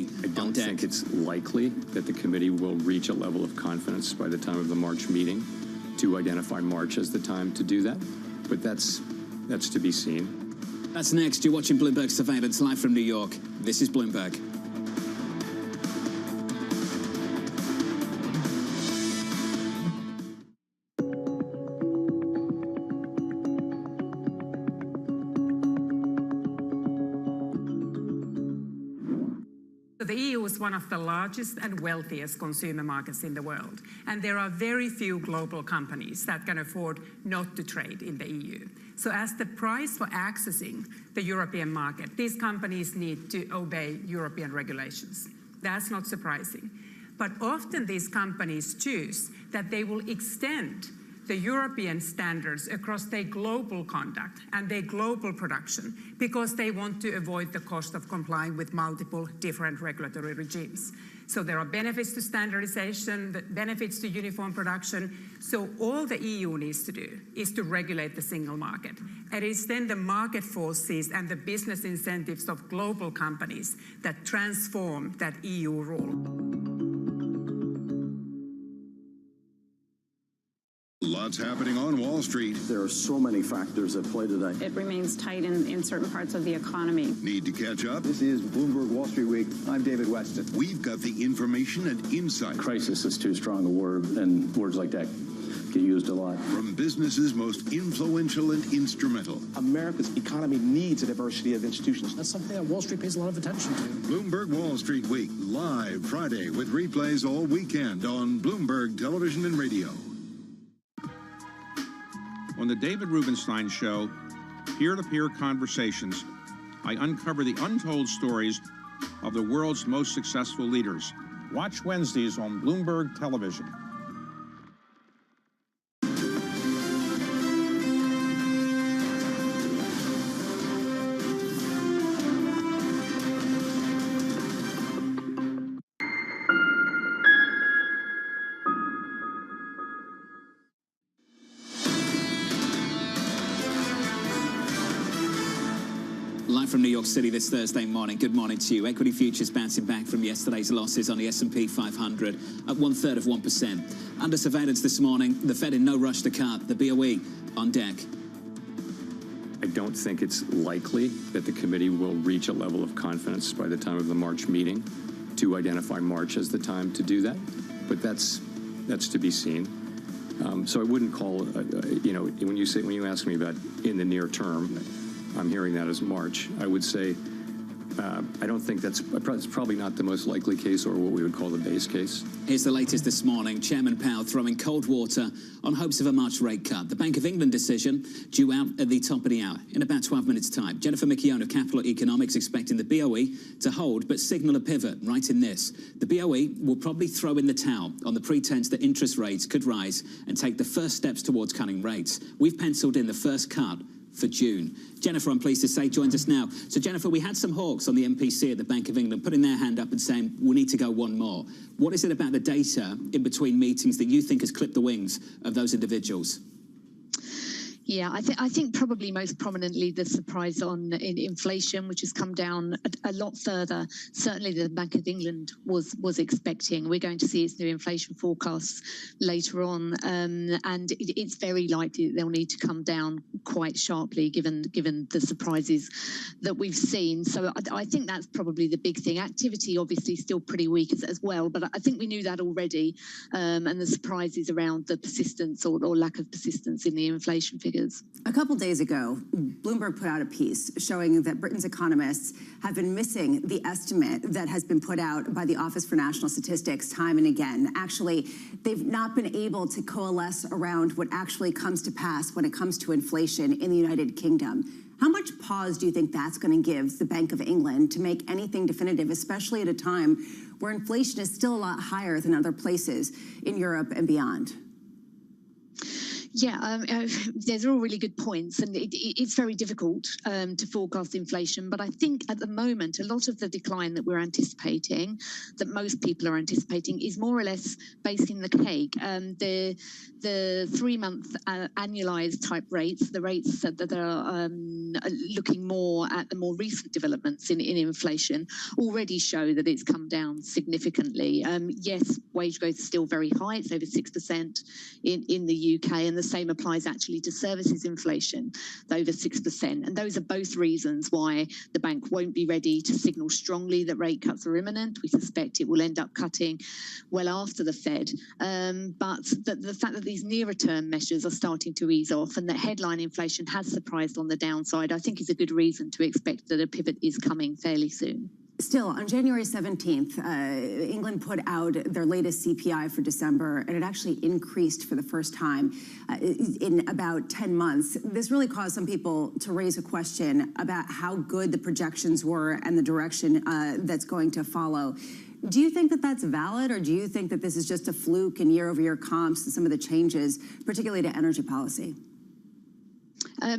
Emily I don't think it's likely that the committee will reach a level of confidence by the time of the March meeting to identify March as the time to do that, but that's to be seen. That's next. You're watching Bloomberg Surveillance live from New York. This is Bloomberg. The EU is one of the largest and wealthiest consumer markets in the world, and there are very few global companies that can afford not to trade in the EU. So as the price for accessing the European market, these companies need to obey European regulations. That's not surprising. But often these companies choose that they will extend the European standards across their global conduct and their global production because they want to avoid the cost of complying with multiple different regulatory regimes. So there are benefits to standardization, benefits to uniform production. So all the EU needs to do is to regulate the single market. And it's then the market forces and the business incentives of global companies that transform that EU rule. Lots happening on Wall Street. There are so many factors at play today. It remains tight in certain parts of the economy. Need to catch up? This is Bloomberg Wall Street Week. I'm David Weston. We've got the information and insight. Crisis is too strong a word, and words like that get used a lot. From businesses most influential and instrumental. America's economy needs a diversity of institutions. That's something that Wall Street pays a lot of attention to. Bloomberg Wall Street Week, live Friday with replays all weekend on Bloomberg Television and Radio. On the David Rubenstein Show, peer-to-peer conversations, I uncover the untold stories of the world's most successful leaders. Watch Wednesdays on Bloomberg Television. Live from New York City this Thursday morning. Good morning to you. Equity futures bouncing back from yesterday's losses on the S&P 500 at 1/3%. Under surveillance this morning, the Fed in no rush to cut. The BOE on deck. I don't think it's likely that the committee will reach a level of confidence by the time of the March meeting to identify March as the time to do that, but that's to be seen. So I wouldn't call, when you ask me about in the near term, I'm hearing that as March. I would say I don't think that's probably not the most likely case or what we would call the base case. Here's the latest this morning. Chairman Powell throwing cold water on hopes of a March rate cut. The Bank of England decision due out at the top of the hour in about 12 minutes' time. Jennifer McKeown of Capital Economics expecting the BOE to hold but signal a pivot right in this. The BOE will probably throw in the towel on the pretense that interest rates could rise and take the first steps towards cutting rates. We've penciled in the first cut for June. Jennifer, I'm pleased to say, joins us now. So, Jennifer, we had some hawks on the MPC at the Bank of England putting their hand up and saying, we need to go one more. What is it about the data in between meetings that you think has clipped the wings of those individuals? Yeah, I think probably most prominently the surprise in inflation, which has come down a lot further, certainly than the Bank of England was expecting. We're going to see its new inflation forecasts later on, and it's very likely that they'll need to come down quite sharply given the surprises that we've seen. So I think that's probably the big thing. Activity obviously still pretty weak as well, but I think we knew that already, and the surprises around the persistence or lack of persistence in the inflation figures. A couple days ago, Bloomberg put out a piece showing that Britain's economists have been missing the estimate that has been put out by the Office for National Statistics time and again. Actually, they've not been able to coalesce around what actually comes to pass when it comes to inflation in the United Kingdom. How much pause do you think that's going to give the Bank of England to make anything definitive, especially at a time where inflation is still a lot higher than other places in Europe and beyond? Yeah, there's all really good points, and it's very difficult to forecast inflation. But I think at the moment, a lot of the decline that we're anticipating, that most people are anticipating, is more or less based in the cake. The 3-month annualized type rates, the rates that are looking more at the more recent developments in inflation, already show that it's come down significantly. Yes, wage growth is still very high; it's over 6% in the UK, and the same applies actually to services inflation, over 6%. And those are both reasons why the bank won't be ready to signal strongly that rate cuts are imminent. We suspect it will end up cutting well after the Fed. But the fact that these nearer term measures are starting to ease off and that headline inflation has surprised on the downside, I think is a good reason to expect that a pivot is coming fairly soon. Still, on January 17th, England put out their latest CPI for December, and it actually increased for the first time in about 10 months. This really caused some people to raise a question about how good the projections were and the direction that's going to follow. Do you think that that's valid, or do you think that this is just a fluke in year-over-year comps and some of the changes, particularly to energy policy? I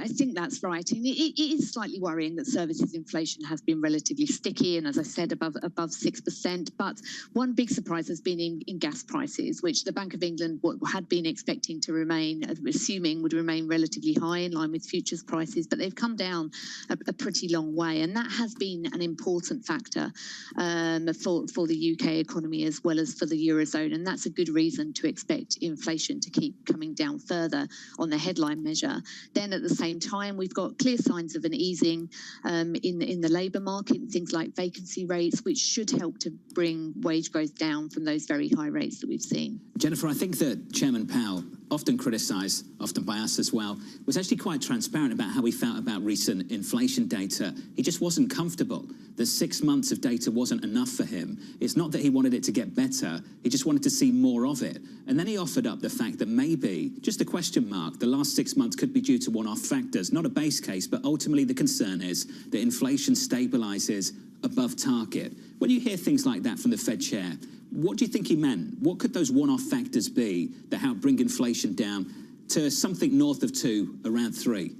think that's right. And it is slightly worrying that services inflation has been relatively sticky, and as I said, above 6%. But one big surprise has been in gas prices, which the Bank of England had been expecting to remain, assuming would remain relatively high in line with futures prices, but they've come down a pretty long way, and that has been an important factor for the UK economy as well as for the Eurozone, and that's a good reason to expect inflation to keep coming down further on the headline measure. Then at the same time, we've got clear signs of an easing in the labour market, things like vacancy rates, which should help to bring wage growth down from those very high rates that we've seen. Jennifer, I think that Chairman Powell, often criticised, often by us as well, was actually quite transparent about how he felt about recent inflation data. He just wasn't comfortable. The 6 months of data wasn't enough for him. It's not that he wanted it to get better, he just wanted to see more of it. And then he offered up the fact that maybe, just a question mark, the last 6 months could be due to one-off factors, not a base case, but ultimately the concern is that inflation stabilises above target. When you hear things like that from the Fed chair, what do you think he meant? What could those one-off factors be that help bring inflation down to something north of 2, around 3?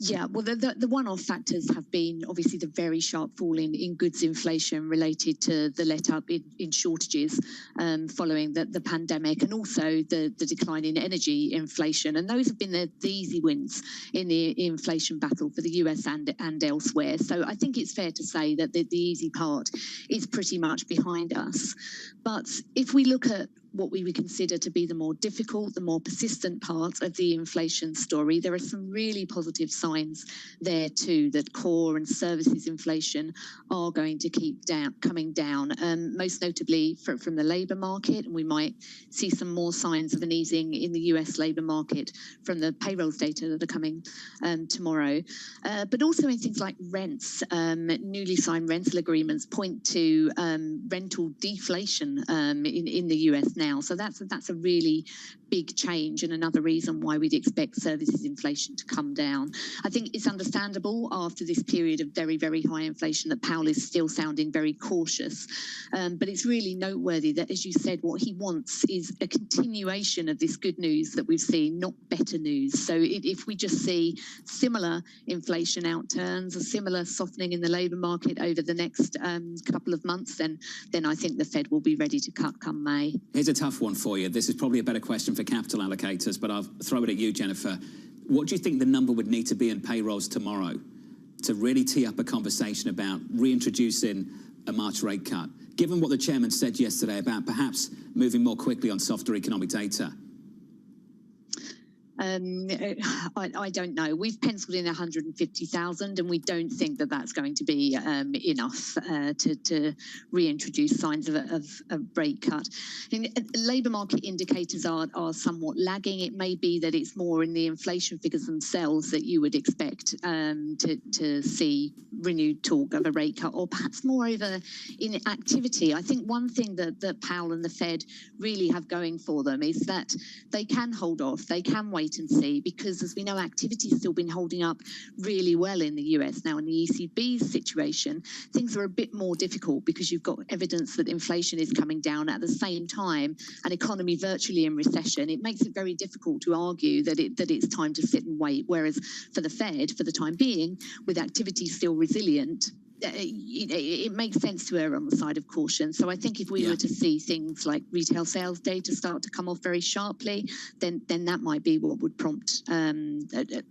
Yeah, well, the one-off factors have been obviously the very sharp fall in goods inflation related to the let-up in shortages following the pandemic, and also the decline in energy inflation. And those have been the easy wins in the inflation battle for the US and elsewhere. So I think it's fair to say that the easy part is pretty much behind us. But if we look at what we would consider to be the more difficult, the more persistent parts of the inflation story, there are some really positive signs there too, that core and services inflation are going to keep coming down, most notably from the labour market, and we might see some more signs of an easing in the US labour market from the payrolls data that are coming tomorrow. But also in things like rents, newly signed rental agreements point to rental deflation in the US now. So that's a really big change, and another reason why we'd expect services inflation to come down. I think it's understandable after this period of very, very high inflation that Powell is still sounding very cautious. But it's really noteworthy that, as you said, what he wants is a continuation of this good news that we've seen, not better news. So if we just see similar inflation outturns, a similar softening in the labour market over the next couple of months, then I think the Fed will be ready to cut come May. Here's a tough one for you. This is probably a better question for capital allocators, but I'll throw it at you, Jennifer. What do you think the number would need to be in payrolls tomorrow to really tee up a conversation about reintroducing a March rate cut, given what the chairman said yesterday about perhaps moving more quickly on softer economic data? I don't know. We've penciled in 150,000, and we don't think that that's going to be enough to reintroduce signs of a rate cut. Labour market indicators are somewhat lagging. It may be that it's more in the inflation figures themselves that you would expect to see renewed talk of a rate cut, or perhaps moreover in activity. I think one thing that Powell and the Fed really have going for them is that they can hold off, they can wait wait and see, because as we know, activity's still been holding up really well in the US. Now, in the ECB's situation, things are a bit more difficult because you've got evidence that inflation is coming down at the same time, an economy virtually in recession. It makes it very difficult to argue that it's time to sit and wait. Whereas for the Fed, for the time being, with activity still resilient, it makes sense to err on the side of caution. So I think if we were to see things like retail sales data start to come off very sharply, then that might be what would prompt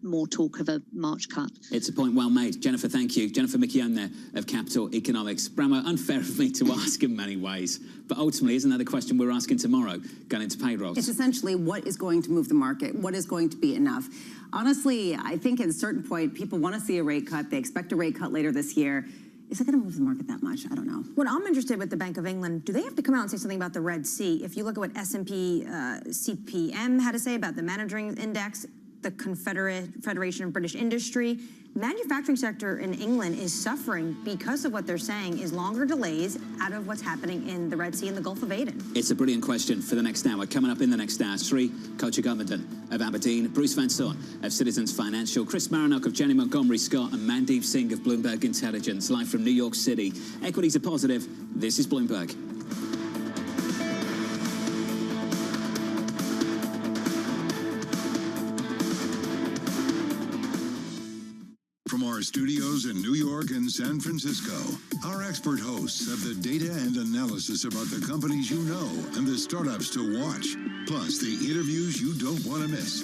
more talk of a March cut. It's a point well made. Jennifer, thank you. Jennifer McKeown there of Capital Economics. Bramo, unfair of me to ask in many ways, but ultimately isn't that the question we're asking tomorrow going into payrolls? It's essentially what is going to move the market, what is going to be enough. Honestly, I think at a certain point, people want to see a rate cut. They expect a rate cut later this year. Is it going to move the market that much? I don't know. What I'm interested with the Bank of England, do they have to come out and say something about the Red Sea? If you look at what S&P CPM had to say about the managing index, the Federation of British Industry, manufacturing sector in England is suffering because of what they're saying is longer delays out of what's happening in the Red Sea and the Gulf of Aden. It's a brilliant question for the next hour. Coming up in the next hour, Sri Kochagovindan of Aberdeen, Bruce Van Saun of Citizens Financial, Chris Marinock of Jenny Montgomery Scott, and Mandeep Singh of Bloomberg Intelligence, live from New York City. Equities are positive. This is Bloomberg. From our studios in New York and San Francisco, our expert hosts have the data and analysis about the companies you know and the startups to watch, plus the interviews you don't want to miss.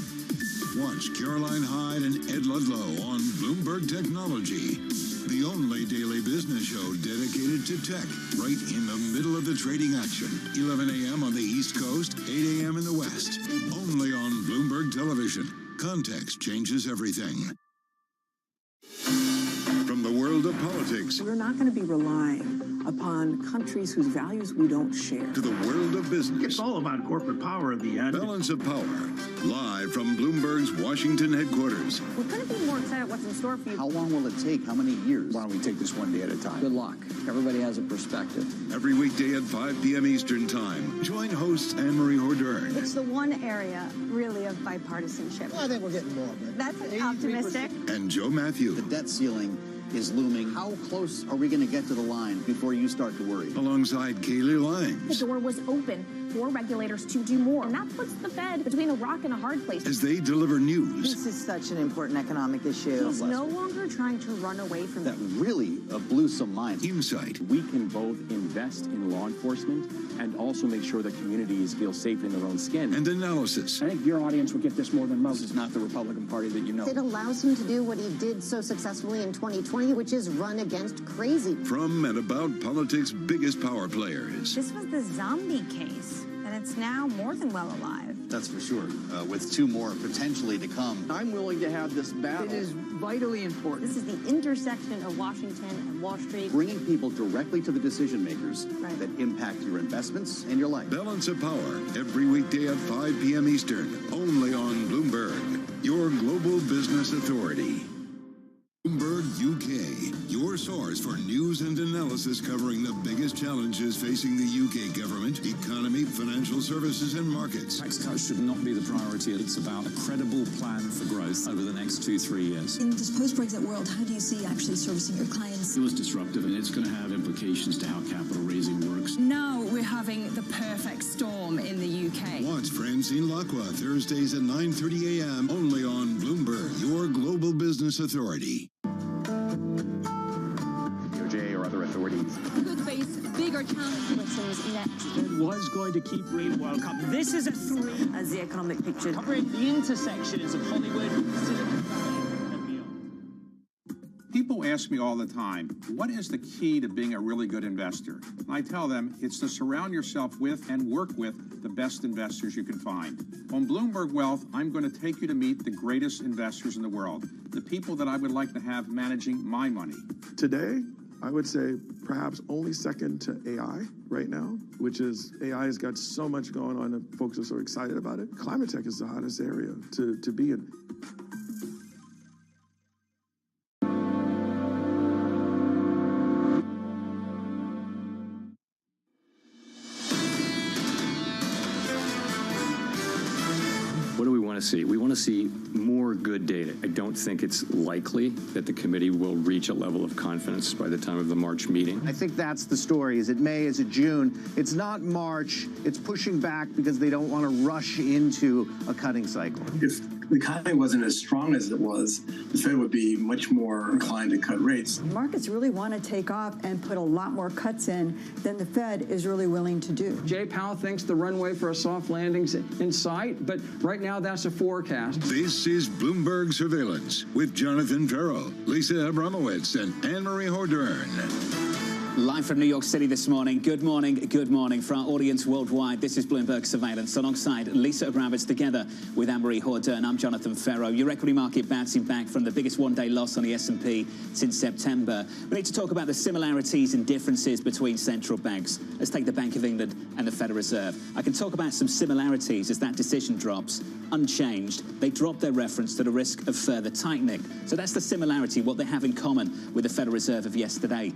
Watch Caroline Hyde and Ed Ludlow on Bloomberg Technology, the only daily business show dedicated to tech, right in the middle of the trading action. 11 a.m. on the East Coast, 8 a.m. in the West. Only on Bloomberg Television. Context changes everything. From the world of politics, we're not going to be relying upon countries whose values we don't share. To the world of business. It's all about corporate power at the end. Balance of Power, live from Bloomberg's Washington headquarters. We're going to be more excited what's in store for you. How long will it take? How many years? Why don't we take this one day at a time? Good luck. Everybody has a perspective. Every weekday at 5 p.m. Eastern Time. Join host Anne-Marie Hordern. It's the one area, really, of bipartisanship. Well, I think we're getting more of it. That's optimistic. And Joe Matthew. The debt ceiling is looming. How close are we going to get to the line before you start to worry? Alongside Kaylee Limes. The door was open for regulators to do more, and that puts the Fed between a rock and a hard place. As they deliver news. This is such an important economic issue. He's no longer trying to run away from that really blew some minds. Insight. We can both invest in law enforcement and also make sure that communities feel safe in their own skin. And analysis. I think your audience will get this more than most. This is not the Republican Party that you know. It allows him to do what he did so successfully in 2020, which is run against crazy. From and about politics' biggest power players. This was the zombie case, and it's now more than well alive. That's for sure. With two more potentially to come. I'm willing to have this battle. It is vitally important. This is the intersection of Washington and Wall Street. Bringing people directly to the decision makers that impact your investments and your life. Balance of Power, every weekday at 5 p.m. Eastern, only on Bloomberg, your global business authority. Bloomberg UK, your source for news and analysis covering the biggest challenges facing the UK government, economy, financial services, and markets. Tax cuts should not be the priority. It's about a credible plan for growth over the next 2-3 years. In this post-Brexit world, how do you see actually servicing your clients? It was disruptive, and it's going to have implications to how capital raising works. Now we're having the perfect storm in the UK. Watch Francine Lacqua Thursdays at 9:30 a.m. only on Bloomberg, your global business authority. DOJ or other authorities. Could face bigger challenges. What's next? It was going to keep Green World Cup. This is a 3 as the economic picture. covering the intersections of Hollywood, Silicon Valley, and beyond. People ask me all the time, what is the key to being a really good investor? And I tell them it's to surround yourself with and work with the best investors you can find. On Bloomberg Wealth, I'm going to take you to meet the greatest investors in the world, the people that I would like to have managing my money. Today, I would say perhaps only second to AI right now, which is AI has got so much going on and folks are so excited about it. Climate tech is the hottest area to be in. What do we want to to see. We want to see more good data. I don't think it's likely that the committee will reach a level of confidence by the time of the March meeting. I think that's the story. Is it May? Is it June? It's not March. It's pushing back because they don't want to rush into a cutting cycle. If the economy wasn't as strong as it was, the Fed would be much more inclined to cut rates. Markets really want to take off and put a lot more cuts in than the Fed is really willing to do. Jay Powell thinks the runway for a soft landing's in sight, but right now that's a forecast. This is Bloomberg Surveillance with Jonathan Ferro, Lisa Abramowitz, and Anne-Marie Hordern. Live from New York City this morning. Good morning for our audience worldwide. This is Bloomberg Surveillance alongside Lisa Abramowitz together with Anne-Marie Hordern. I'm Jonathan Ferro. Your equity market bouncing back from the biggest one-day loss on the S&P since September. We need to talk about the similarities and differences between central banks. Let's take the Bank of England and the Federal Reserve. I can talk about some similarities as that decision drops. Unchanged, they drop their reference to the risk of further tightening. So that's the similarity, what they have in common with the Federal Reserve of yesterday.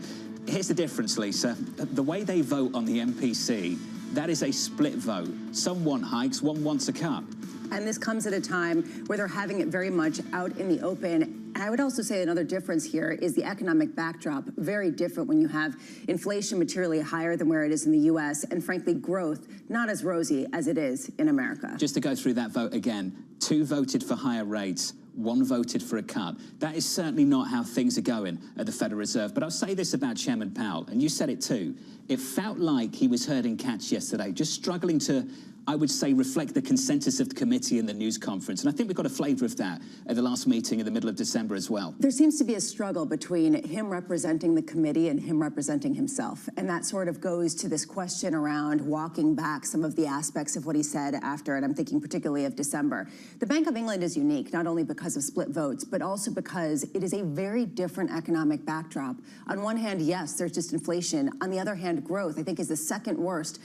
Here's the difference, Lisa. The way they vote on the MPC, that is a split vote. Some want hikes, one wants a cut. And this comes at a time where they're having it very much out in the open. And I would also say another difference here is the economic backdrop. Very different when you have inflation materially higher than where it is in the U.S. and, frankly, growth not as rosy as it is in America. Just to go through that vote again, 2 voted for higher rates, 1 voted for a cut. That is certainly not how things are going at the Federal Reserve. But I'll say this about Chairman Powell, and you said it too. It felt like he was herding cats yesterday, just struggling to, I would say, reflect the consensus of the committee in the news conference. And I think we got a flavour of that at the last meeting in the middle of December as well. There seems to be a struggle between him representing the committee and him representing himself. And that sort of goes to this question around walking back some of the aspects of what he said after, and I'm thinking particularly of December. The Bank of England is unique, not only because of split votes, but also because it is a very different economic backdrop. On one hand, yes, there's just inflation. On the other hand, growth, I think, is the second worst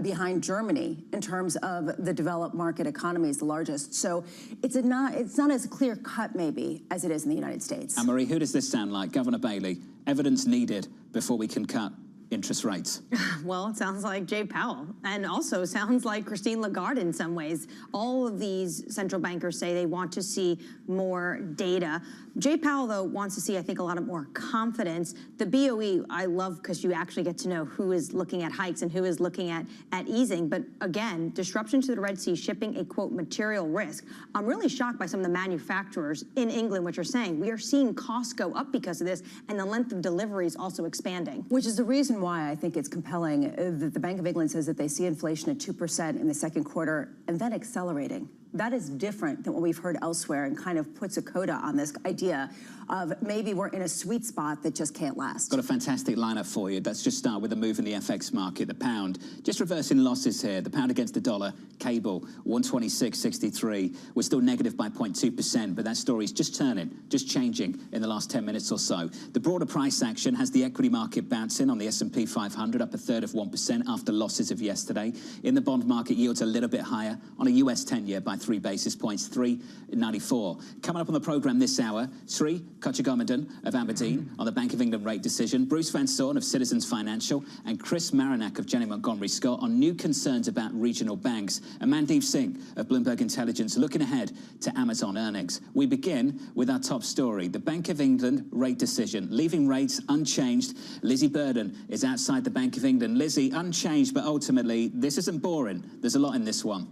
behind Germany in terms of the developed market economies, the largest. So it's not as clear cut maybe as it is in the United States. Anne-Marie, who does this sound like? Governor Bailey, evidence needed before we can cut interest rates. Well, it sounds like Jay Powell, and also sounds like Christine Lagarde in some ways. All of these central bankers say they want to see more data. Jay Powell, though, wants to see, I think, a lot of more confidence. The BOE, I love because you actually get to know who is looking at hikes and who is looking at easing. But again, disruption to the Red Sea, shipping a, quote, material risk. I'm really shocked by some of the manufacturers in England, which are saying we are seeing costs go up because of this, and the length of delivery is also expanding. Which is the reason why I think it's compelling that the Bank of England says that they see inflation at 2% in the second quarter and then accelerating. That is different than what we've heard elsewhere and kind of puts a coda on this idea of maybe we're in a sweet spot that just can't last. Got a fantastic lineup for you. Let's just start with a move in the FX market. The pound, just reversing losses here. The pound against the dollar, cable, 126.63. We're still negative by 0.2%, but that story's just turning, just changing in the last 10 minutes or so. The broader price action has the equity market bouncing on the S&P 500 up 1/3 of 1% after losses of yesterday. In the bond market, yields a little bit higher on a US 10-year by 3 basis points, 3.94. Coming up on the program this hour, Sri Kutchagomadan of Aberdeen on the Bank of England rate decision, Bruce Van Saun of Citizens Financial, and Chris Marinak of Janney Montgomery Scott on new concerns about regional banks, and Mandeep Singh of Bloomberg Intelligence looking ahead to Amazon earnings. We begin with our top story, the Bank of England rate decision, leaving rates unchanged. Lizzie Burden is outside the Bank of England. Lizzie, unchanged, but ultimately, this isn't boring. There's a lot in this one.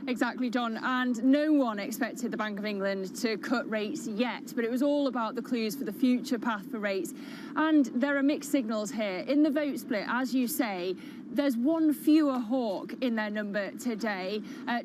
Exactly, John, and no one expected the Bank of England to cut rates yet, but it was all about the clues for the future path for rates. And there are mixed signals here. In the vote split, as you say, there's one fewer hawk in their number today,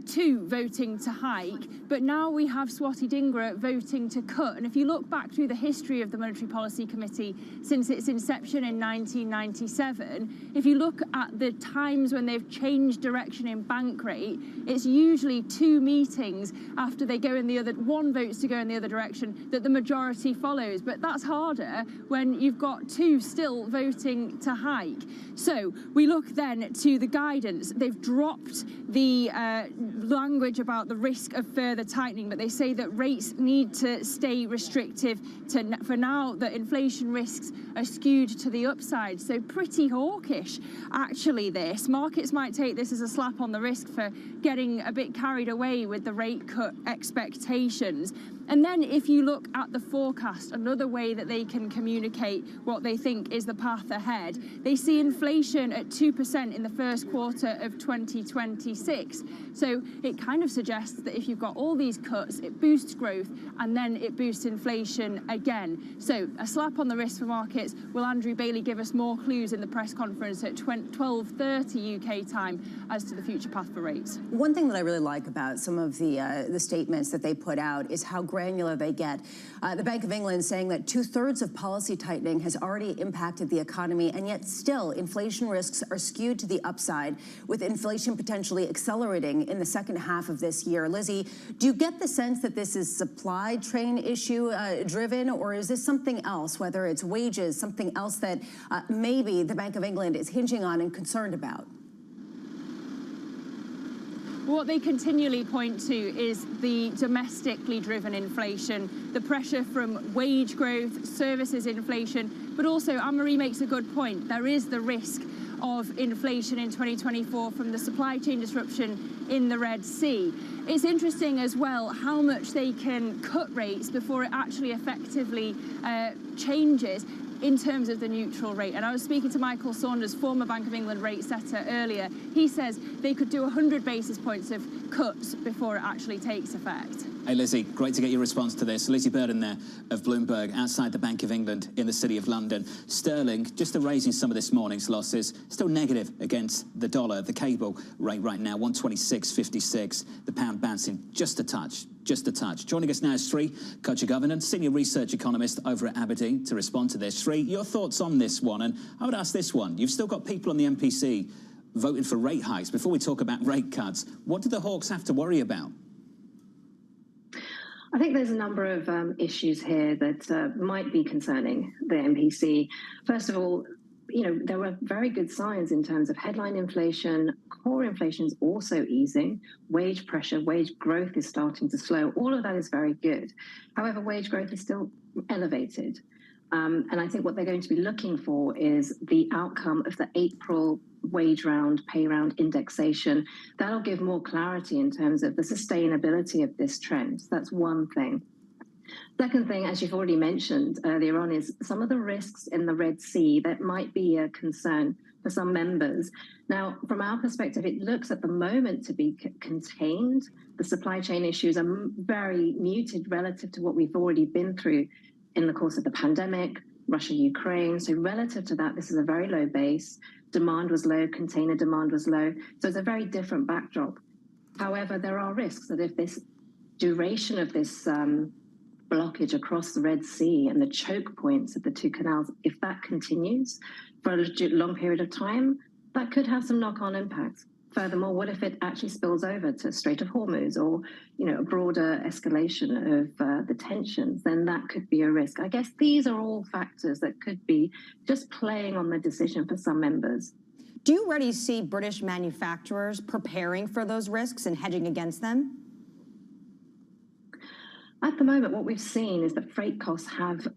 2 voting to hike, but now we have Swati Dhingra voting to cut. And if you look back through the history of the Monetary Policy Committee since its inception in 1997, if you look at the times when they've changed direction in bank rate, it's usually 2 meetings after they go in the other, 1 votes to go in the other direction, that the majority follows. But that's harder when you've got 2 still voting to hike. So we look then to the guidance. They've dropped the language about the risk of further tightening, but they say that rates need to stay restrictive for now, that inflation risks are skewed to the upside. So pretty hawkish, actually, this. Markets might take this as a slap on the wrist for getting a bit carried away with the rate cut expectations. And then if you look at the forecast, another way that they can communicate what they think is the path ahead, they see inflation at 2% in the first quarter of 2026. So it kind of suggests that if you've got all these cuts, it boosts growth and then it boosts inflation again. So a slap on the wrist for markets. Will Andrew Bailey give us more clues in the press conference at 12:30 UK time as to the future path for rates? One thing that I really like about some of the statements that they put out is how granular they get. The Bank of England saying that 2/3 of policy tightening has already impacted the economy, and yet still inflation risks are skewed to the upside, with inflation potentially accelerating in the second half of this year. Lizzie, do you get the sense that this is supply chain issue driven, or is this something else, whether it's wages, something else that maybe the Bank of England is hinging on and concerned about? What they continually point to is the domestically driven inflation, the pressure from wage growth, services inflation, but also Anne-Marie makes a good point. There is the risk of inflation in 2024 from the supply chain disruption in the Red Sea. It's interesting as well how much they can cut rates before it actually effectively changes in terms of the neutral rate. And I was speaking to Michael Saunders, former Bank of England rate setter, earlier. He says they could do 100 basis points of cuts before it actually takes effect. Hey, Lizzie, great to get your response to this. Lizzie Burden there of Bloomberg outside the Bank of England in the City of London. Sterling, just erasing some of this morning's losses, still negative against the dollar. The cable rate right now, 126.56. The pound bouncing just a touch. Just a touch. Joining us now is Sri Kochagovanan, Senior Research Economist over at Aberdeen, to respond to this. Sri, your thoughts on this one? And I would ask this one. You've still got people on the MPC voting for rate hikes. Before we talk about rate cuts, what do the hawks have to worry about? I think there's a number of issues here that might be concerning the MPC. First of all, there were very good signs in terms of headline inflation. Core inflation is also easing. Wage pressure, wage growth is starting to slow. All of that is very good. However, wage growth is still elevated. And I think what they're going to be looking for is the outcome of the April wage round, pay round indexation. That'll give more clarity in terms of the sustainability of this trend. So that's one thing. Second thing, as you've already mentioned earlier on, is some of the risks in the Red Sea that might be a concern for some members. Now, from our perspective, it looks at the moment to be contained. The supply chain issues are very muted relative to what we've already been through in the course of the pandemic, Russia, Ukraine. So relative to that, this is a very low base. Demand was low, container demand was low. So it's a very different backdrop. However, there are risks that if this duration of this blockage across the Red Sea and the choke points of the two canals, if that continues for a long period of time, that could have some knock-on impacts. Furthermore, what if it actually spills over to Strait of Hormuz or, a broader escalation of the tensions? Then that could be a risk. I guess these are all factors that could be just playing on the decision for some members. Do you already see British manufacturers preparing for those risks and hedging against them? At the moment, what we've seen is that freight costs have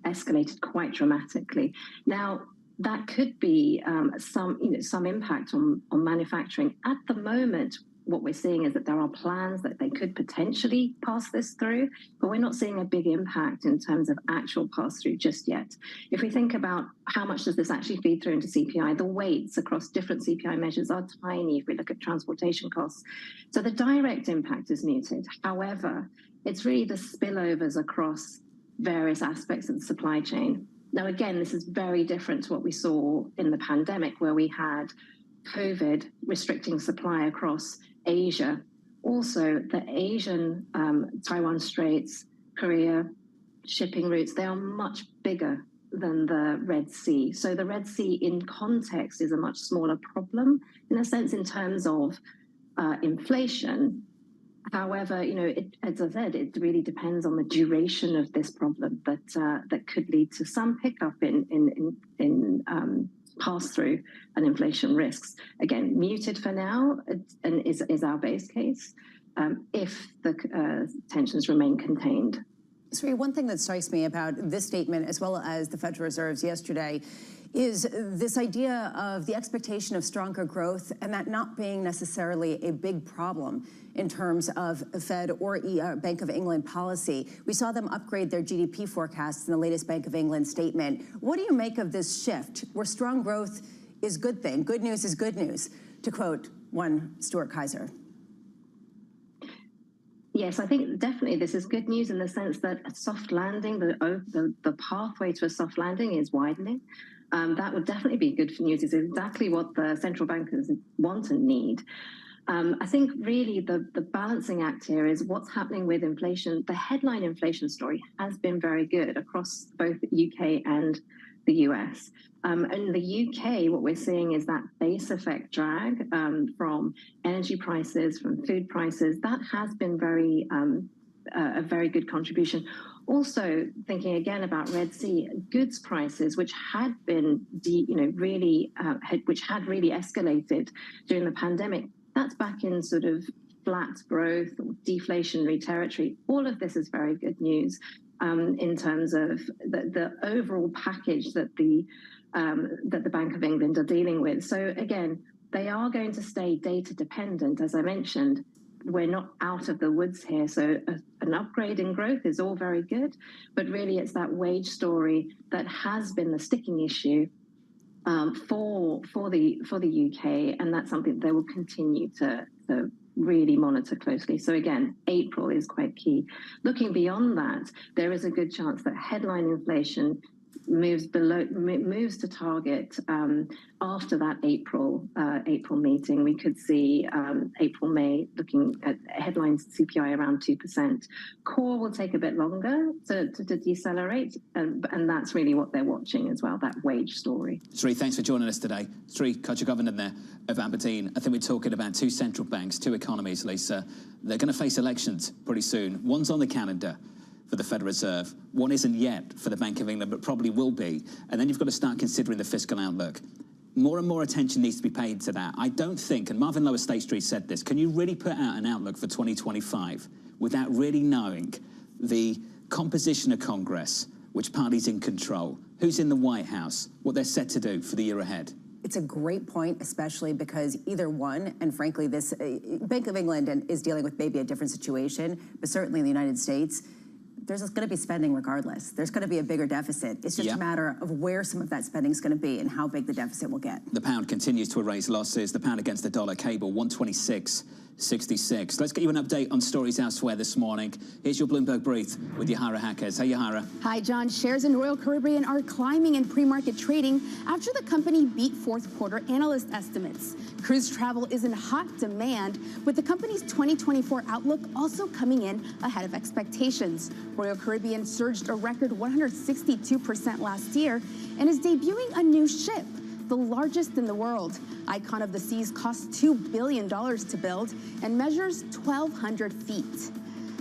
escalated quite dramatically. Now, that could be some impact on manufacturing. At the moment, what we're seeing is that there are plans that they could potentially pass this through, but we're not seeing a big impact in terms of actual pass-through just yet. If we think about how much does this actually feed through into CPI, the weights across different CPI measures are tiny if we look at transportation costs. So the direct impact is muted. However, it's really the spillovers across various aspects of the supply chain. Now, again, this is very different to what we saw in the pandemic, where we had COVID restricting supply across Asia. Also, the Asian, Taiwan Straits, Korea, shipping routes, they are much bigger than the Red Sea. So the Red Sea in context is a much smaller problem, in a sense, in terms of inflation. However, as I said, it really depends on the duration of this problem that could lead to some pickup in pass-through and inflation risks. Again, muted for now, and is our base case if the tensions remain contained. Sri, one thing that strikes me about this statement, as well as the Federal Reserve's yesterday, is this idea of the expectation of stronger growth and that not being necessarily a big problem in terms of Fed or Bank of England policy. We saw them upgrade their GDP forecasts in the latest Bank of England statement. What do you make of this shift where strong growth is good thing, good news is good news, to quote one Stuart Kaiser? Yes, I think definitely this is good news in the sense that a soft landing, the pathway to a soft landing is widening. That would definitely be good news. It's exactly what the central bankers want and need. I think really the balancing act here is what's happening with inflation. The headline inflation story has been very good across both the UK and the US. In the UK, what we're seeing is that base effect drag from energy prices, from food prices. That has been a very good contribution. Also, thinking again about Red Sea goods prices, which had been really escalated during the pandemic, that's back in sort of flat growth or deflationary territory. All of this is very good news in terms of the overall package that the Bank of England are dealing with. So again, they are going to stay data dependent, as I mentioned. We're not out of the woods here. So an upgrade in growth is all very good, but really it's that wage story that has been the sticking issue for the UK, and that's something they will continue to really monitor closely. So again, April is quite key. Looking beyond that, there is a good chance that headline inflation moves to target after that April meeting. We could see April-May looking at headlines CPI around 2%. Core will take a bit longer to decelerate, and that's really what they're watching as well, that wage story. Sri, thanks for joining us today. Sri Kachagovindan there of Aberdeen. I think we're talking about two central banks, two economies, Lisa. They're going to face elections pretty soon. One's on the calendar for the Federal Reserve. One isn't yet for the Bank of England, but probably will be. And then you've got to start considering the fiscal outlook. More and more attention needs to be paid to that. I don't think, and Marvin Lowe of State Street said this, can you really put out an outlook for 2025 without really knowing the composition of Congress, which party's in control, who's in the White House, what they're set to do for the year ahead? It's a great point, especially because either one, and frankly, this Bank of England is dealing with maybe a different situation, but certainly in the United States, there's going to be spending regardless. There's going to be a bigger deficit. It's just a matter of where some of that spending is going to be and how big the deficit will get. The pound continues to erase losses. The pound against the dollar cable, 126.66. Let's get you an update on stories elsewhere this morning. Here's your Bloomberg Brief with Yahara Hackers. Hey, Yahara. Hi, John. Shares in Royal Caribbean are climbing in pre-market trading after the company beat fourth quarter analyst estimates. Cruise travel is in hot demand, with the company's 2024 outlook also coming in ahead of expectations. Royal Caribbean surged a record 162% last year and is debuting a new ship, the largest in the world. Icon of the Seas costs $2 billion to build and measures 1,200 feet.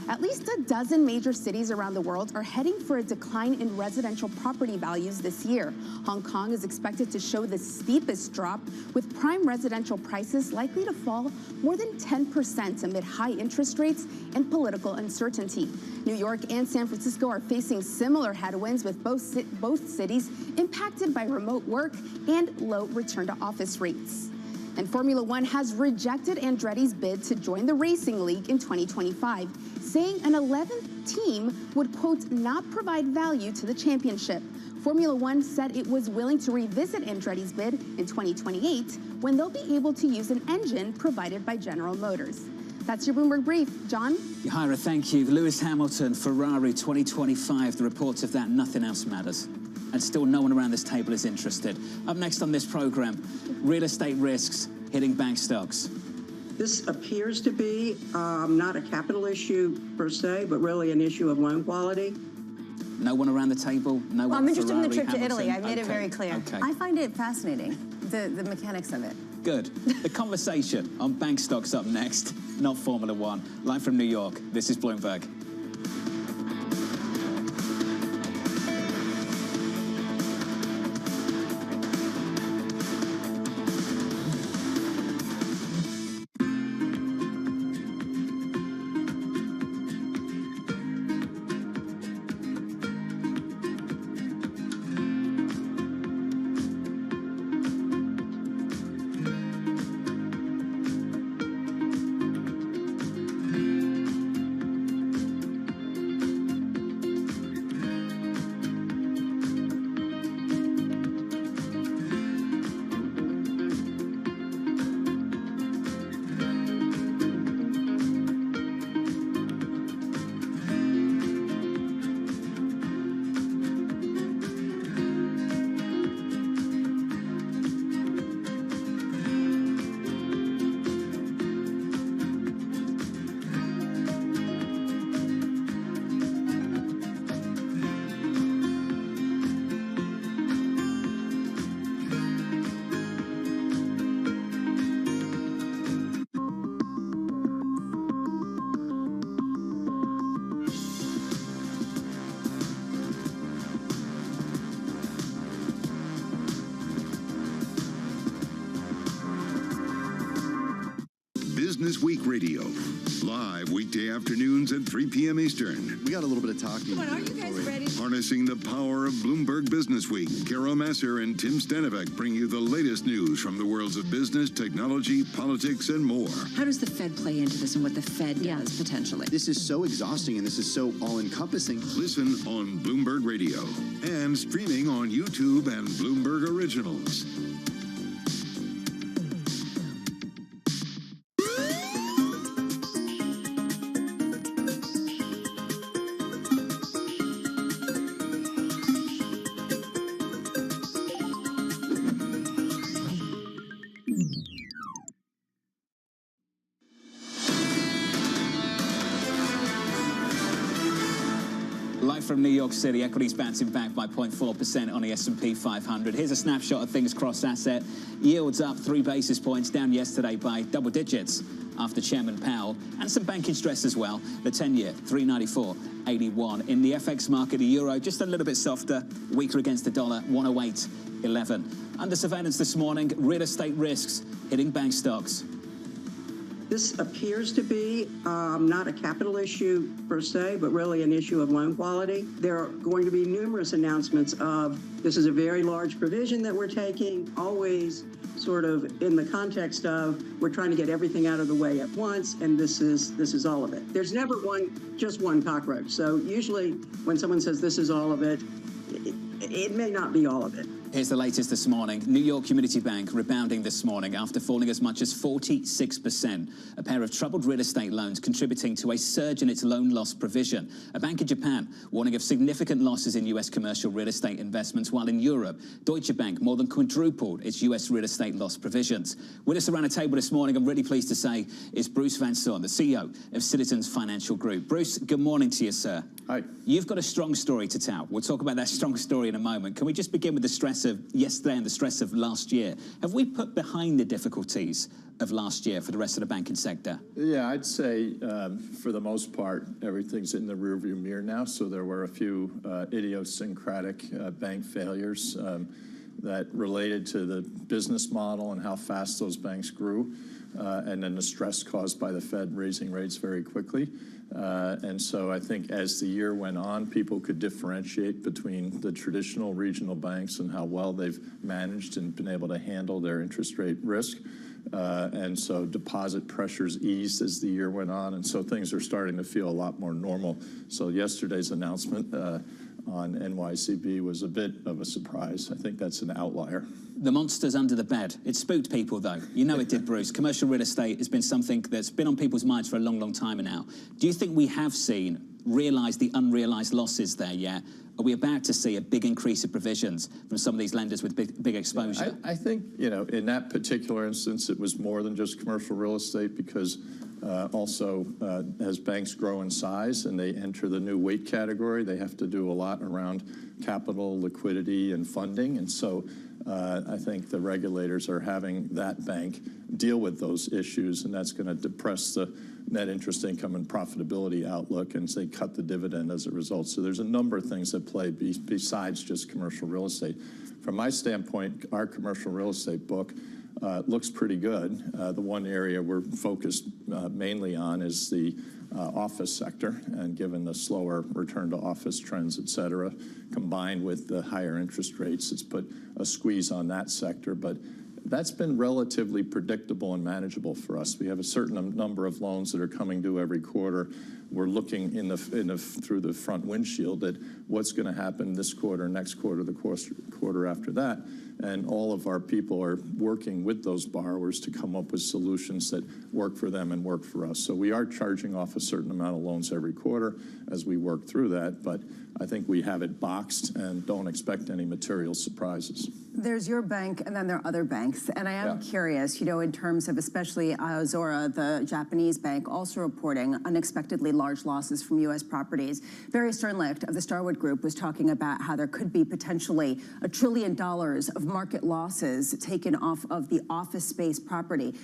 At least a dozen major cities around the world are heading for a decline in residential property values this year. Hong Kong is expected to show the steepest drop, with prime residential prices likely to fall more than 10% amid high interest rates and political uncertainty. New York and San Francisco are facing similar headwinds, with both cities impacted by remote work and low return to office rates. And Formula One has rejected Andretti's bid to join the racing league in 2025, saying an 11th team would, quote, not provide value to the championship. Formula One said it was willing to revisit Andretti's bid in 2028, when they'll be able to use an engine provided by General Motors. That's your Bloomberg Brief. John? Yahara, thank you. Lewis Hamilton, Ferrari 2025, the reports of that, nothing else matters. And still no one around this table is interested. Up next on this program, real estate risks hitting bank stocks. This appears to be not a capital issue per se, but really an issue of loan quality. No one around the table? No one. I'm interested Ferrari, in the trip Hamilton. to Italy. I made it very clear. Okay. I find it fascinating, the mechanics of it. Good. The conversation on bank stocks up next, not Formula One. Live from New York, this is Bloomberg. Business Week Radio. Live weekday afternoons at 3 p.m. Eastern. We got a little bit of talking. Come on, are you guys ready? Harnessing the power of Bloomberg Business Week, Carol Masser and Tim Stanovic bring you the latest news from the worlds of business, technology, politics, and more. How does the Fed play into this and what the Fed does potentially? This is so exhausting and this is so all-encompassing. Listen on Bloomberg Radio and streaming on YouTube and Bloomberg Originals. Live from New York City, equities bouncing back by 0.4% on the S&P 500. Here's a snapshot of things cross-asset. Yields up 3 basis points, down yesterday by double digits after Chairman Powell, and some banking stress as well. The 10-year, 394.81. In the FX market, the euro just a little bit softer, weaker against the dollar, 108.11. Under surveillance this morning, real estate risks hitting bank stocks. This appears to be not a capital issue per se, but really an issue of loan quality. There are going to be numerous announcements of this is a very large provision that we're taking, always sort of in the context of we're trying to get everything out of the way at once, and this is all of it. There's never just one cockroach. So usually when someone says this is all of it, it may not be all of it. Here's the latest this morning. New York Community Bank rebounding this morning after falling as much as 46%. A pair of troubled real estate loans contributing to a surge in its loan loss provision. A bank in Japan warning of significant losses in U.S. commercial real estate investments, while in Europe, Deutsche Bank more than quadrupled its U.S. real estate loss provisions. With us around the table this morning, I'm really pleased to say, is Bruce Van Saun, the CEO of Citizens Financial Group. Bruce, good morning to you, sir. Hi. You've got a strong story to tell. We'll talk about that strong story in a moment. Can we just begin with the stress of yesterday and the stress of last year? Have we put behind the difficulties of last year for the rest of the banking sector? Yeah, I'd say for the most part, everything's in the rearview mirror now. So there were a few idiosyncratic bank failures that related to the business model and how fast those banks grew, and then the stress caused by the Fed raising rates very quickly. And so I think as the year went on, people could differentiate between the traditional regional banks and how well they've managed and been able to handle their interest rate risk. And so deposit pressures eased as the year went on. And so things are starting to feel a lot more normal. So yesterday's announcement on NYCB was a bit of a surprise. I think that's an outlier. The monster's under the bed. It spooked people, though. You know it did, Bruce. Commercial real estate has been something that's been on people's minds for a long, long time now. Do you think we have realised the unrealised losses there yet? Are we about to see a big increase of provisions from some of these lenders with big exposure? I think, in that particular instance, it was more than just commercial real estate because also as banks grow in size and they enter the new weight category, they have to do a lot around capital, liquidity, and funding. And so I think the regulators are having that bank deal with those issues, and that's going to depress the net interest income and profitability outlook, and say cut the dividend as a result. So there's a number of things that play besides just commercial real estate. From my standpoint, our commercial real estate book looks pretty good. The one area we're focused mainly on is the office sector, and given the slower return to office trends, et cetera, combined with the higher interest rates, it's put a squeeze on that sector. But that's been relatively predictable and manageable for us. We have a certain number of loans that are coming due every quarter. We're looking through the front windshield at what's going to happen this quarter, next quarter, the quarter after that. And all of our people are working with those borrowers to come up with solutions that work for them and work for us. So we are charging off a certain amount of loans every quarter as we work through that. But I think we have it boxed and don't expect any material surprises. There's your bank, and then there are other banks. And I am curious, in terms of especially Aozora, the Japanese bank, also reporting unexpectedly large losses from U.S. properties. Barry Sternlicht of the Starwood Group was talking about how there could be potentially $1 trillion of market losses taken off of the office space property.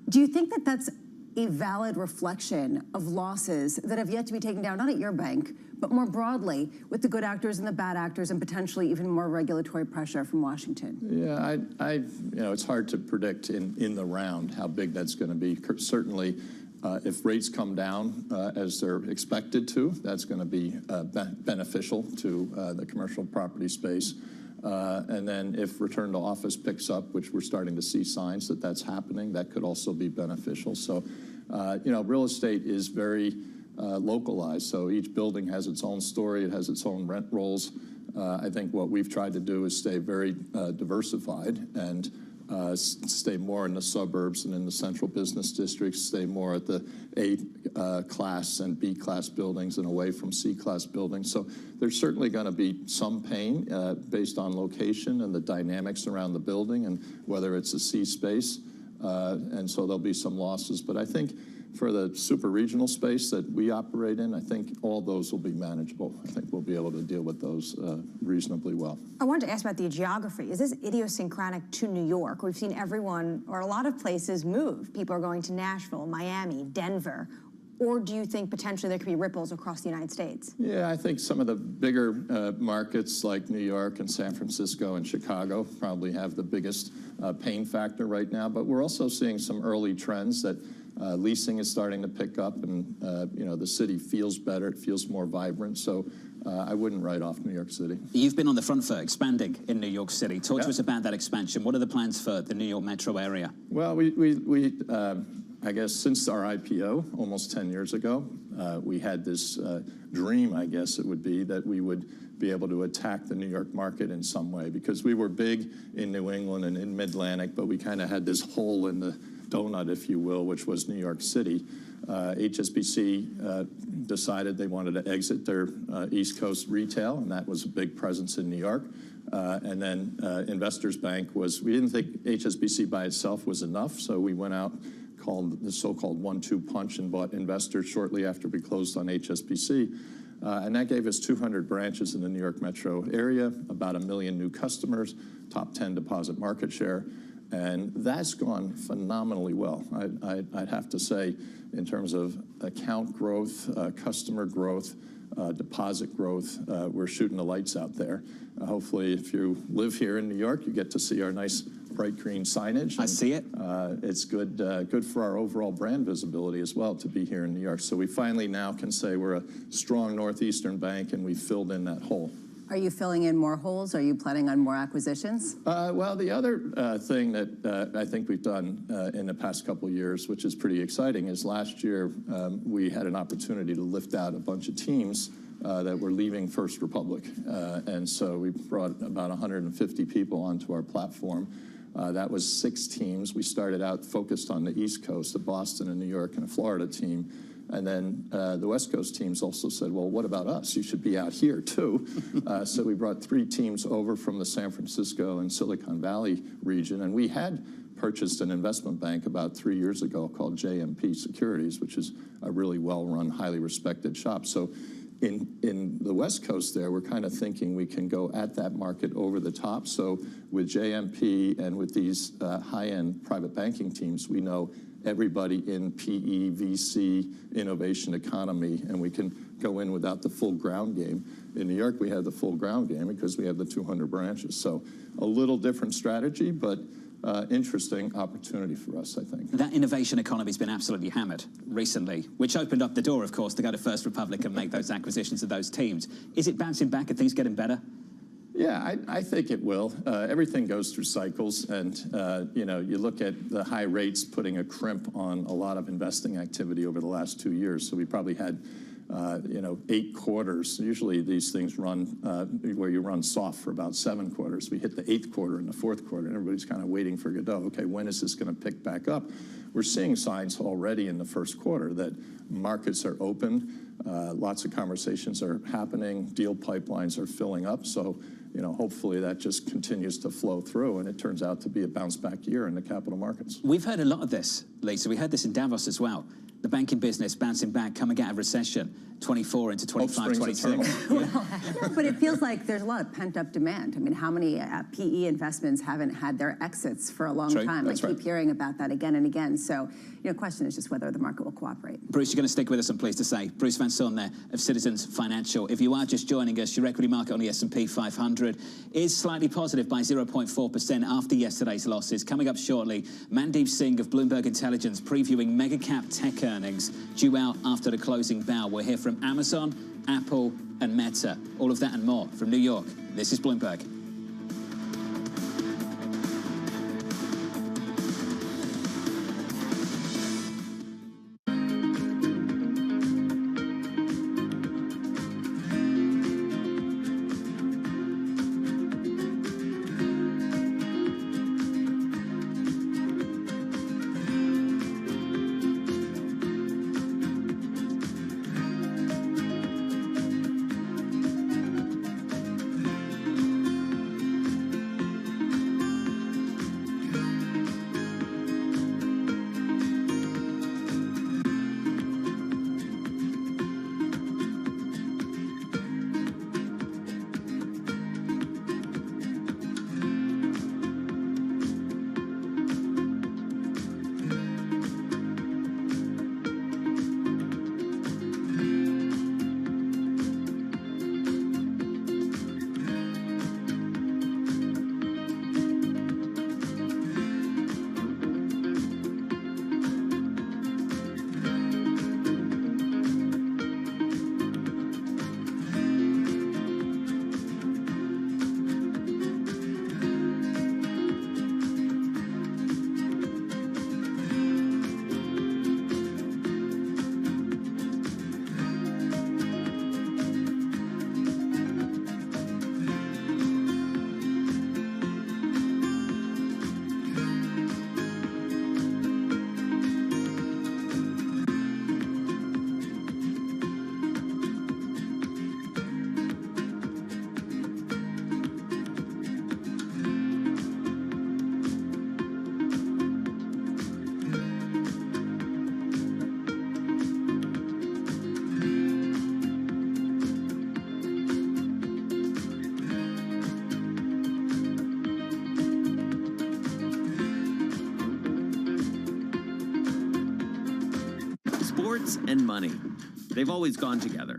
Do you think that that's a valid reflection of losses that have yet to be taken down, not at your bank, but more broadly with the good actors and the bad actors and potentially even more regulatory pressure from Washington? Yeah, it's hard to predict in the round how big that's going to be. Certainly, if rates come down as they're expected to, that's going to be beneficial to the commercial property space. And then if return to office picks up, which we're starting to see signs that that's happening, that could also be beneficial. So, real estate is very localized. So each building has its own story. It has its own rent rolls. I think what we've tried to do is stay very diversified and stay more in the suburbs and in the central business districts, stay more at the A-class and B-class buildings and away from C-class buildings. So there's certainly going to be some pain based on location and the dynamics around the building and whether it's a C space. And so there'll be some losses. But I think for the super regional space that we operate in, I think all those will be manageable. I think we'll be able to deal with those reasonably well. I wanted to ask about the geography. Is this idiosyncratic to New York? We've seen everyone, or a lot of places, move. People are going to Nashville, Miami, Denver. Or do you think potentially there could be ripples across the United States? Yeah, I think some of the bigger markets like New York and San Francisco and Chicago probably have the biggest pain factor right now. But we're also seeing some early trends that leasing is starting to pick up, and the city feels better. It feels more vibrant. So I wouldn't write off New York City. You've been on the front foot expanding in New York City. Talk to us about that expansion. What are the plans for the New York metro area? Well, I guess since our IPO almost 10 years ago, we had this dream, I guess it would be, that we would be able to attack the New York market in some way, because we were big in New England and in Mid-Atlantic, but we kind of had this hole in the donut, if you will, which was New York City. HSBC decided they wanted to exit their East Coast retail, and that was a big presence in New York. And then Investors Bank we didn't think HSBC by itself was enough, so we went out, called the so-called 1-2 punch, and bought Investors shortly after we closed on HSBC. And that gave us 200 branches in the New York metro area, about 1 million new customers, top 10 deposit market share. And that's gone phenomenally well. I'd have to say, in terms of account growth, customer growth, deposit growth, we're shooting the lights out there. Hopefully, if you live here in New York, you get to see our nice bright green signage. I see it. It's good for our overall brand visibility as well to be here in New York. So we finally now can say we're a strong Northeastern bank, and we filled in that hole. Are you filling in more holes? Are you planning on more acquisitions? Well, the other thing that I think we've done in the past couple of years, which is pretty exciting, is last year we had an opportunity to lift out a bunch of teams that were leaving First Republic. And so we brought about 150 people onto our platform. That was 6 teams. We started out focused on the East Coast, a Boston, a New York, and a Florida team. And then the West Coast teams also said, well, what about us? You should be out here, too. So we brought 3 teams over from the San Francisco and Silicon Valley region. And we had purchased an investment bank about 3 years ago called JMP Securities, which is a really well-run, highly respected shop. So in the West Coast there, we're kind of thinking we can go at that market over the top. So with JMP and with these high-end private banking teams, we know everybody in PE, VC, innovation economy, and we can go in without the full ground game. In New York, we have the full ground game because we have the 200 branches. So a little different strategy, but interesting opportunity for us, I think. That innovation economy has been absolutely hammered recently, which opened up the door, of course, to go to First Republic and make those acquisitions of those teams. Is it bouncing back? Are things getting better? Yeah, I think it will. Everything goes through cycles, and you look at the high rates putting a crimp on a lot of investing activity over the last 2 years. So we probably had 8 quarters. Usually these things run where you run soft for about 7 quarters. We hit the 8th quarter and the 4th quarter, and everybody's kind of waiting for Godot. Okay, when is this going to pick back up? We're seeing signs already in the 1st quarter that markets are open. Lots of conversations are happening. Deal pipelines are filling up. So hopefully that just continues to flow through, and it turns out to be a bounce-back year in the capital markets. We've heard a lot of this, Lisa. We heard this in Davos as well. The banking business bouncing back, coming out of recession, 24 into 25, 26. No, but it feels like there's a lot of pent-up demand. I mean, how many PE investments haven't had their exits for a long time? I keep hearing about that again and again. So, the question is just whether the market will cooperate. Bruce, you're going to stick with us, I'm pleased to say. Bruce Van Saun there of Citizens Financial. If you are just joining us, your equity market on the S&P 500 is slightly positive by 0.4% after yesterday's losses. Coming up shortly, Mandeep Singh of Bloomberg Intelligence previewing mega-cap tech earnings due out after the closing bell. We'll hear from Amazon, Apple, and Meta. All of that and more from New York. This is Bloomberg. Sports and money. They've always gone together.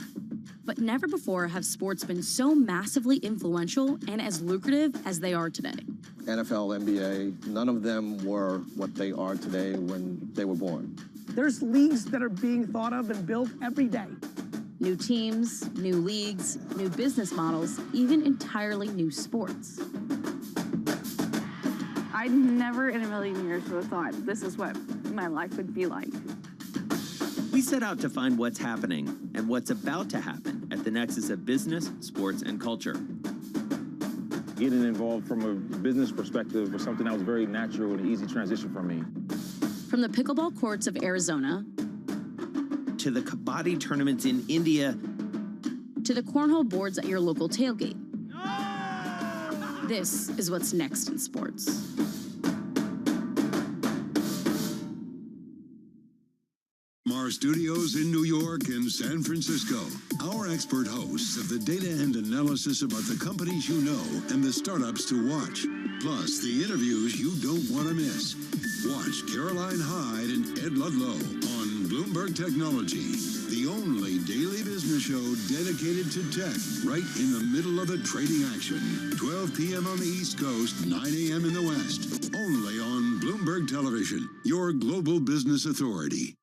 But never before have sports been so massively influential and as lucrative as they are today. NFL, NBA, none of them were what they are today when they were born. There's leagues that are being thought of and built every day. New teams, new leagues, new business models, even entirely new sports. I never in a million years would have thought this is what my life would be like. We set out to find what's happening and what's about to happen at the nexus of business, sports, and culture. Getting involved from a business perspective was something that was very natural and an easy transition for me. From the pickleball courts of Arizona, to the kabaddi tournaments in India, to the cornhole boards at your local tailgate. This is what's next in sports. From our studios in New York and San Francisco, our expert hosts have the data and analysis about the companies you know and the startups to watch, plus the interviews you don't want to miss. Watch Caroline Hyde and Ed Ludlow on Bloomberg Technology, the only daily business show dedicated to tech, right in the middle of the trading action. 12 p.m. on the East Coast, 9 a.m. in the West, only on Bloomberg Television, your global business authority.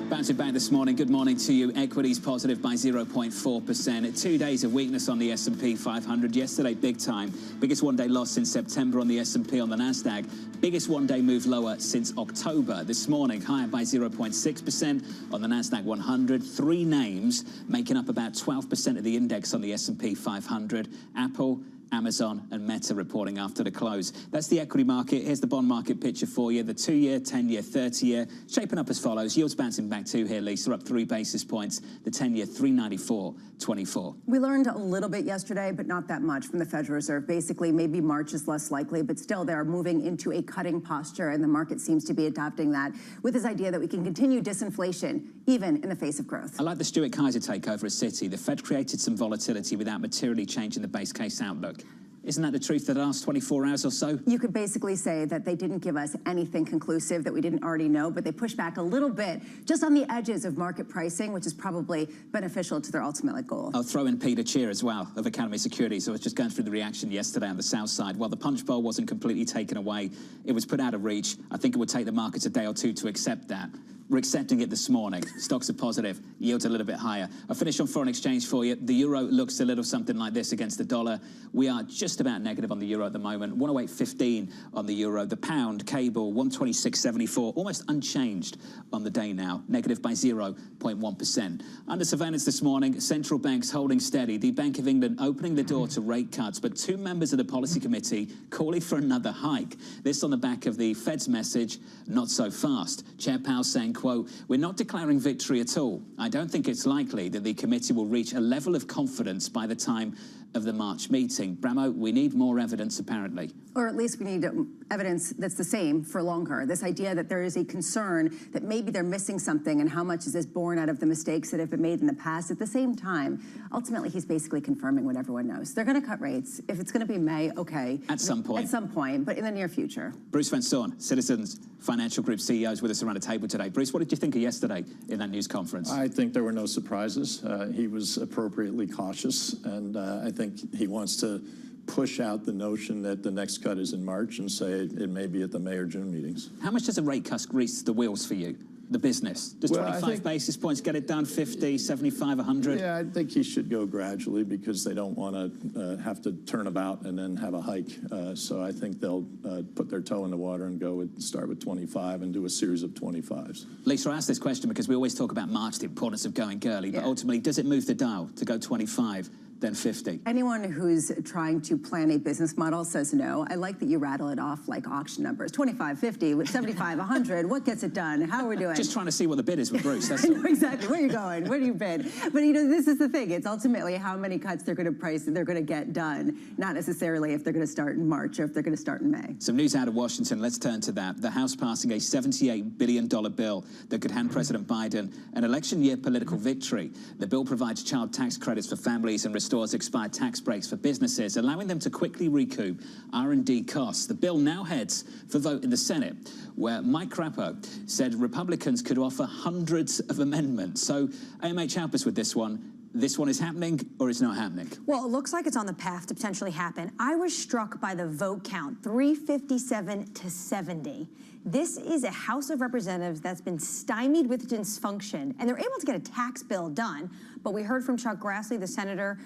Bouncing back this morning, good morning to you. Equities positive by 0.4%. 2 days of weakness on the S&P 500. Yesterday, big time. Biggest one-day loss since September on the S&P. On the NASDAQ. Biggest one-day move lower since October. This morning, higher by 0.6% on the NASDAQ 100. 3 names making up about 12% of the index on the S&P 500. Apple, Amazon and Meta reporting after the close. That's the equity market. Here's the bond market picture for you. The 2-year, 10-year, 30-year shaping up as follows. Yields bouncing back too here, Lisa, up 3 basis points. The 10-year, 394.24. We learned a little bit yesterday, but not that much from the Federal Reserve. Basically, maybe March is less likely, but still they're moving into a cutting posture, and the market seems to be adopting that with this idea that we can continue disinflation even in the face of growth. I like the Stuart Kaiser takeover at Citi. The Fed created some volatility without materially changing the base case outlook. Isn't that the truth of the last 24 hours or so? You could basically say that they didn't give us anything conclusive that we didn't already know, but they pushed back a little bit just on the edges of market pricing, which is probably beneficial to their ultimate goal. I'll throw in Peter Cheer as well of Academy Securities. I was just going through the reaction yesterday on the south side. While the punch bowl wasn't completely taken away, it was put out of reach. I think it would take the markets a day or two to accept that. We're accepting it this morning. Stocks are positive, yields a little bit higher. I'll finish on foreign exchange for you. The euro looks a little something like this against the dollar. We are just about negative on the euro at the moment. 108.15 on the euro. The pound cable 126.74, almost unchanged on the day now, negative by 0.1%. Under surveillance this morning, central banks holding steady. The Bank of England opening the door to rate cuts, but 2 members of the policy committee calling for another hike. This on the back of the Fed's message, not so fast. Chair Powell saying, quote, "We're not declaring victory at all. I don't think it's likely that the committee will reach a level of confidence by the time of the March meeting." Bramo, we need more evidence, apparently. Or at least we need evidence that's the same for longer. This idea that there is a concern that maybe they're missing something, and how much is this born out of the mistakes that have been made in the past. At the same time, ultimately, he's basically confirming what everyone knows. They're going to cut rates. If it's going to be May, okay. At some point. At some point, but in the near future. Bruce Van Saun, Citizens Financial Group CEO, is with us around the table today. Bruce, what did you think of yesterday in that news conference? I think there were no surprises. He was appropriately cautious, and I think he wants to push out the notion that the next cut is in March and say it may be at the May or June meetings. How much does a rate cut grease the wheels for you, the business? Does 25 basis points get it done, 50, 75, 100? Yeah, I think he should go gradually because they don't want to have to turn about and then have a hike. So I think they'll put their toe in the water and start with 25 and do a series of 25s. Lisa, I asked this question because we always talk about March, the importance of going early, but ultimately, does it move the dial to go 25? Then 50. Anyone who's trying to plan a business model says no. I like that you rattle it off like auction numbers. 25, 50, 75, 100. What gets it done? How are we doing? Just trying to see what the bid is with Bruce. That's all. Exactly. Where are you going? Where do you bid? But you know, this is the thing. It's ultimately how many cuts they're going to price and they're going to get done, not necessarily if they're going to start in March or if they're going to start in May. Some news out of Washington. Let's turn to that. The House passing a $78 billion bill that could hand President Biden an election year political victory. The bill provides child tax credits for families and restores expired tax breaks for businesses, allowing them to quickly recoup R&D costs. The bill now heads for vote in the Senate, where Mike Crapo said Republicans could offer hundreds of amendments. So, AMH, help us with this one. This one is happening or it's not happening? Well, it looks like it's on the path to potentially happen. I was struck by the vote count, 357 to 70. This is a House of Representatives that's been stymied with dysfunction, and they're able to get a tax bill done. But we heard from Chuck Grassley, the senator,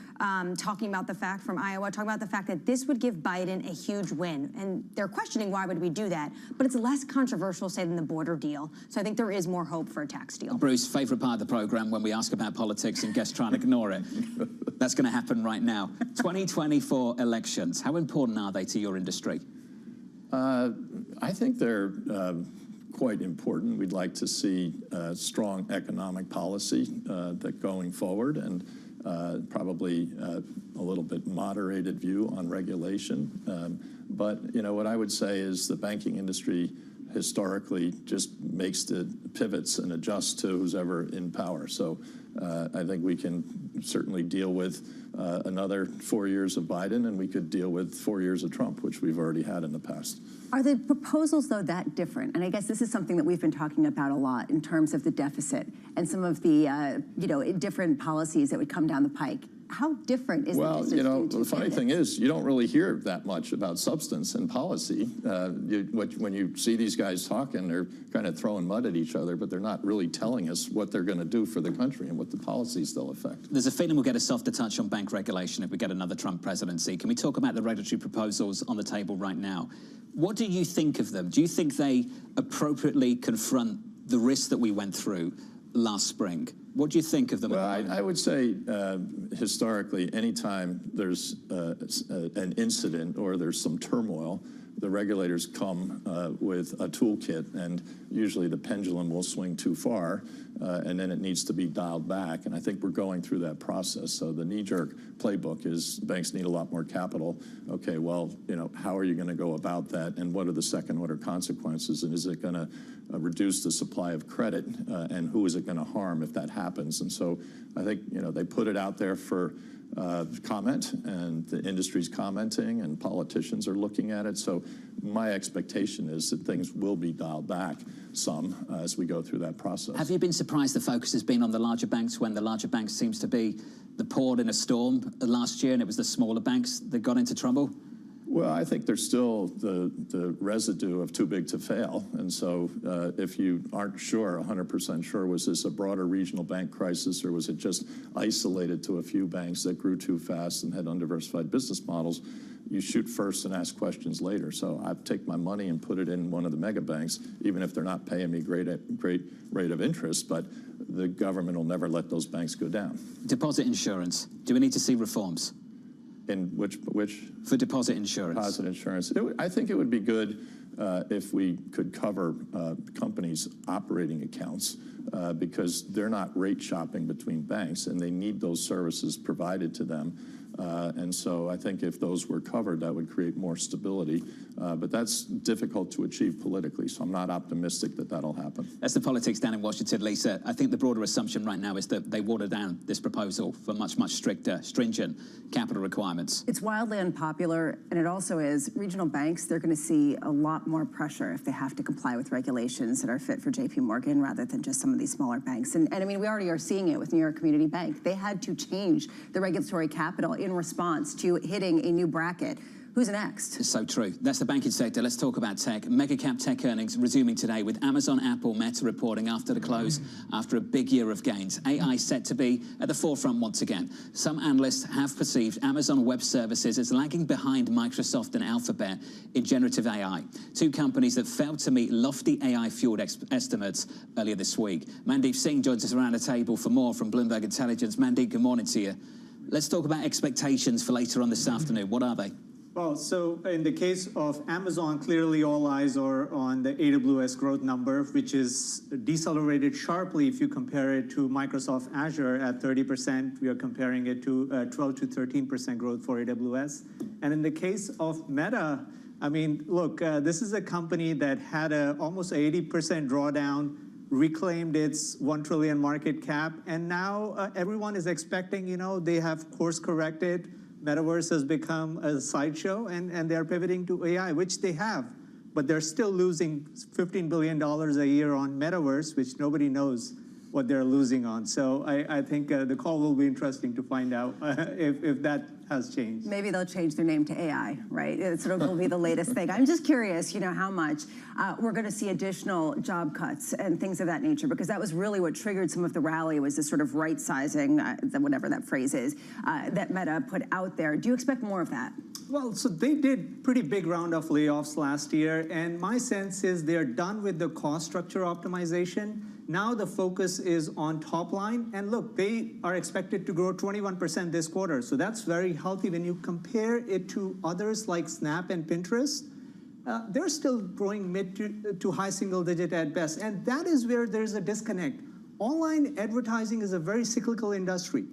talking about the fact from Iowa, talking about the fact that this would give Biden a huge win. And they're questioning why would we do that? But it's less controversial, say, than the border deal. So I think there is more hope for a tax deal. Bruce, favorite part of the program when we ask about politics and guests trying to ignore it. That's going to happen right now. 2024 elections, how important are they to your industry? I think they're quite important. We'd like to see strong economic policy that going forward, and probably a little bit moderated view on regulation. But you know what I would say is the banking industry historically just makes the pivots and adjusts to who's ever in power. So I think we can certainly deal with another 4 years of Biden, and we could deal with 4 years of Trump, which we've already had in the past. Are the proposals, though, that different? And I guess this is something that we've been talking about a lot in terms of the deficit and some of the, different policies that would come down the pike. How different is well, the you know, the funny thing is you don't really hear that much about substance and policy. When you see these guys talking, they're kind of throwing mud at each other, but they're not really telling us what they're going to do for the country and what the policies they'll affect. There's a feeling we'll get a softer touch on bank regulation if we get another Trump presidency. Can we talk about the regulatory proposals on the table right now? What do you think of them? Do you think they appropriately confront the risks that we went through last spring What do you think of them? Well, I would say historically, anytime there's an incident or there's some turmoil, the regulators come with a toolkit, and usually the pendulum will swing too far, and then it needs to be dialed back. And I think we're going through that process. So the knee-jerk playbook is banks need a lot more capital. Okay, well, how are you going to go about that, and what are the second-order consequences, and is it going to reduce the supply of credit, and who is it going to harm if that happens? And so I think they put it out there for comment, and the industry's commenting, and politicians are looking at it. So my expectation is that things will be dialed back some as we go through that process. Have you been surprised the focus has been on the larger banks when the larger banks seems to be the port in a storm last year, and it was the smaller banks that got into trouble? Well, I think there's still the residue of too big to fail. And so if you aren't sure, 100% sure, was this a broader regional bank crisis, or was it just isolated to a few banks that grew too fast and had undiversified business models, you shoot first and ask questions later. So I take my money and put it in one of the mega banks, even if they're not paying me great rate of interest, but the government will never let those banks go down. Deposit insurance. Do we need to see reforms? In which? For deposit insurance. Deposit insurance. I think it would be good if we could cover companies' operating accounts because they're not rate shopping between banks, and they need those services provided to them. And so I think if those were covered, that would create more stability. But that's difficult to achieve politically, so I'm not optimistic that that'll happen. That's the politics down in Washington, Lisa. I think the broader assumption right now is that they water down this proposal for much, much stricter, stringent capital requirements. It's wildly unpopular, and it also is regional banks, they're going to see a lot more pressure if they have to comply with regulations that are fit for JP Morgan rather than just some of these smaller banks. And I mean, we already are seeing it with New York Community Bank. They had to change the regulatory capital in response to hitting a new bracket. Who's next? It's so true. That's the banking sector. Let's talk about tech. Mega cap tech earnings resuming today with Amazon, Apple, Meta reporting after the close after a big year of gains. AI set to be at the forefront once again. Some analysts have perceived Amazon Web Services as lagging behind Microsoft and Alphabet in generative AI, two companies that failed to meet lofty AI-fueled estimates earlier this week. Mandeep Singh joins us around the table for more from Bloomberg Intelligence. Mandeep, good morning to you. Let's talk about expectations for later on this afternoon. What are they? Well, so in the case of Amazon, clearly all eyes are on the AWS growth number, which is decelerated sharply if you compare it to Microsoft Azure at 30%. We are comparing it to 12 to 13% growth for AWS. And in the case of Meta, I mean, look, this is a company that had almost 80% drawdown, reclaimed its $1 trillion market cap, and now everyone is expecting, they have course corrected. Metaverse has become a sideshow, and they're pivoting to AI, which they have, but they're still losing $15 billion a year on Metaverse, which nobody knows what they're losing on. So I think the call will be interesting to find out if that has changed. Maybe they'll change their name to AI, right? It sort of will be the latest thing. I'm just curious, how much we're going to see additional job cuts and things of that nature, because that was really what triggered some of the rally, was this sort of right-sizing, whatever that phrase is, that Meta put out there. Do you expect more of that? Well, so they did pretty big round of layoffs last year, and my sense is they're done with the cost structure optimization. Now the focus is on top line, and look, they are expected to grow 21% this quarter, so that's very healthy. When you compare it to others like Snap and Pinterest, they're still growing mid to high single digit at best, and that is where there's a disconnect. Online advertising is a very cyclical industry.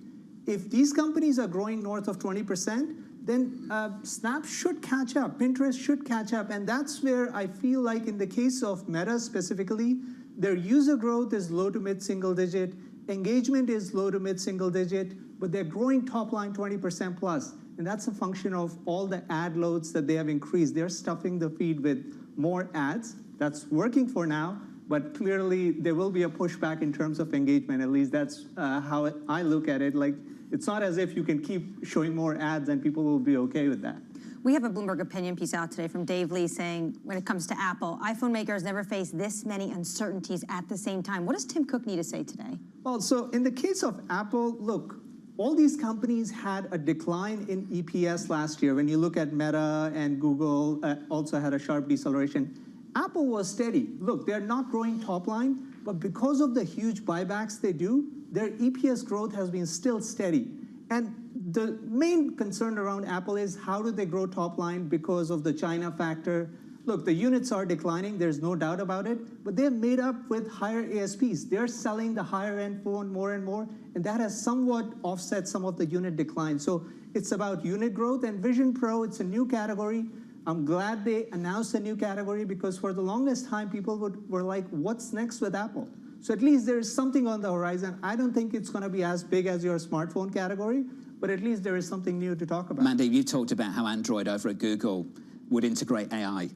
If these companies are growing north of 20%, then Snap should catch up, Pinterest should catch up, and that's where I feel like in the case of Meta specifically, their user growth is low to mid single digit, engagement is low to mid single digit, but they're growing top line 20% plus. And that's a function of all the ad loads that they have increased. They're stuffing the feed with more ads. That's working for now, but clearly there will be a pushback in terms of engagement. At least that's how I look at it. Like, it's not as if you can keep showing more ads and people will be okay with that. We have a Bloomberg opinion piece out today from Dave Lee saying, when it comes to Apple, iPhone makers never faced this many uncertainties at the same time. What does Tim Cook need to say today? Well, so in the case of Apple, look, all these companies had a decline in EPS last year. When you look at Meta and Google, also had a sharp deceleration. Apple was steady. Look, they're not growing top line, but because of the huge buybacks they do, their EPS growth has been still steady. And the main concern around Apple is how do they grow top line because of the China factor. Look, the units are declining, there's no doubt about it, but they're made up with higher ASPs. They're selling the higher end phone more and more, and that has somewhat offset some of the unit decline. So it's about unit growth, and Vision Pro, it's a new category. I'm glad they announced a new category because for the longest time, people were like, what's next with Apple? So at least there's something on the horizon. I don't think it's gonna be as big as your smartphone category, but at least there is something new to talk about. Mandeep, you talked about how Android over at Google would integrate AI.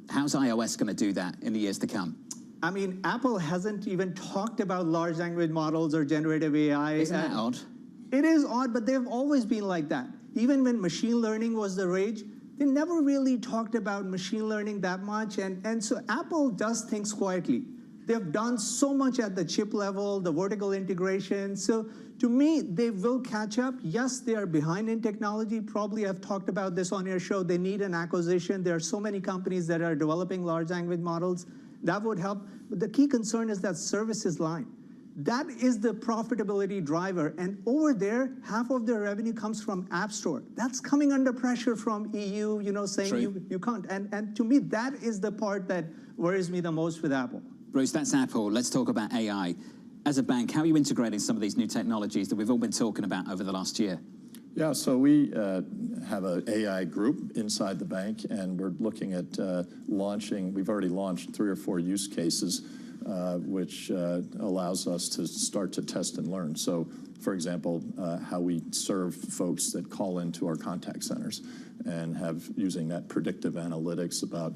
How's iOS going to do that in the years to come? I mean, Apple hasn't even talked about large language models or generative AI. Isn't that odd? It is odd, but they've always been like that. Even when machine learning was the rage, they never really talked about machine learning that much. And so Apple does things quietly. They've done so much at the chip level, the vertical integration. So to me, they will catch up. Yes, they are behind in technology. Probably I've talked about this on your show. They need an acquisition. There are so many companies that are developing large language models. That would help. But the key concern is that services line. That is the profitability driver. And over there, half of their revenue comes from App Store. That's coming under pressure from EU, saying you can't. And to me, that is the part that worries me the most with Apple. Bruce, that's Apple. Let's talk about AI. As a bank, how are you integrating some of these new technologies that we've all been talking about over the last year? Yeah, so we have an AI group inside the bank, and we're looking at launching. We've already launched 3 or 4 use cases, which allows us to start to test and learn. So, for example, how we serve folks that call into our contact centers, and using that predictive analytics about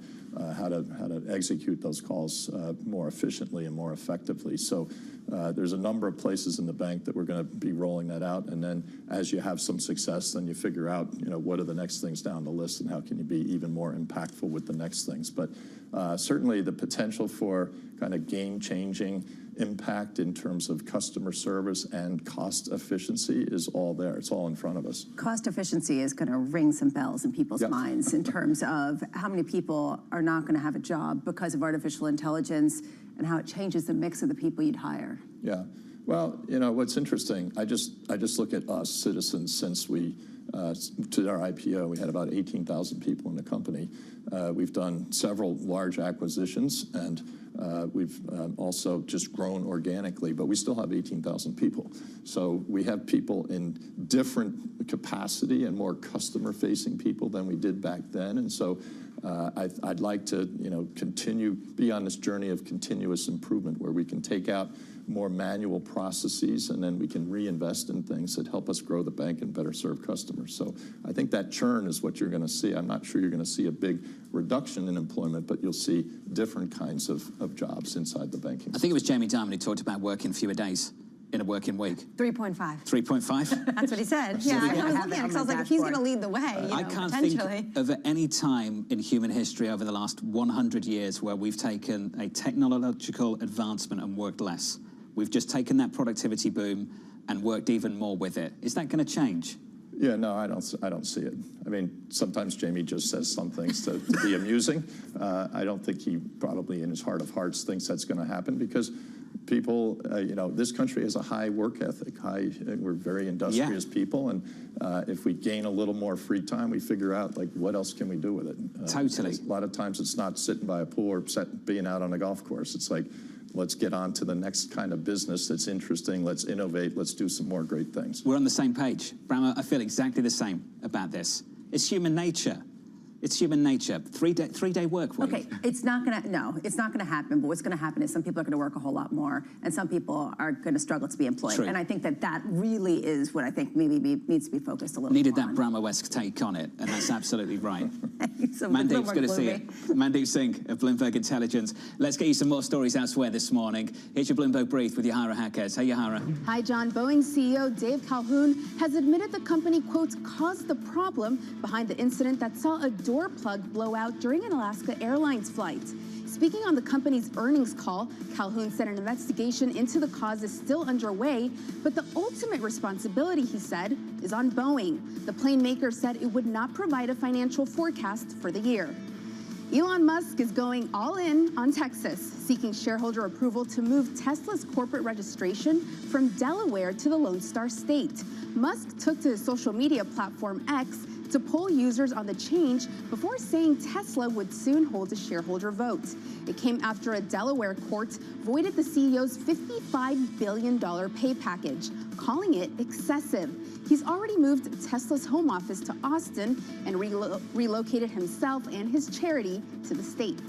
how to execute those calls more efficiently and more effectively. So there's a number of places in the bank that we're going to be rolling that out, and then as you have some success, then you figure out what are the next things down the list and how can you be even more impactful with the next things. But certainly the potential for kind of game-changing impact in terms of customer service and cost efficiency is all there. It's all in front of us. Cost efficiency is going to ring some bells in people's minds in terms of how many people are not going to have a job because of artificial intelligence and how it changes the mix of the people you'd hire. Yeah. Well, what's interesting, I just look at us, Citizens, since we to our IPO, we had about 18,000 people in the company. We've done several large acquisitions, and we've also just grown organically, but we still have 18,000 people. So we have people in different capacity and more customer-facing people than we did back then. And so I'd like to, be on this journey of continuous improvement where we can take out more manual processes, and then we can reinvest in things that help us grow the bank and better serve customers. So I think that churn is what you're going to see. I'm not sure you're going to see a big reduction in employment, but you'll see different kinds of jobs inside the banking system. I think it was Jamie Dimon who talked about working fewer days in a working week. 3.5. 3.5? That's what he said. Yeah, I was looking at it because I was like, if he's going to lead the way, I can't think of any time in human history over the last 100 years where we've taken a technological advancement and worked less. We've just taken that productivity boom and worked even more with it. Is that going to change? Yeah, no, I don't see it. I mean, sometimes Jamie just says some things to be amusing. I don't think he probably in his heart of hearts thinks that's going to happen because people, this country has a high work ethic. We're very industrious people, and if we gain a little more free time, we figure out what else can we do with it. Totally. A lot of times it's not sitting by a pool or being out on a golf course. It's like, let's get on to the next kind of business that's interesting. Let's innovate. Let's do some more great things. We're on the same page. Brahma, I feel exactly the same about this. It's human nature. It's human nature. Three-day work week. Okay, it's not going to happen. But what's going to happen is some people are going to work a whole lot more, and some people are going to struggle to be employed. True. And I think that really is what I think maybe needs to be focused a little Needed more that Brahma-esque take on it, and that's absolutely right. So Mandeep's good to see you. Mandeep Singh of Bloomberg Intelligence. Let's get you some more stories elsewhere this morning. Here's your Bloomberg Brief with Yahara Hackers. Hey, Yahara. Hi, John. Boeing CEO Dave Calhoun has admitted the company, quote, caused the problem behind the incident that saw a door plug blow out during an Alaska Airlines flight. Speaking on the company's earnings call, Calhoun said an investigation into the cause is still underway, but the ultimate responsibility, he said, is on Boeing. The plane maker said it would not provide a financial forecast for the year. Elon Musk is going all in on Texas, seeking shareholder approval to move Tesla's corporate registration from Delaware to the Lone Star State. Musk took to his social media platform X to poll users on the change before saying Tesla would soon hold a shareholder vote. It came after a Delaware court voided the CEO's $55 billion pay package, calling it excessive. He's already moved Tesla's home office to Austin and relocated himself and his charity to the state.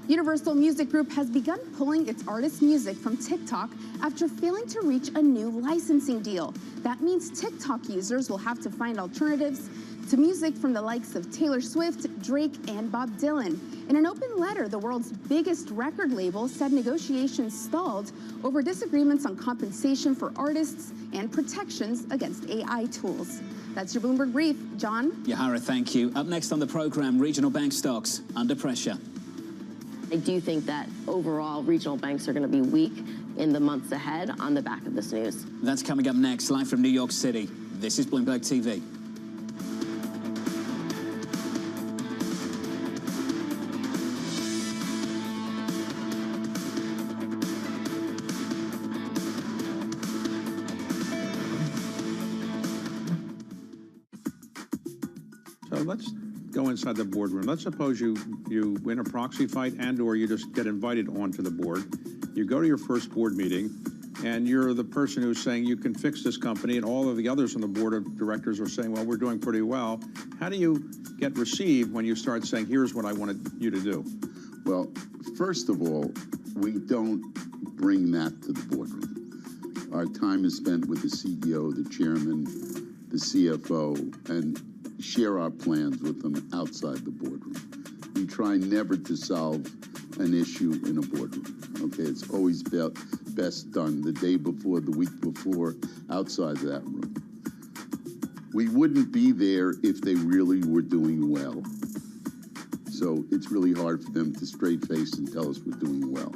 Universal Music Group has begun pulling its artists' music from TikTok after failing to reach a new licensing deal. That means TikTok users will have to find alternatives to music from the likes of Taylor Swift, Drake, and Bob Dylan. In an open letter, the world's biggest record label said negotiations stalled over disagreements on compensation for artists and protections against AI tools. That's your Bloomberg Brief. John? Yahara, thank you. Up next on the program, regional bank stocks under pressure. I do think that overall regional banks are going to be weak in the months ahead on the back of this news. That's coming up next, live from New York City. This is Bloomberg TV. So let's go inside the boardroom. Let's suppose you win a proxy fight and or you just get invited onto the board. You go to your first board meeting and you're the person who's saying you can fix this company, and all of the others on the board of directors are saying, well, we're doing pretty well. How do you get received when you start saying, here's what I wanted you to do? Well, first of all, we don't bring that to the boardroom. Our time is spent with the CEO, the chairman, the CFO, and share our plans with them outside the boardroom. We try never to solve an issue in a boardroom. Okay, it's always best done the day before, the week before, outside that room. We wouldn't be there if they really were doing well. So it's really hard for them to straight face and tell us we're doing well.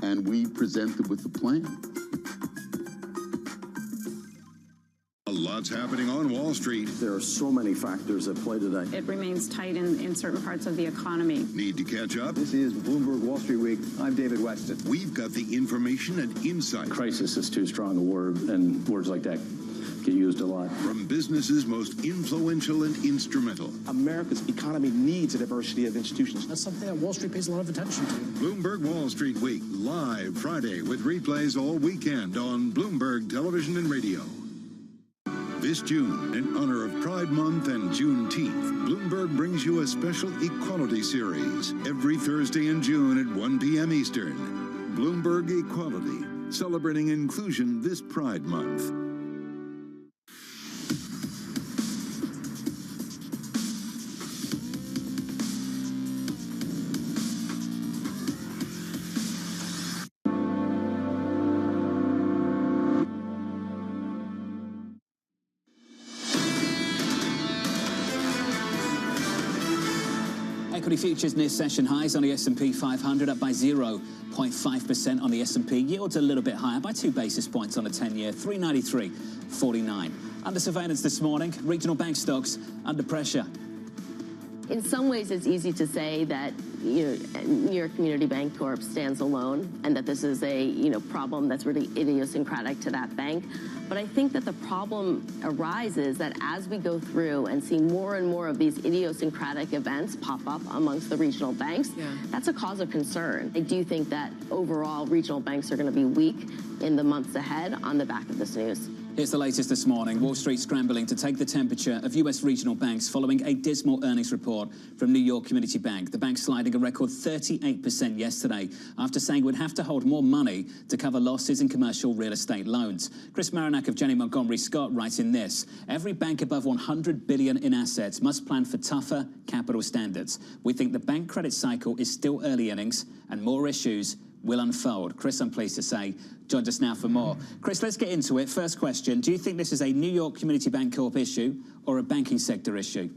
And we present it with a plan. A lot's happening on Wall Street. There are so many factors at play today. It remains tight in certain parts of the economy. Need to catch up? This is Bloomberg Wall Street Week. I'm David Weston. We've got the information and insight. Crisis is too strong a word, and words like that get used a lot. From businesses most influential and instrumental. America's economy needs a diversity of institutions. That's something that Wall Street pays a lot of attention to. Bloomberg Wall Street Week, live Friday with replays all weekend on Bloomberg Television and Radio. This June, in honor of Pride Month and Juneteenth, Bloomberg brings you a special equality series every Thursday in June at 1 p.m. Eastern. Bloomberg Equality, celebrating inclusion this Pride Month. Equity futures near session highs on the S&P 500, up by 0.5% on the S&P. Yields a little bit higher by 2 basis points on a 10-year, 393.49. Under surveillance this morning, regional bank stocks under pressure. In some ways, it's easy to say that New York Community Bank Corp stands alone, and that this is a problem that's really idiosyncratic to that bank. But I think that the problem arises that as we go through and see more and more of these idiosyncratic events pop up amongst the regional banks, that's a cause of concern. I do think that overall regional banks are going to be weak in the months ahead on the back of this news. Here's the latest this morning. Wall Street scrambling to take the temperature of U.S. regional banks following a dismal earnings report from New York Community Bank. The bank sliding a record 38% yesterday after saying it would have to hold more money to cover losses in commercial real estate loans. Chris Marinak of Janney Montgomery Scott writes in this: every bank above $100 billion in assets must plan for tougher capital standards. We think the bank credit cycle is still early innings and more issues will unfold. Chris, I'm pleased to say, joins us now for more. Chris, let's get into it. First question, do you think this is a New York Community Bank Corp issue or a banking sector issue?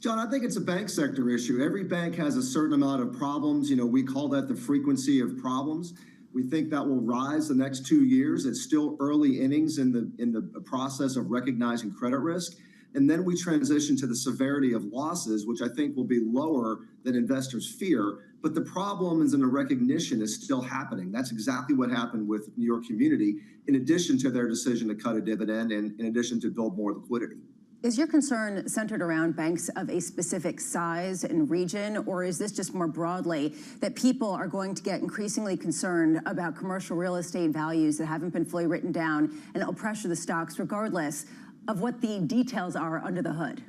John, I think it's a bank sector issue. Every bank has a certain amount of problems. We call that the frequency of problems. We think that will rise the next 2 years. It's still early innings in the process of recognizing credit risk. And then we transition to the severity of losses, which I think will be lower than investors fear. But the problems and the recognition is still happening. That's exactly what happened with New York Community, in addition to their decision to cut a dividend and in addition to build more liquidity. Is your concern centered around banks of a specific size and region, or is this just more broadly that people are going to get increasingly concerned about commercial real estate values that haven't been fully written down, and it'll pressure the stocks regardless of what the details are under the hood?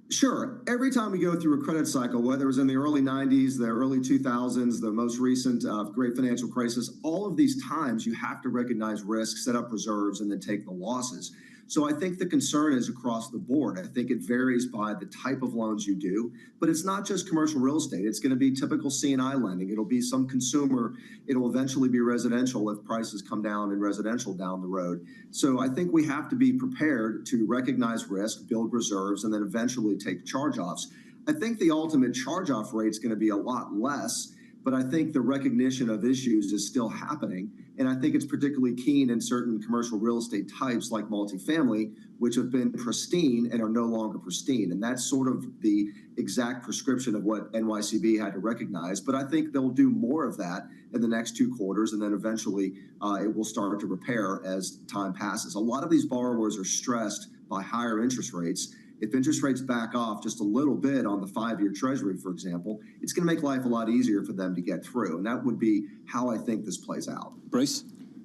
Sure. Every time we go through a credit cycle, whether it was in the early 90s, the early 2000s, the most recent great financial crisis, all of these times you have to recognize risk, set up reserves, and then take the losses. So I think the concern is across the board. I think it varies by the type of loans you do, but it's not just commercial real estate. It's going to be typical C&I lending. It'll be some consumer. It'll eventually be residential if prices come down in residential down the road. So I think we have to be prepared to recognize risk, build reserves, and then eventually take charge-offs. I think the ultimate charge-off rate is going to be a lot less, but I think the recognition of issues is still happening. And I think it's particularly keen in certain commercial real estate types like multifamily, which have been pristine and are no longer pristine. And that's sort of the exact prescription of what NYCB had to recognize. But I think they'll do more of that in the next 2 quarters, and then eventually it will start to repair as time passes. A lot of these borrowers are stressed by higher interest rates. If interest rates back off just a little bit on the 5-year Treasury, for example, it's going to make life a lot easier for them to get through. And that would be how I think this plays out. Bruce?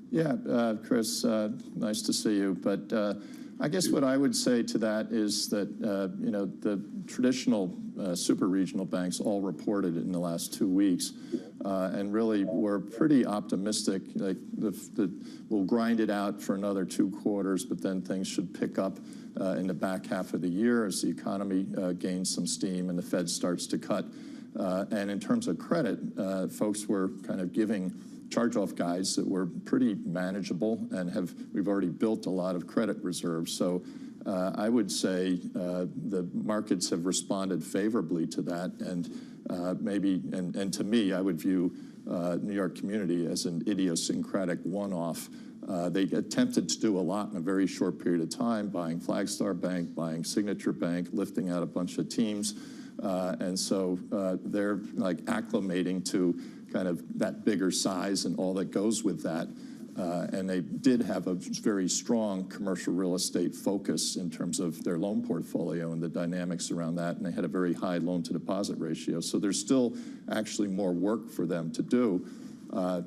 Yeah, Chris, nice to see you. But I guess what I would say to that is that, you know, the traditional super regional banks all reported in the last 2 weeks and really were pretty optimistic. Like we'll grind it out for another 2 quarters, but then things should pick up in the back half of the year as the economy gains some steam and the Fed starts to cut. And in terms of credit, folks were kind of giving charge-off guides that were pretty manageable, and we've already built a lot of credit reserves. So I would say the markets have responded favorably to that, and and to me, I would view New York Community as an idiosyncratic one-off. They attempted to do a lot in a very short period of time, buying Flagstar Bank, buying Signature Bank, lifting out a bunch of teams. And so they're like acclimating to kind of that bigger size and all that goes with that. And they did have a very strong commercial real estate focus in terms of their loan portfolio and the dynamics around that. And they had a very high loan-to-deposit ratio. So there's still actually more work for them to do.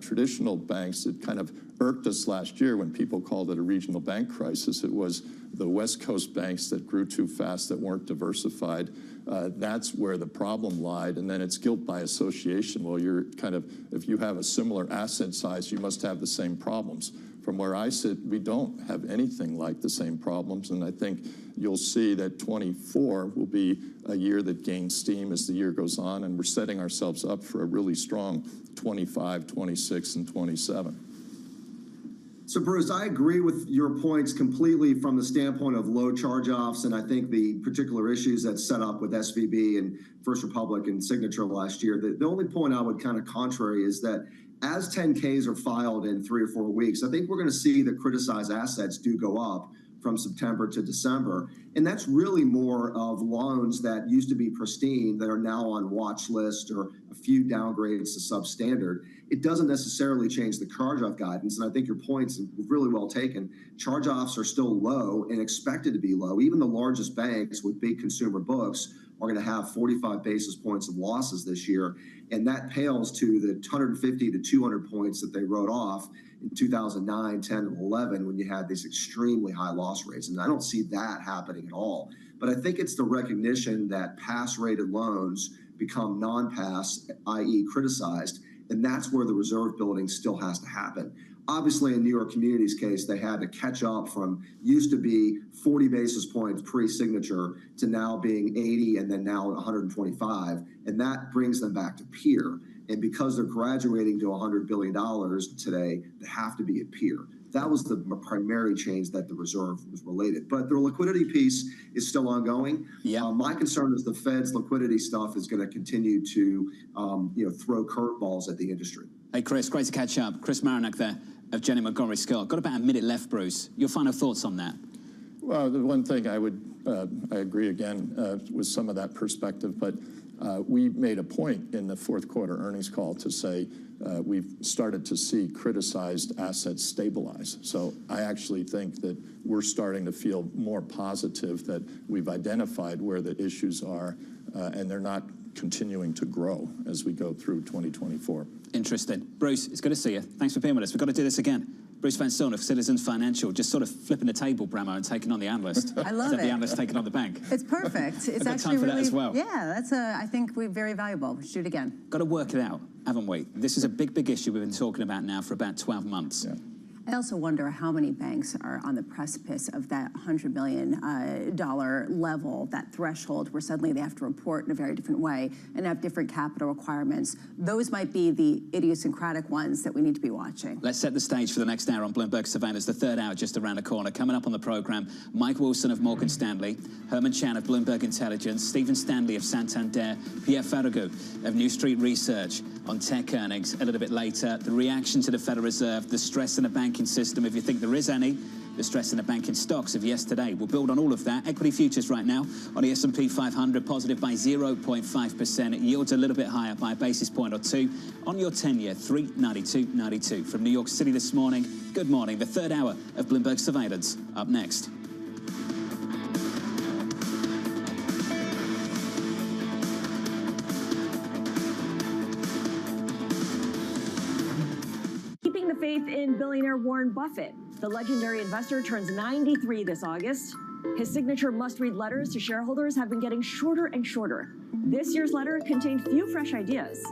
Traditional banks, it kind of irked us last year when people called it a regional bank crisis. It was the West Coast banks that grew too fast, that weren't diversified. That's where the problem lied. And then it's guilt by association. Well, you're kind of, if you have a similar asset size, you must have the same problems. From where I sit, we don't have anything like the same problems. And I think you'll see that 24 will be a year that gains steam as the year goes on. And we're setting ourselves up for a really strong 25, 26, and 27. So, Bruce, I agree with your points completely from the standpoint of low charge-offs, and I think the particular issues that set up with SVB and First Republic and Signature last year. The only point I would kind of contrary is that as 10Ks are filed in 3 or 4 weeks, I think we're going to see the criticized assets do go up from September to December. And that's really more of loans that used to be pristine that are now on watch list or a few downgrades to substandard. It doesn't necessarily change the charge-off guidance. And I think your point's really well taken. Charge-offs are still low and expected to be low. Even the largest banks with big consumer books are going to have 45 basis points of losses this year. And that pales to the 150 to 200 points that they wrote off in 2009, 10, and 11 when you had these extremely high loss rates. And I don't see that happening at all. But I think it's the recognition that pass-rated loans become non-pass, i.e. criticized, and that's where the reserve building still has to happen. Obviously, in New York Community's case, they had to catch up from used to be 40 basis points pre-signature to now being 80 and then now 125, and that brings them back to peer. And because they're graduating to $100 billion today, they have to be at peer. That was the primary change that the reserve was related. But the liquidity piece is still ongoing. Yeah. My concern is the Fed's liquidity stuff is going to continue to throw curveballs at the industry. Hey, Chris, great to catch up. Chris Marinac there of Janney Montgomery Scott. Got about a minute left, Bruce. Your final thoughts on that? Well, the one thing I would I agree again with some of that perspective, but we made a point in the fourth quarter earnings call to say we've started to see criticized assets stabilize. So I actually think that we're starting to feel more positive that we've identified where the issues are, and they're not continuing to grow as we go through 2024. Interesting. Bruce, it's good to see you. Thanks for being with us. We've got to do this again. Bruce Van Saun of Citizens Financial, just sort of flipping the table, Bramo, and taking on the analyst. I love Instead of it. the analyst taking on the bank. It's perfect. It's got actually time for really, that as well. Yeah, that's I think we're very valuable. We should do it again. Got to work it out, haven't we? This is a big, big issue we've been talking about now for about 12 months. Yeah. I also wonder how many banks are on the precipice of that $100 million level, that threshold where suddenly they have to report in a very different way and have different capital requirements. Those might be the idiosyncratic ones that we need to be watching. Let's set the stage for the next hour on Bloomberg Surveillance, the third hour just around the corner. Coming up on the program, Mike Wilson of Morgan Stanley, Herman Chan of Bloomberg Intelligence, Stephen Stanley of Santander, Pierre Ferragu of New Street Research on tech earnings. A little bit later, the reaction to the Federal Reserve, the stress in the banking system, if you think there is any, the stress in the banking stocks of yesterday. We'll build on all of that. Equity futures right now on the S&P 500, positive by 0.5%. It yields a little bit higher by a basis point or two on your 10-year, 392.92. From New York City this morning, good morning. The third hour of Bloomberg Surveillance up next. Keeping the faith in billionaire Warren Buffett. The legendary investor turns 93 this August. His signature must-read letters to shareholders have been getting shorter and shorter. This year's letter contained few fresh ideas.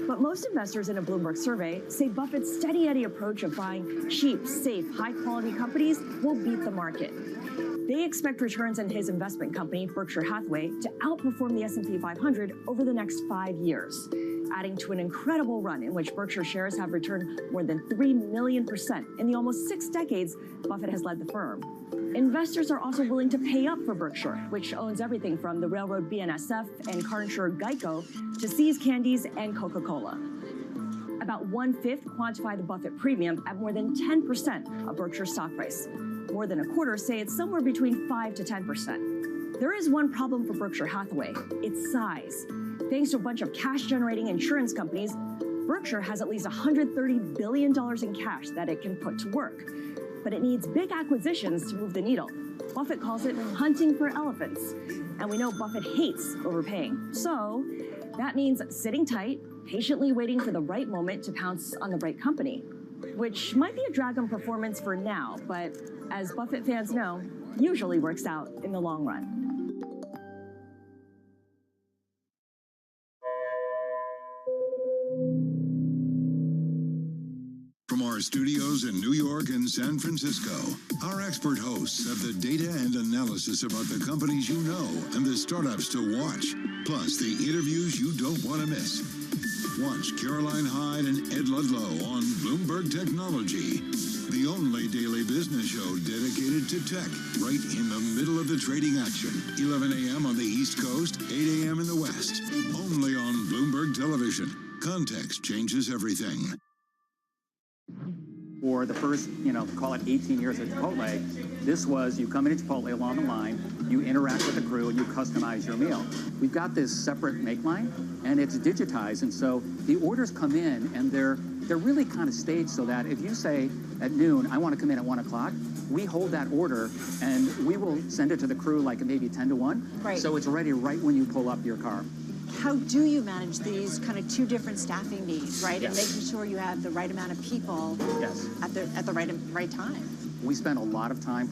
But most investors in a Bloomberg survey say Buffett's steady Eddie approach of buying cheap, safe, high-quality companies will beat the market. They expect returns in his investment company, Berkshire Hathaway, to outperform the S&P 500 over the next 5 years, adding to an incredible run in which Berkshire shares have returned more than 3,000,000% in the almost 6 decades Buffett has led the firm. Investors are also willing to pay up for Berkshire, which owns everything from the railroad BNSF and car insurer Geico to See's Candies and Coca-Cola. About 1/5 quantify the Buffett premium at more than 10% of Berkshire's stock price. More than a quarter say it's somewhere between 5 to 10%. There is one problem for Berkshire Hathaway, its size. Thanks to a bunch of cash-generating insurance companies, Berkshire has at least $130 billion in cash that it can put to work. But it needs big acquisitions to move the needle. Buffett calls it hunting for elephants. And we know Buffett hates overpaying. So that means sitting tight, patiently waiting for the right moment to pounce on the right company, which might be a drag on performance for now, but as Buffett fans know, usually works out in the long run. From our studios in New York and San Francisco, our expert hosts have the data and analysis about the companies you know and the startups to watch, plus the interviews you don't want to miss. Watch Caroline Hyde and Ed Ludlow on Bloomberg Technology, the only daily business show dedicated to tech, right in the middle of the trading action. 11 a.m. on the East Coast, 8 a.m. in the West, only on Bloomberg Television. Context changes everything. For the first, call it 18 years at Chipotle, this was you come into Chipotle along the line, you interact with the crew, and you customize your meal. We've got this separate make line, and it's digitized, and so the orders come in, and they're really kind of staged so that if you say at noon, I want to come in at 1 o'clock, we hold that order, and we will send it to the crew like maybe 10 to 1. Right. So it's ready right when you pull up your car. How do you manage these kind of two different staffing needs, right? Yes. And making sure you have the right amount of people Yes. at the right time. We spend a lot of time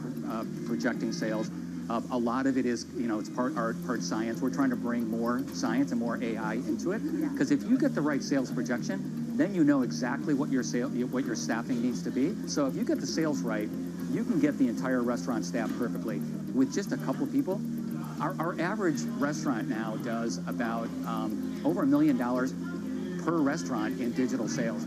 projecting sales. A lot of it is, it's part art, part science. We're trying to bring more science and more AI into it. Because if you get the right sales projection, then you know exactly what your staffing needs to be. So if you get the sales right, you can get the entire restaurant staffed perfectly. With just a couple people, our average restaurant now does about over $1 million per restaurant in digital sales.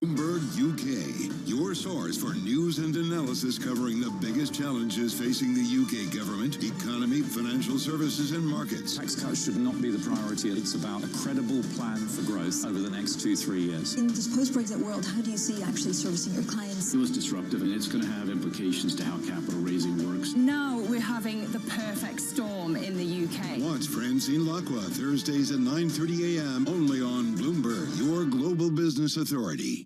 Bloomberg UK, your your source for news and analysis covering the biggest challenges facing the UK government, economy, financial services, and markets. Tax cuts should not be the priority. It's about a credible plan for growth over the next 2-3 years. In this post-Brexit world, how do you see actually servicing your clients? It was disruptive, and it's going to have implications to how capital raising works. Now we're having the perfect storm in the UK. Watch Francine Lacqua Thursdays at 9:30 a.m. only on Bloomberg, your global business authority.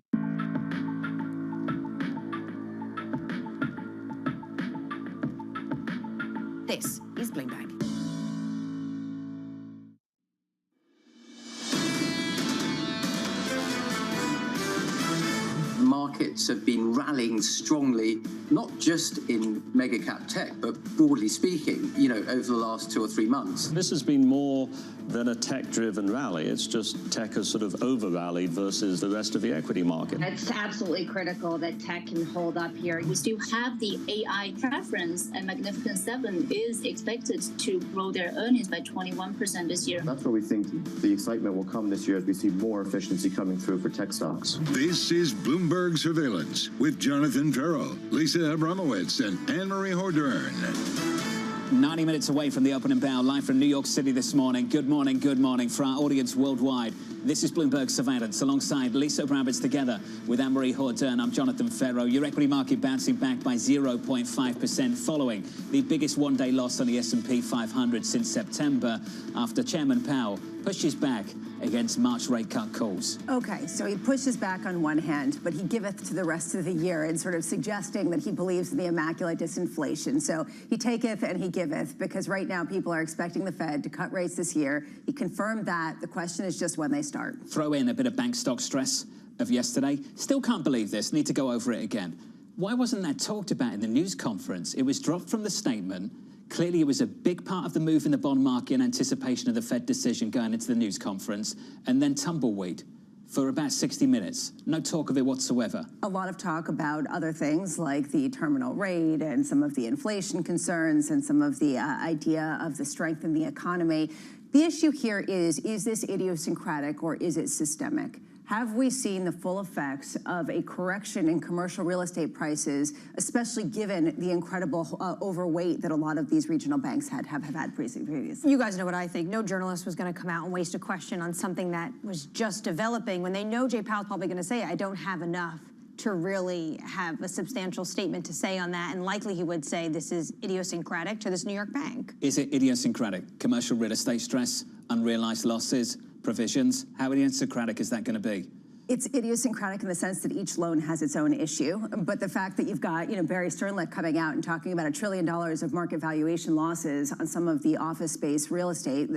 This is Bloomberg. Markets have been rallying strongly, not just in mega cap tech, but broadly speaking, over the last 2 or 3 months. This has been more than a tech-driven rally. It's just tech has sort of over-rallied versus the rest of the equity market. It's absolutely critical that tech can hold up here. We still have the AI preference, and Magnificent Seven is expected to grow their earnings by 21% this year. That's where we think the excitement will come this year as we see more efficiency coming through for tech stocks. This is Bloomberg Surveillance with Jonathan Farrell, Lisa Abramowitz, and Anne-Marie Hordern. 90 minutes away from the opening bell, live from New York City this morning. Good morning, good morning. For our audience worldwide, this is Bloomberg Surveillance, alongside Lisa Abramowitz, together with Anne-Marie Hordern. I'm Jonathan Farrow. Your equity market bouncing back by 0.5% following the biggest one-day loss on the S&P 500 since September, after Chairman Powell pushes back against March rate cut calls. Okay, so he pushes back on one hand, but he giveth to the rest of the year, and sort of suggesting that he believes in the immaculate disinflation. So he taketh and he giveth, because right now people are expecting the Fed to cut rates this year. He confirmed that. The question is just when they start. Throw in a bit of bank stock stress of yesterday. Still can't believe this. Need to go over it again. Why wasn't that talked about in the news conference? It was dropped from the statement. Clearly, it was a big part of the move in the bond market in anticipation of the Fed decision going into the news conference, and then tumbleweed for about 60 minutes. No talk of it whatsoever. A lot of talk about other things like the terminal rate and some of the inflation concerns and some of the idea of the strength in the economy. The issue here is this idiosyncratic or is it systemic? Have we seen the full effects of a correction in commercial real estate prices, especially given the incredible overweight that a lot of these regional banks have had previously? You guys know what I think. No journalist was going to come out and waste a question on something that was just developing when they know Jay Powell's probably going to say, I don't have enough to really have a substantial statement to say on that, and likely he would say this is idiosyncratic to this New York bank. Is it idiosyncratic? Commercial real estate stress, unrealized losses, provisions? How idiosyncratic is that going to be? It's idiosyncratic in the sense that each loan has its own issue, but the fact that you've got, Barry Sternlicht coming out and talking about $1 trillion of market valuation losses on some of the office space real estate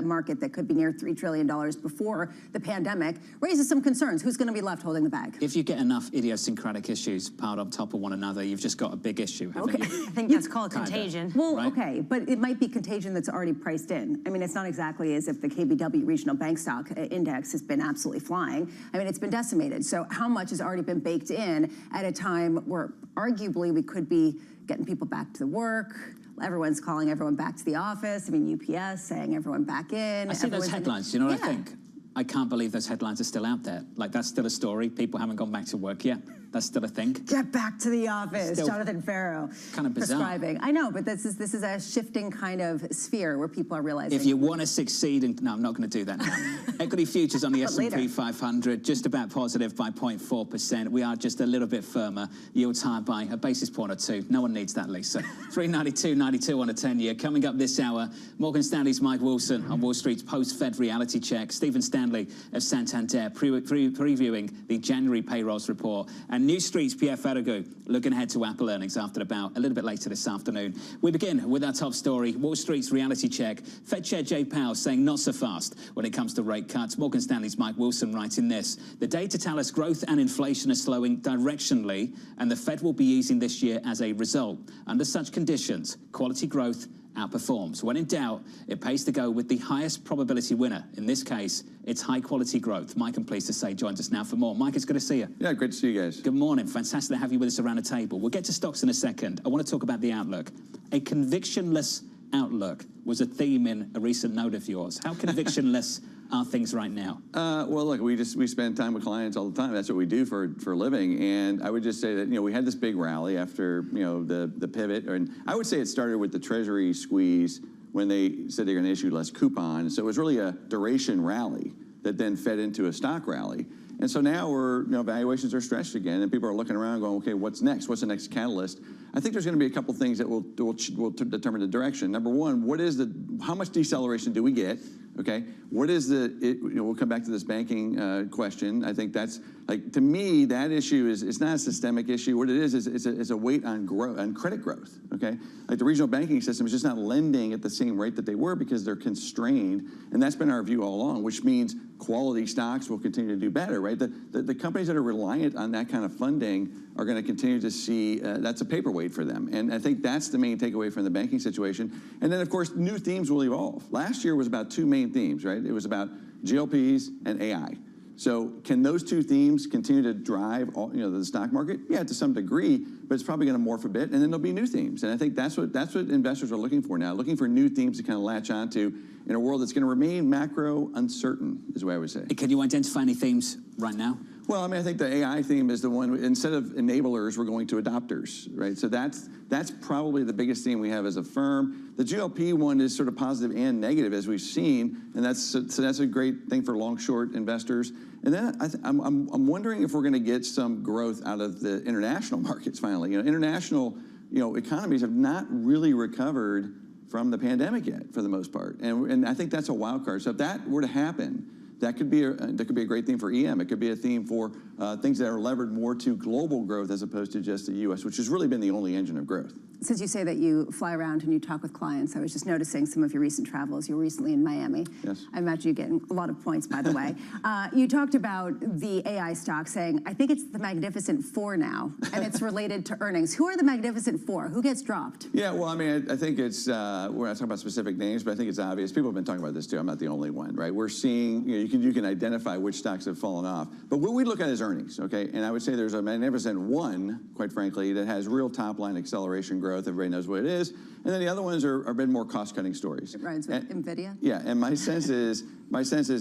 market that could be near $3 trillion before the pandemic raises some concerns. Who's going to be left holding the bag? If you get enough idiosyncratic issues piled on top of one another, you've just got a big issue, haven't you? I think that's called contagion. Well, right? Okay, but it might be contagion that's already priced in. I mean, it's not exactly as if the KBW regional bank stock index has been absolutely flying. I mean, it's been decimated. So how much has already been baked in at a time where arguably we could be getting people back to the work? Everyone's calling everyone back to the office. I mean, UPS saying everyone back in. I see those headlines. You know what I think? I can't believe those headlines are still out there. Like, that's still a story. People haven't gone back to work yet. That's still a thing. Get back to the office, still Jonathan Farrow. Kind of bizarre. Prescribing. I know, but this is a shifting kind of sphere where people are realizing. If you want to succeed, no, I'm not going to do that now. Equity futures on the S&P 500, just about positive by 0.4%. We are just a little bit firmer. Yields higher by a basis point or two. No one needs that, Lisa. 392.92 on a 10-year. Coming up this hour, Morgan Stanley's Mike Wilson on Wall Street's post-Fed reality check. Stephen Stanley of Santander previewing the January payrolls report. And New Street's Pierre Ferragu looking ahead to Apple earnings after about a little bit later this afternoon. We begin with our top story, Wall Street's reality check. Fed Chair Jay Powell saying not so fast when it comes to rate cuts. Morgan Stanley's Mike Wilson writing this. The data tell us growth and inflation are slowing directionally, and the Fed will be easing this year as a result. Under such conditions, quality growth outperforms. When in doubt, it pays to go with the highest probability winner. In this case, it's high-quality growth. Mike, I'm pleased to say, joins us now for more. Mike, it's good to see you. Yeah, great to see you guys. Good morning. Fantastic to have you with us around the table. We'll get to stocks in a second. I want to talk about the outlook. A convictionless outlook was a theme in a recent note of yours. How convictionless are things right now? Well, look, we spend time with clients all the time. That's what we do for a living. And I would just say that, we had this big rally after, the pivot. And I would say it started with the Treasury squeeze when they said they're going to issue less coupon. So it was really a duration rally that then fed into a stock rally. And so now valuations are stretched again, and people are looking around going, okay, what's next? What's the next catalyst? I think there's going to be a couple things that will determine the direction. Number one, how much deceleration do we get? Okay, what is we'll come back to this banking question. I think that's, to me, that issue it's not a systemic issue. What it is it's a weight on credit growth, okay? Like the regional banking system is just not lending at the same rate that they were because they're constrained, and that's been our view all along, which means quality stocks will continue to do better, right? The companies that are reliant on that kind of funding are going to continue to see, that's a paperweight for them. And I think that's the main takeaway from the banking situation. And then, of course, new themes will evolve. Last year was about two main themes, right? It was about GLPs and AI. So can those two themes continue to drive the stock market? Yeah, to some degree, but it's probably going to morph a bit, and then there'll be new themes. And I think that's what investors are looking for now, looking for new themes to kind of latch onto in a world that's going to remain macro uncertain, is the way I would say. Can you identify any themes right now? Well, I mean, I think the AI theme is the one, instead of enablers, we're going to adopters, right? So that's probably the biggest theme we have as a firm. The GLP one is sort of positive and negative, as we've seen, and that's a great thing for long-short investors. And then I'm wondering if we're going to get some growth out of the international markets finally. International economies have not really recovered from the pandemic yet, for the most part, and I think that's a wild card. So if that were to happen, that could be a great theme for EM. It could be a theme for things that are levered more to global growth as opposed to just the U.S., which has really been the only engine of growth. Since you say that you fly around and you talk with clients, I was just noticing some of your recent travels. You were recently in Miami. Yes. I imagine you're getting a lot of points, by the way. You talked about the AI stock, saying, I think it's the Magnificent Four now, and it's related to earnings. Who are the Magnificent Four? Who gets dropped? Yeah, well, I mean, I think it's, we're not talking about specific names, but I think it's obvious. People have been talking about this too. I'm not the only one, right? We're seeing, you can identify which stocks have fallen off. But what we look at is earnings, okay? And I would say there's a Magnificent One, quite frankly, that has real top-line acceleration growth. Everybody knows what it is. And then the other ones are a bit more cost-cutting stories. It rhymes with NVIDIA? Yeah, and my sense is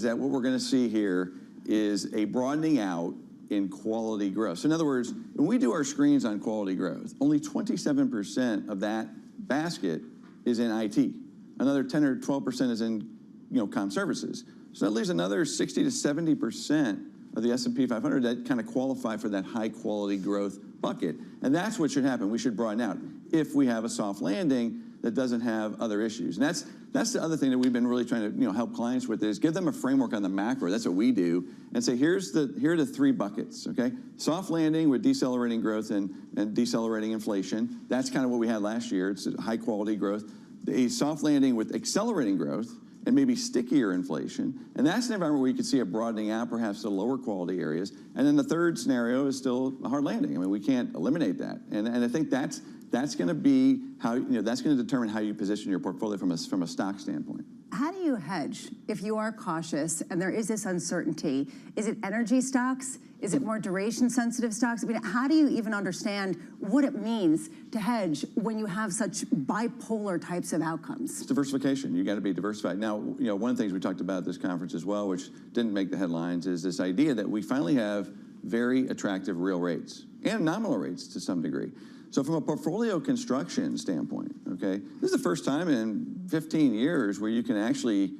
that what we're going to see here is a broadening out in quality growth. So in other words, when we do our screens on quality growth, only 27% of that basket is in IT. Another 10 or 12% is in comm services. So that leaves another 60 to 70% of the S&P 500 that kind of qualify for that high quality growth bucket. And that's what should happen. We should broaden out if we have a soft landing that doesn't have other issues. And that's the other thing that we've been really trying to help clients with, is give them a framework on the macro. That's what we do, and say here are the three buckets. Okay, soft landing with decelerating growth and decelerating inflation. That's kind of what we had last year. It's high quality growth. A soft landing with accelerating growth and maybe stickier inflation. And that's an environment where you could see a broadening out, perhaps to lower quality areas. And then the third scenario is still a hard landing. I mean, we can't eliminate that. And I think that's going to be how, that's going to determine how you position your portfolio from a stock standpoint. How do you hedge if you are cautious and there is this uncertainty? Is it energy stocks? Is it more duration-sensitive stocks? I mean, how do you even understand what it means to hedge when you have such bipolar types of outcomes? It's diversification. You got to be diversified. Now, one of the things we talked about at this conference as well, which didn't make the headlines, is this idea that we finally have very attractive real rates and nominal rates to some degree. So from a portfolio construction standpoint, okay, this is the first time in 15 years where you can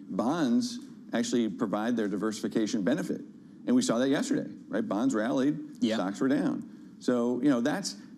bonds actually provide their diversification benefit. And we saw that yesterday, right? Bonds rallied, stocks were down. So,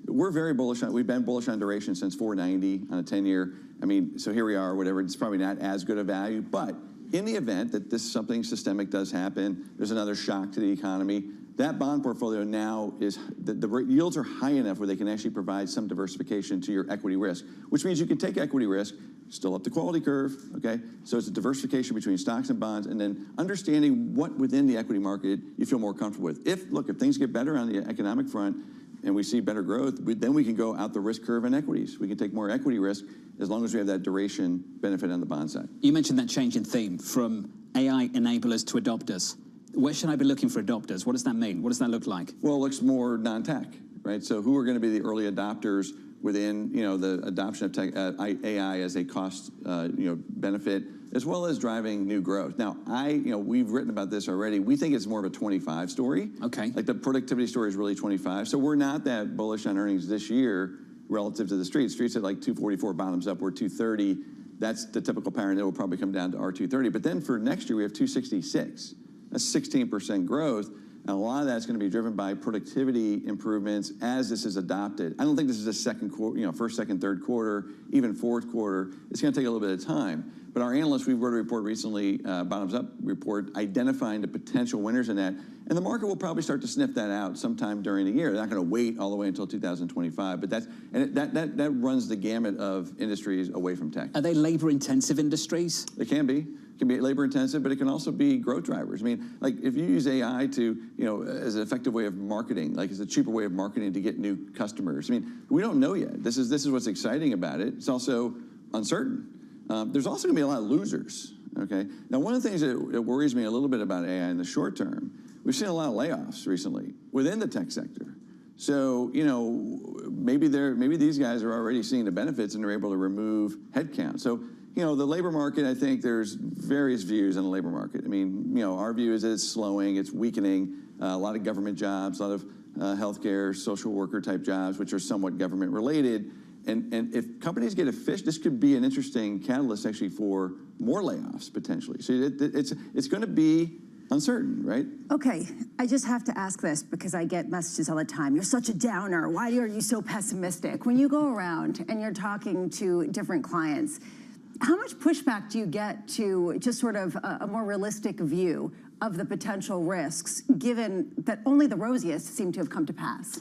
we're very bullish on, we've been bullish on duration since 490 on a 10-year. I mean, so here we are, whatever, it's probably not as good a value, but in the event that something systemic does happen, there's another shock to the economy, that bond portfolio now is, the yields are high enough where they can actually provide some diversification to your equity risk, which means you can take equity risk, still up the quality curve, okay? So it's a diversification between stocks and bonds, and then understanding what within the equity market you feel more comfortable with. If things get better on the economic front and we see better growth, then we can go out the risk curve in equities. We can take more equity risk as long as we have that duration benefit on the bond side. You mentioned that change in theme from AI enablers to adopters. Where should I be looking for adopters? What does that mean? What does that look like? Well, it looks more non-tech, right? So who are going to be the early adopters within, the adoption of AI as a cost, benefit? as well as driving new growth. Now, we've written about this already. We think it's more of a 25 story. Okay. Like the productivity story is really 25. So we're not that bullish on earnings this year relative to the street. Street's at like 244, bottoms up, we're 230. That's the typical pattern. It will probably come down to our 230. But then for next year, we have 266. That's 16% growth. And a lot of that's going to be driven by productivity improvements as this is adopted. I don't think this is a second quarter, first, second, third quarter, even fourth quarter. It's going to take a little bit of time. But our analysts, we wrote a report recently, bottoms up report, identifying the potential winners in that. And the market will probably start to sniff that out sometime during the year. They're not going to wait all the way until 2025. But that runs the gamut of industries away from tech. Are they labor-intensive industries? They can be. It can be labor intensive, but it can also be growth drivers. I mean, like if you use AI to, as an effective way of marketing, like it's a cheaper way of marketing to get new customers. I mean, we don't know yet. This is what's exciting about it. It's also uncertain. There's also going to be a lot of losers. Okay. Now, one of the things that worries me a little bit about AI in the short term, we've seen a lot of layoffs recently within the tech sector. So, maybe these guys are already seeing the benefits and they're able to remove headcount. So, the labor market, I think there's various views on the labor market. I mean, our view is that it's slowing, it's weakening, a lot of government jobs, a lot of healthcare, social worker type jobs, which are somewhat government related. And if companies get efficient, this could be an interesting catalyst actually for more layoffs potentially. So it's going to be uncertain, right? Okay, I just have to ask this because I get messages all the time. You're such a downer. Why are you so pessimistic? When you go around and you're talking to different clients, how much pushback do you get to just sort of a more realistic view of the potential risks, given that only the rosiest seem to have come to pass?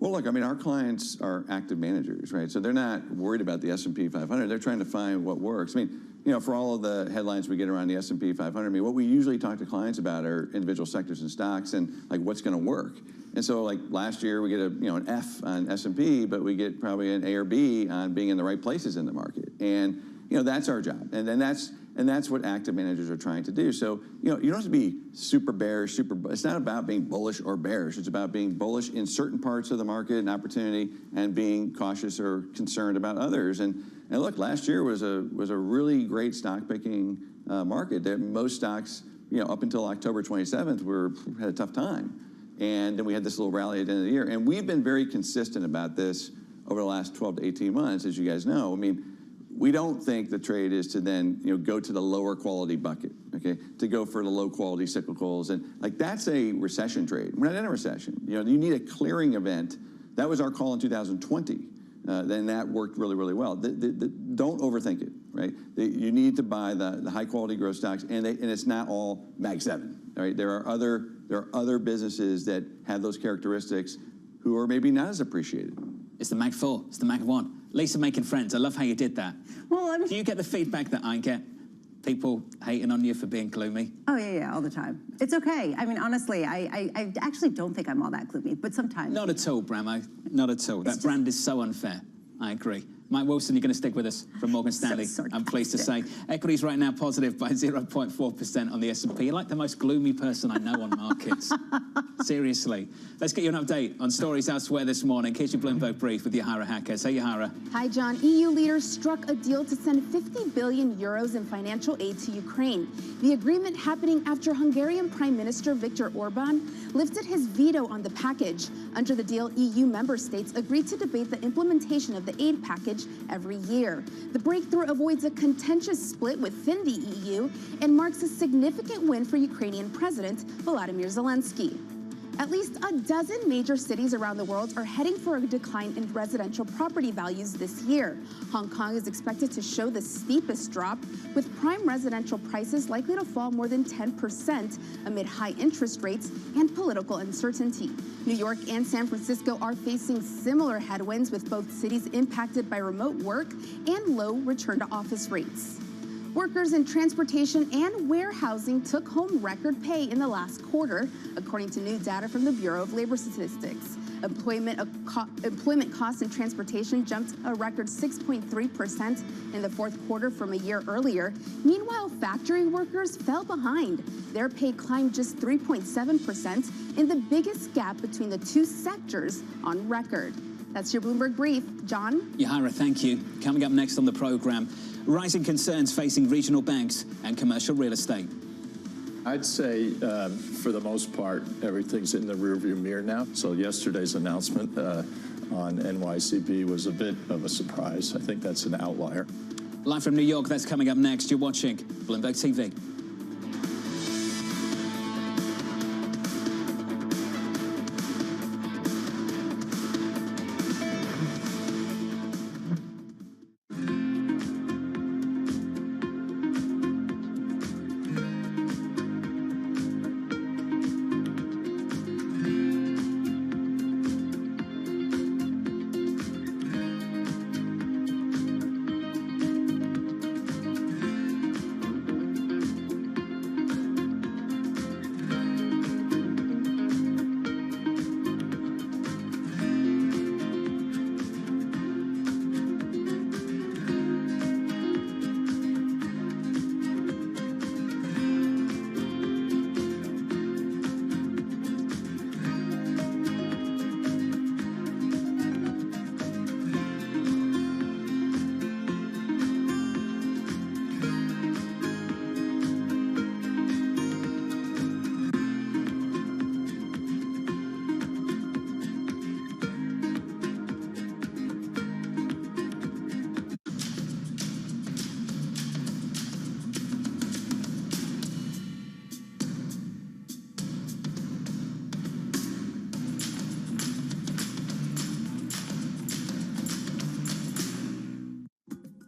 Well, look, I mean, our clients are active managers, right? So they're not worried about the S&P 500. They're trying to find what works. I mean, for all of the headlines we get around the S&P 500, I mean, what we usually talk to clients about are individual sectors and stocks and like what's going to work. And so like last year we get an F on S&P, but we get probably an A or B on being in the right places in the market. And that's our job, and that's what active managers are trying to do. So you don't have to be super bearish, it's not about being bullish or bearish. It's about being bullish in certain parts of the market and opportunity, and being cautious or concerned about others. And look, last year was a really great stock picking market. That most stocks, up until October 27th, had a tough time, and then we had this little rally at the end of the year. And we've been very consistent about this over the last 12 to 18 months, as you guys know. I mean, we don't think the trade is to then go to the lower quality bucket, okay? To go for the low quality cyclicals, and like that's a recession trade. We're not in a recession. You need a clearing event. That was our call in 2020. Then that worked really, really well. Don't overthink it, right? You need to buy the high quality growth stocks, and it's not all Mag 7, right? There are other businesses that have those characteristics who are maybe not as appreciated. It's the Mag 4. It's the Mag 1. Lisa making friends. I love how you did that. Well, do you get the feedback that I get? People hating on you for being gloomy? Oh, yeah, all the time. It's okay. I mean, honestly, I actually don't think I'm all that gloomy, but sometimes. Not at all, Bramo. Not at all. That brand is so unfair. I agree. Mike Wilson, you're going to stick with us from Morgan Stanley. I'm pleased to say. Equities right now positive by 0.4% on the S&P. You're like the most gloomy person I know on markets. Seriously. Let's get you an update on stories elsewhere this morning. Here's your Bloomberg Brief with Yahara Hackers. Hey, Yahara. Hi, John. EU leaders struck a deal to send 50 billion euros in financial aid to Ukraine. The agreement happening after Hungarian Prime Minister Viktor Orban lifted his veto on the package. Under the deal, EU member states agreed to debate the implementation of the aid package every year. The breakthrough avoids a contentious split within the EU and marks a significant win for Ukrainian President Volodymyr Zelensky. At least a dozen major cities around the world are heading for a decline in residential property values this year. Hong Kong is expected to show the steepest drop, with prime residential prices likely to fall more than 10% amid high interest rates and political uncertainty. New York and San Francisco are facing similar headwinds, with both cities impacted by remote work and low return-to-office rates. Workers in transportation and warehousing took home record pay in the last quarter, according to new data from the Bureau of Labor Statistics. Employment costs in transportation jumped a record 6.3% in the fourth quarter from a year earlier. Meanwhile, factory workers fell behind. Their pay climbed just 3.7%, in the biggest gap between the two sectors on record. That's your Bloomberg Brief. John? Yahara, thank you. Coming up next on the program, rising concerns facing regional banks and commercial real estate. I'd say, for the most part, everything's in the rearview mirror now. So yesterday's announcement on NYCB was a bit of a surprise. I think that's an outlier. Live from New York, that's coming up next. You're watching Bloomberg TV.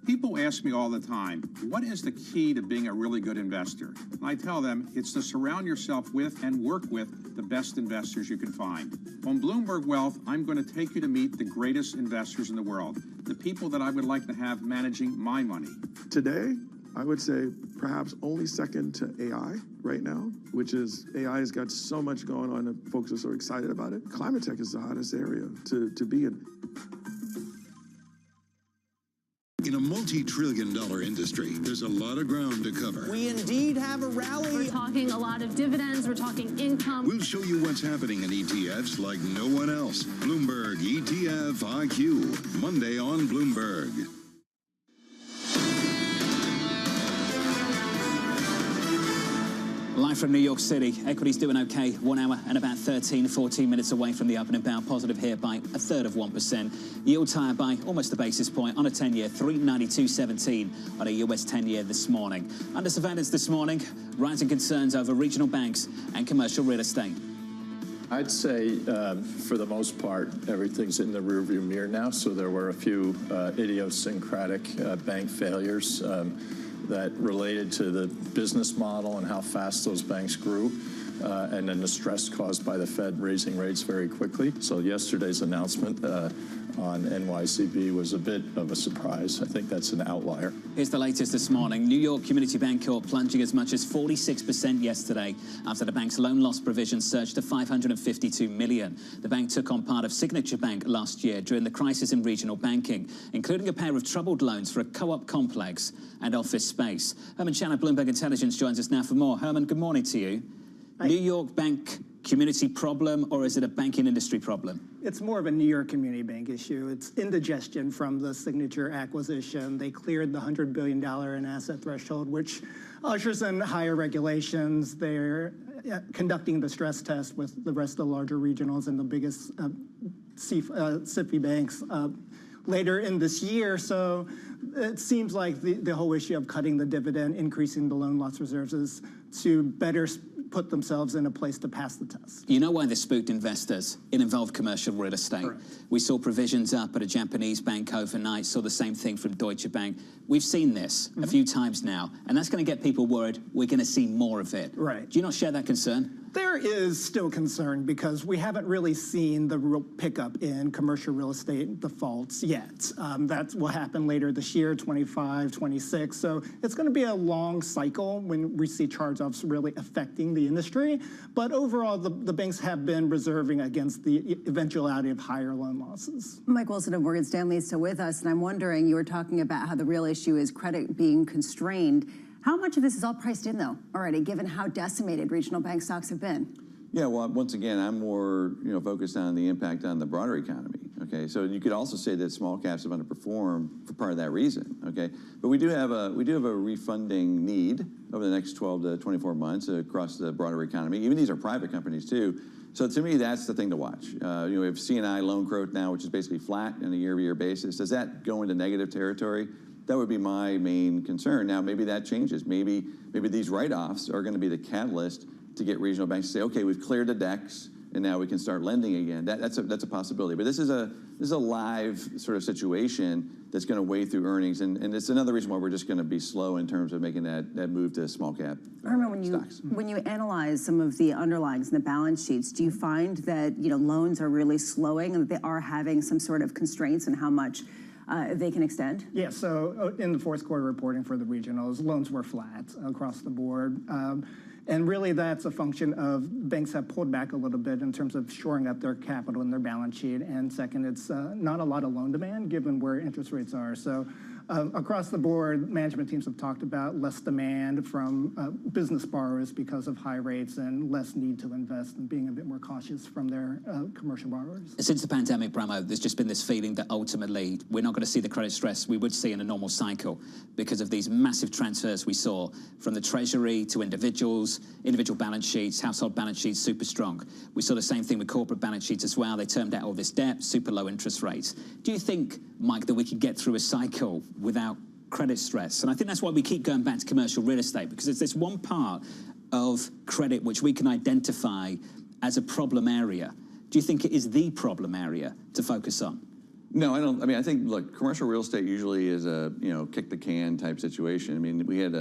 People ask me all the time, what is the key to being a really good investor? And I tell them it's to surround yourself with and work with the best investors you can find. On Bloomberg Wealth, I'm going to take you to meet the greatest investors in the world, the people that I would like to have managing my money. Today, I would say perhaps only second to AI right now, which is AI has got so much going on and folks are so excited about it. Climate tech is the hottest area to be in. In a multi-trillion-dollar industry, there's a lot of ground to cover. We indeed have a rally. We're talking a lot of dividends. We're talking income. We'll show you what's happening in ETFs like no one else. Bloomberg ETF IQ, Monday on Bloomberg. Live from New York City, equities doing okay, 1 hour and about 14 minutes away from the opening bell, positive here by 1/3 of 1%. Yields higher by almost a basis point on a 10-year, 392.17 on a US 10-year this morning. Under surveillance this morning, rising concerns over regional banks and commercial real estate. I'd say, for the most part, everything's in the rearview mirror now. So there were a few idiosyncratic bank failures that related to the business model and how fast those banks grew, and then the stress caused by the Fed raising rates very quickly. So yesterday's announcement on NYCB was a bit of a surprise. I think that's an outlier. Here's the latest this morning. New York Community Bank Corp plunging as much as 46% yesterday after the bank's loan loss provision surged to $552 million. The bank took on part of Signature Bank last year during the crisis in regional banking, including a pair of troubled loans for a co-op complex and office space. Herman Chan of Bloomberg Intelligence joins us now for more. Herman, good morning to you. Hi. New York Bank community problem, or is it a banking industry problem? It's more of a New York Community Bank issue. It's indigestion from the Signature acquisition. They cleared the $100 billion in asset threshold, which ushers in higher regulations. They're conducting the stress test with the rest of the larger regionals and the biggest SIFI banks later in this year. So it seems like the whole issue of cutting the dividend, increasing the loan loss reserves is to better put themselves in a place to pass the test. You know why this spooked investors? It involved commercial real estate. Correct. We saw provisions up at a Japanese bank overnight, saw the same thing from Deutsche Bank. We've seen this a few times now, and that's going to get people worried. We're going to see more of it. Right. Do you not share that concern? There is still concern because we haven't really seen the real pickup in commercial real estate defaults yet. That will happen later this year, 25, 26. So it's going to be a long cycle when we see charge-offs really affecting the industry. But overall, the banks have been reserving against the eventuality of higher loan losses. Mike Wilson of Morgan Stanley is still with us, and I'm wondering, you were talking about how the real issue is credit being constrained. How much of this is all priced in, though, already, given how decimated regional bank stocks have been? Yeah, well, once again, I'm more focused on the impact on the broader economy. Okay, so you could also say that small caps have underperformed for part of that reason. Okay, but we do have a refunding need over the next 12 to 24 months across the broader economy. Even these are private companies too. So to me, that's the thing to watch. We have C&I loan growth now, which is basically flat on a year-over-year basis. Does that go into negative territory? That would be my main concern. Now, maybe that changes. Maybe these write-offs are going to be the catalyst to get regional banks to say, okay, we've cleared the decks, and now we can start lending again. That's a possibility. But this is a live sort of situation that's going to weigh through earnings, and it's another reason why we're just going to be slow in terms of making that move to small cap Herman, when you analyze some of the underlyings in the balance sheets, do you find that loans are really slowing and that they are having some sort of constraints on how much they can extend? Yeah, so in the fourth quarter reporting for the regionals, loans were flat across the board. And really that's a function of banks have pulled back a little bit in terms of shoring up their capital in their balance sheet. And second, it's not a lot of loan demand given where interest rates are. So across the board, management teams have talked about less demand from business borrowers because of high rates and less need to invest and being a bit more cautious from their commercial borrowers. Since the pandemic, Bramo, there's just been this feeling that ultimately we're not going to see the credit stress we would see in a normal cycle because of these massive transfers we saw from the Treasury to individual balance sheets, household balance sheets, super strong. We saw the same thing with corporate balance sheets as well. They termed out all this debt, super low interest rates. Do you think, Mike, that we could get through a cycle without credit stress? And I think that's why we keep going back to commercial real estate, because it's this one part of credit which we can identify as a problem area. Do you think it is the problem area to focus on? No, I don't. I mean, I think, look, commercial real estate usually is a, kick the can type situation. I mean, we had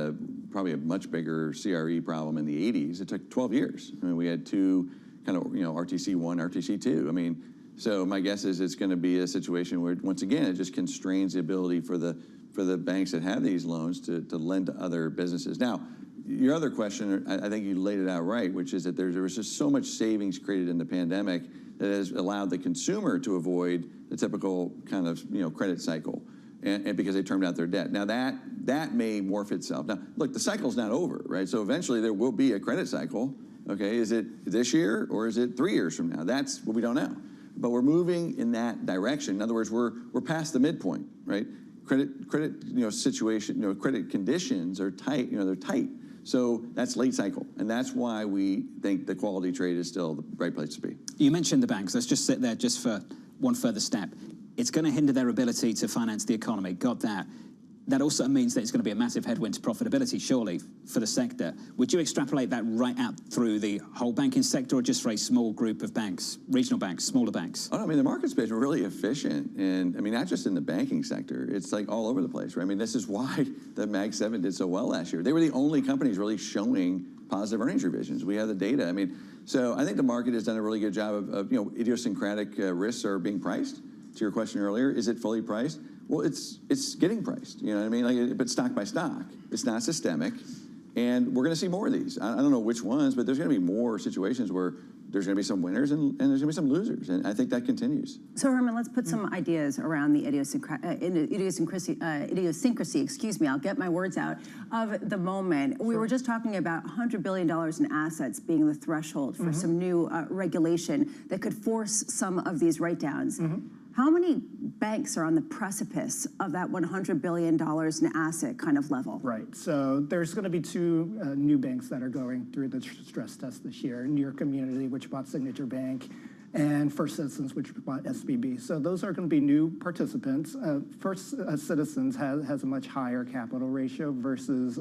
probably a much bigger CRE problem in the 80s. It took 12 years. I mean, we had two kind of, RTC 1, RTC 2. I mean, so my guess is it's going to be a situation where, once again, it just constrains the ability for the banks that have these loans to lend to other businesses. Now, your other question, I think you laid it out right, which is that there was just so much savings created in the pandemic that has allowed the consumer to avoid the typical kind of credit cycle, and because they termed out their debt. Now that may morph itself. Now, look, the cycle's not over, right? So eventually there will be a credit cycle. Okay, is it this year or is it 3 years from now? That's what we don't know. But we're moving in that direction. In other words, we're past the midpoint, right? Credit situation, credit conditions are tight. They're tight. So that's late cycle, and that's why we think the quality trade is still the right place to be. You mentioned the banks. Let's just sit there just for one further step. It's going to hinder their ability to finance the economy. Got that. That also means that it's going to be a massive headwind to profitability, surely, for the sector. Would you extrapolate that right out through the whole banking sector, or just for a small group of banks, regional banks, smaller banks? Oh, no, I mean, the market's been really efficient, and I mean, not just in the banking sector. It's like all over the place, right? I mean, this is why the Mag 7 did so well last year. They were the only companies really showing positive earnings revisions. We have the data. I mean, so I think the market has done a really good job of idiosyncratic risks are being priced. To your question earlier, is it fully priced? Well, it's getting priced, you know what I mean? But stock by stock. It's not systemic, and we're going to see more of these. I don't know which ones, but there's going to be more situations where there's going to be some winners and there's going to be some losers, and I think that continues. So, Herman, let's put some ideas around the idiosyncrasy, excuse me, I'll get my words out, of the moment. We were just talking about $100 billion in assets being the threshold for some new regulation that could force some of these write-downs. How many banks are on the precipice of that $100 billion in asset kind of level? Right. So there's going to be two new banks that are going through the stress test this year. New York Community, which bought Signature Bank, and First Citizens, which bought SVB. So those are going to be new participants. First Citizens has a much higher capital ratio versus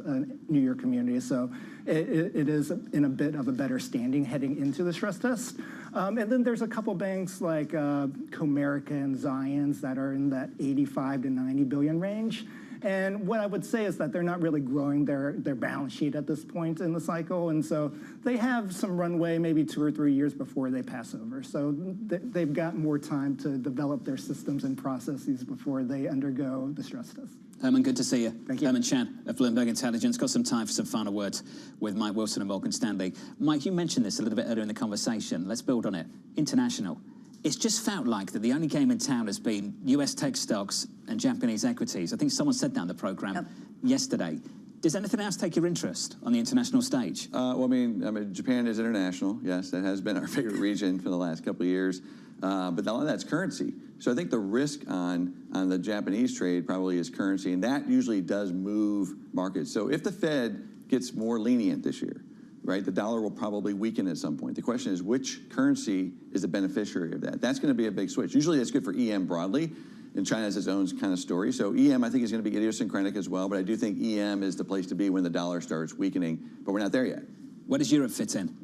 New York Community. So it is in a bit of a better standing heading into the stress test. And then there's a couple banks like Comerica and Zions that are in that 85 to 90 billion range. And what I would say is that they're not really growing their balance sheet at this point in the cycle. And so they have some runway, maybe 2 or 3 years before they pass over. So they've got more time to develop their systems and processes before they undergo the stress test. Herman, good to see you. Thank you. Herman Chan of Bloomberg Intelligence. Got some time for some final words with Mike Wilson and Morgan Stanley. Mike, you mentioned this a little bit earlier in the conversation. Let's build on it. International. It's just felt like that the only game in town has been US tech stocks and Japanese equities. I think someone said that on the program yesterday. Does anything else take your interest on the international stage? Well, I mean, Japan is international. Yes, that has been our favorite region for the last couple of years. But a lot of that's currency. So I think the risk on the Japanese trade probably is currency, and that usually does move markets. So if the Fed gets more lenient this year, right, the dollar will probably weaken at some point. The question is, which currency is the beneficiary of that? That's going to be a big switch. Usually that's good for EM broadly, and China has its own kind of story. So EM, I think, is going to be idiosyncratic as well, but I do think EM is the place to be when the dollar starts weakening, but we're not there yet. Where does Europe fit in?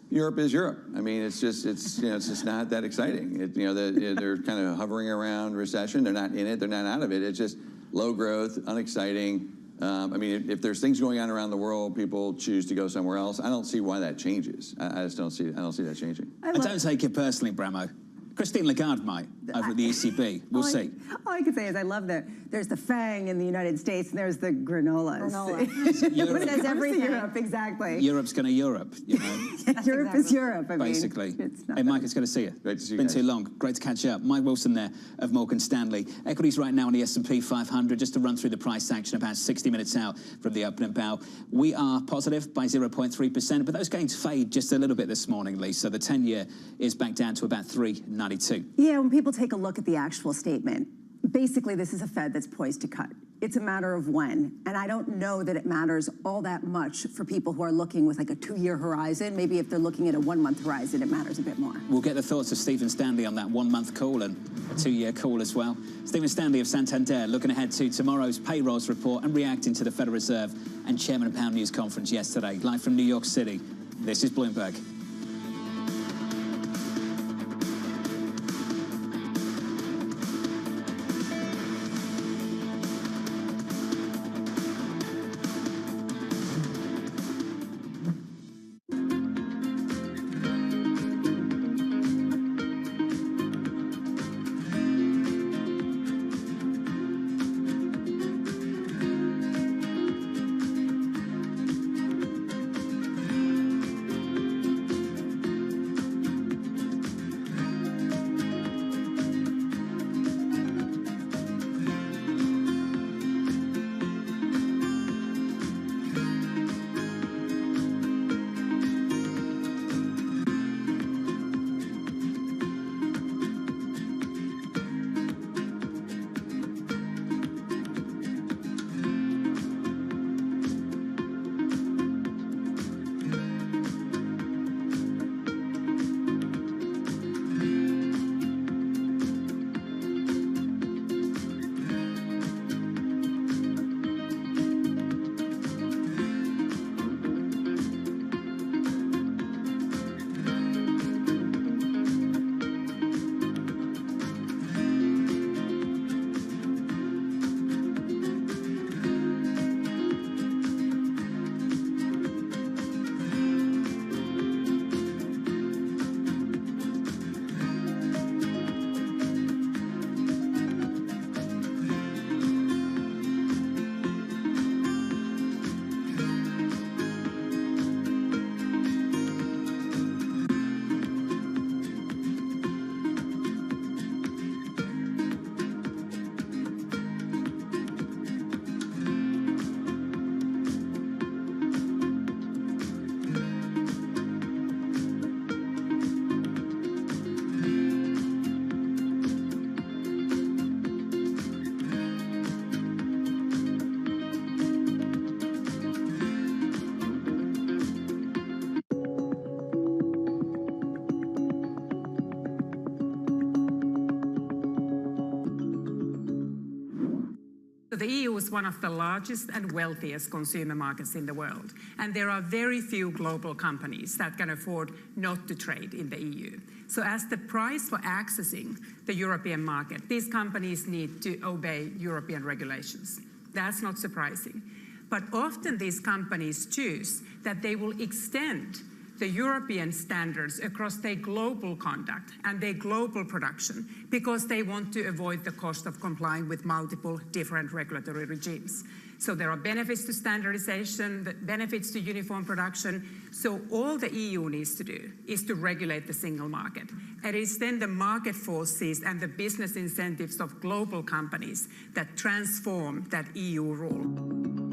Europe is Europe. I mean, it's just not that exciting. They're kind of hovering around recession. They're not in it. They're not out of it. It's just low growth, unexciting. I mean, if there's things going on around the world, people choose to go somewhere else. I don't see why that changes. I just don't see. I don't see that changing. I don't take it personally, Bramo. Christine Lagarde might over at the ECB. We'll see. All I can say is I love that there's the FANG in the United States and there's the granolas. Europe. It says everything. Europe, exactly. Europe's going to Europe, you know. Europe is Europe. I mean, basically. It's not Hey, Mike, it's good to see you. Great to see you Been guys. too long. Great to catch up. Mike Wilson there of Morgan Stanley. Equities right now on the S&P 500. Just to run through the price action, about 60 minutes out from the opening bell. We are positive by 0.3%, but those gains fade just a little bit this morning, Lee. So the 10-year is back down to about 3.92. Yeah, when people take a look at the actual statement, basically this is a Fed that's poised to cut. It's a matter of when, and I don't know that it matters all that much for people who are looking with like a 2-year horizon. Maybe if they're looking at a 1-month horizon, it matters a bit more. We'll get the thoughts of Stephen Stanley on that 1-month call and a 2-year call as well. Stephen Stanley of Santander looking ahead to tomorrow's payrolls report and reacting to the Federal Reserve and Chairman of Pound News Conference yesterday. Live from New York City, this is Bloomberg. The EU is one of the largest and wealthiest consumer markets in the world, and there are very few global companies that can afford not to trade in the EU. So as the price for accessing the European market, these companies need to obey European regulations. That's not surprising. But often these companies choose that they will extend the European standards across their global conduct and their global production because they want to avoid the cost of complying with multiple different regulatory regimes. So there are benefits to standardization, benefits to uniform production. So all the EU needs to do is to regulate the single market. It is then the market forces and the business incentives of global companies that transform that EU rule.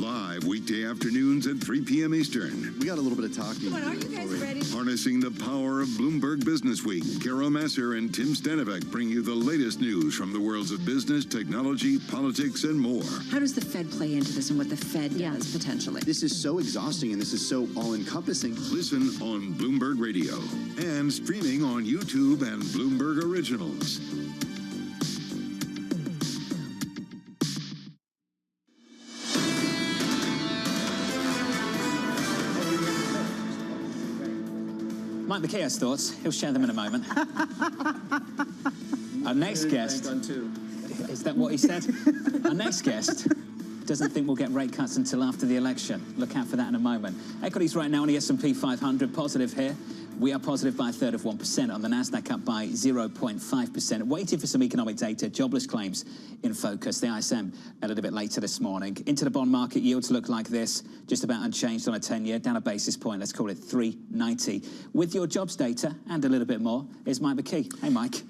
live weekday afternoons at 3 p.m. Eastern. We got a little bit of talking. Come on, are you guys ready? Harnessing the power of Bloomberg Business Week, Carol Masser and Tim Stanovic bring you the latest news from the worlds of business, technology, politics, and more. How does the Fed play into this and what the Fed does potentially? This is so exhausting and this is so all-encompassing. Listen on Bloomberg Radio and streaming on YouTube and Bloomberg Originals. Mike McKay has thoughts. He'll share them in a moment. Our next guest... Is that what he said? Our next guest doesn't think we'll get rate cuts until after the election. Look out for that in a moment. Equities right now on the S&P 500, positive here. We are positive by 1/3 of 1%. On the Nasdaq, up by 0.5%. Waiting for some economic data, jobless claims in focus. The ISM a little bit later this morning. Into the bond market, yields look like this, just about unchanged on a 10-year, down a basis point. Let's call it 390. With your jobs data and a little bit more is Mike McKee. Hey, Mike.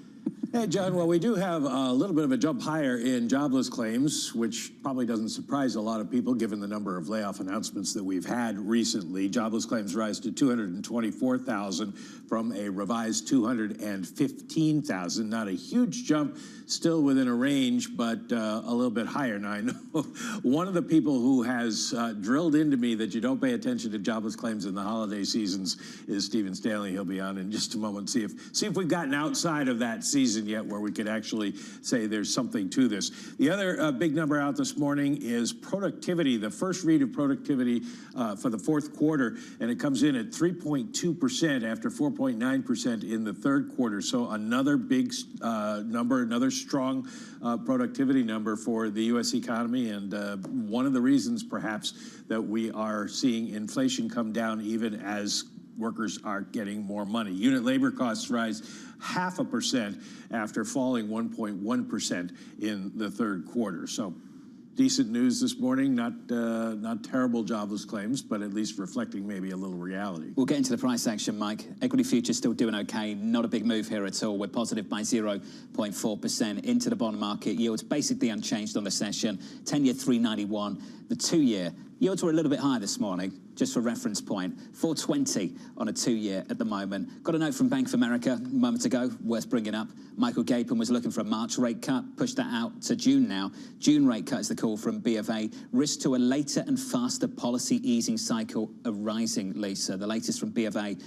Hey, John. Well, we do have a little bit of a jump higher in jobless claims, which probably doesn't surprise a lot of people given the number of layoff announcements that we've had recently. Jobless claims rise to 224,000 from a revised 215,000. Not a huge jump, still within a range, but a little bit higher. Now, I know one of the people who has drilled into me that you don't pay attention to jobless claims in the holiday seasons is Stephen Stanley. He'll be on in just a moment. See if we've gotten outside of that season yet where we could actually say there's something to this. The other big number out this morning is productivity, the first read of productivity for the fourth quarter, and it comes in at 3.2% after 4.9% in the third quarter. So another big number, another strong productivity number for the U.S. economy, and one of the reasons perhaps that we are seeing inflation come down even as workers are getting more money. Unit labor costs rise 0.5% after falling 1.1% in the third quarter. So decent news this morning, not terrible jobless claims, but at least reflecting maybe a little reality. We'll get into the price action, Mike. Equity futures still doing okay. Not a big move here at all. We're positive by 0.4%. Into the bond market, yields basically unchanged on the session. 10-year 391. The 2-year yields were a little bit higher this morning, just for reference point. 420 on a 2-year at the moment. Got a note from Bank of America a moment ago, worth bringing up. Michael Gapin was looking for a March rate cut, pushed that out to June now. June rate cut is the call from B of A. Risk to a later and faster policy easing cycle arising, Lisa. The latest from B of A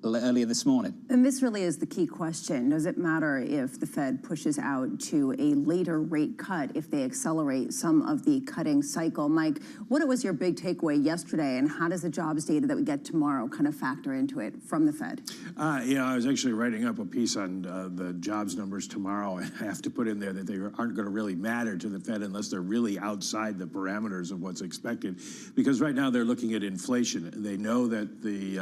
earlier this morning. And this really is the key question. Does it matter if the Fed pushes out to a later rate cut if they accelerate some of the cutting cycle? Mike, what was your big takeaway yesterday, and how does the jobs data that we get tomorrow kind of factor into it from the Fed? I was actually writing up a piece on the jobs numbers tomorrow, and I have to put in there that they aren't going to really matter to the Fed unless they're really outside the parameters of what's expected, because right now they're looking at inflation. They know that the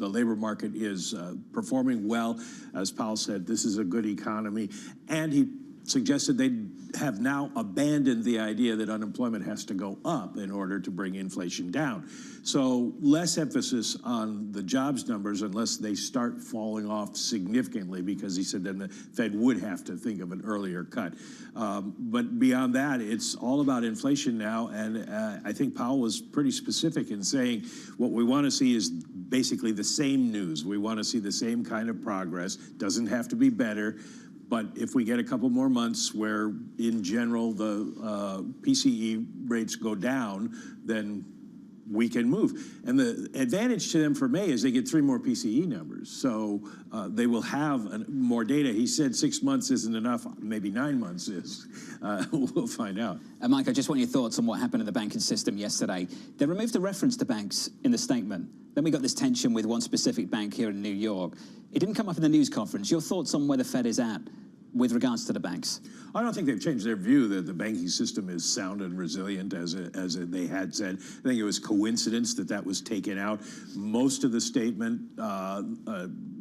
labor market is performing well. As Powell said, this is a good economy, and he suggested they have now abandoned the idea that unemployment has to go up in order to bring inflation down. So less emphasis on the jobs numbers unless they start falling off significantly, because he said then the Fed would have to think of an earlier cut. But beyond that, it's all about inflation now, and I think Powell was pretty specific in saying what we want to see is basically the same news. We want to see the same kind of progress. Doesn't have to be better. But if we get a couple more months where, in general, the PCE rates go down, then we can move. And the advantage to them for May is they get 3 more PCE numbers. So they will have more data. He said 6 months isn't enough. Maybe 9 months is. We'll find out. Mike, I just want your thoughts on what happened in the banking system yesterday. They removed the reference to banks in the statement. Then we got this tension with one specific bank here in New York. It didn't come up in the news conference. Your thoughts on where the Fed is at with regards to the banks? I don't think they've changed their view that the banking system is sound and resilient as they had said. I think it was coincidence that that was taken out. Most of the statement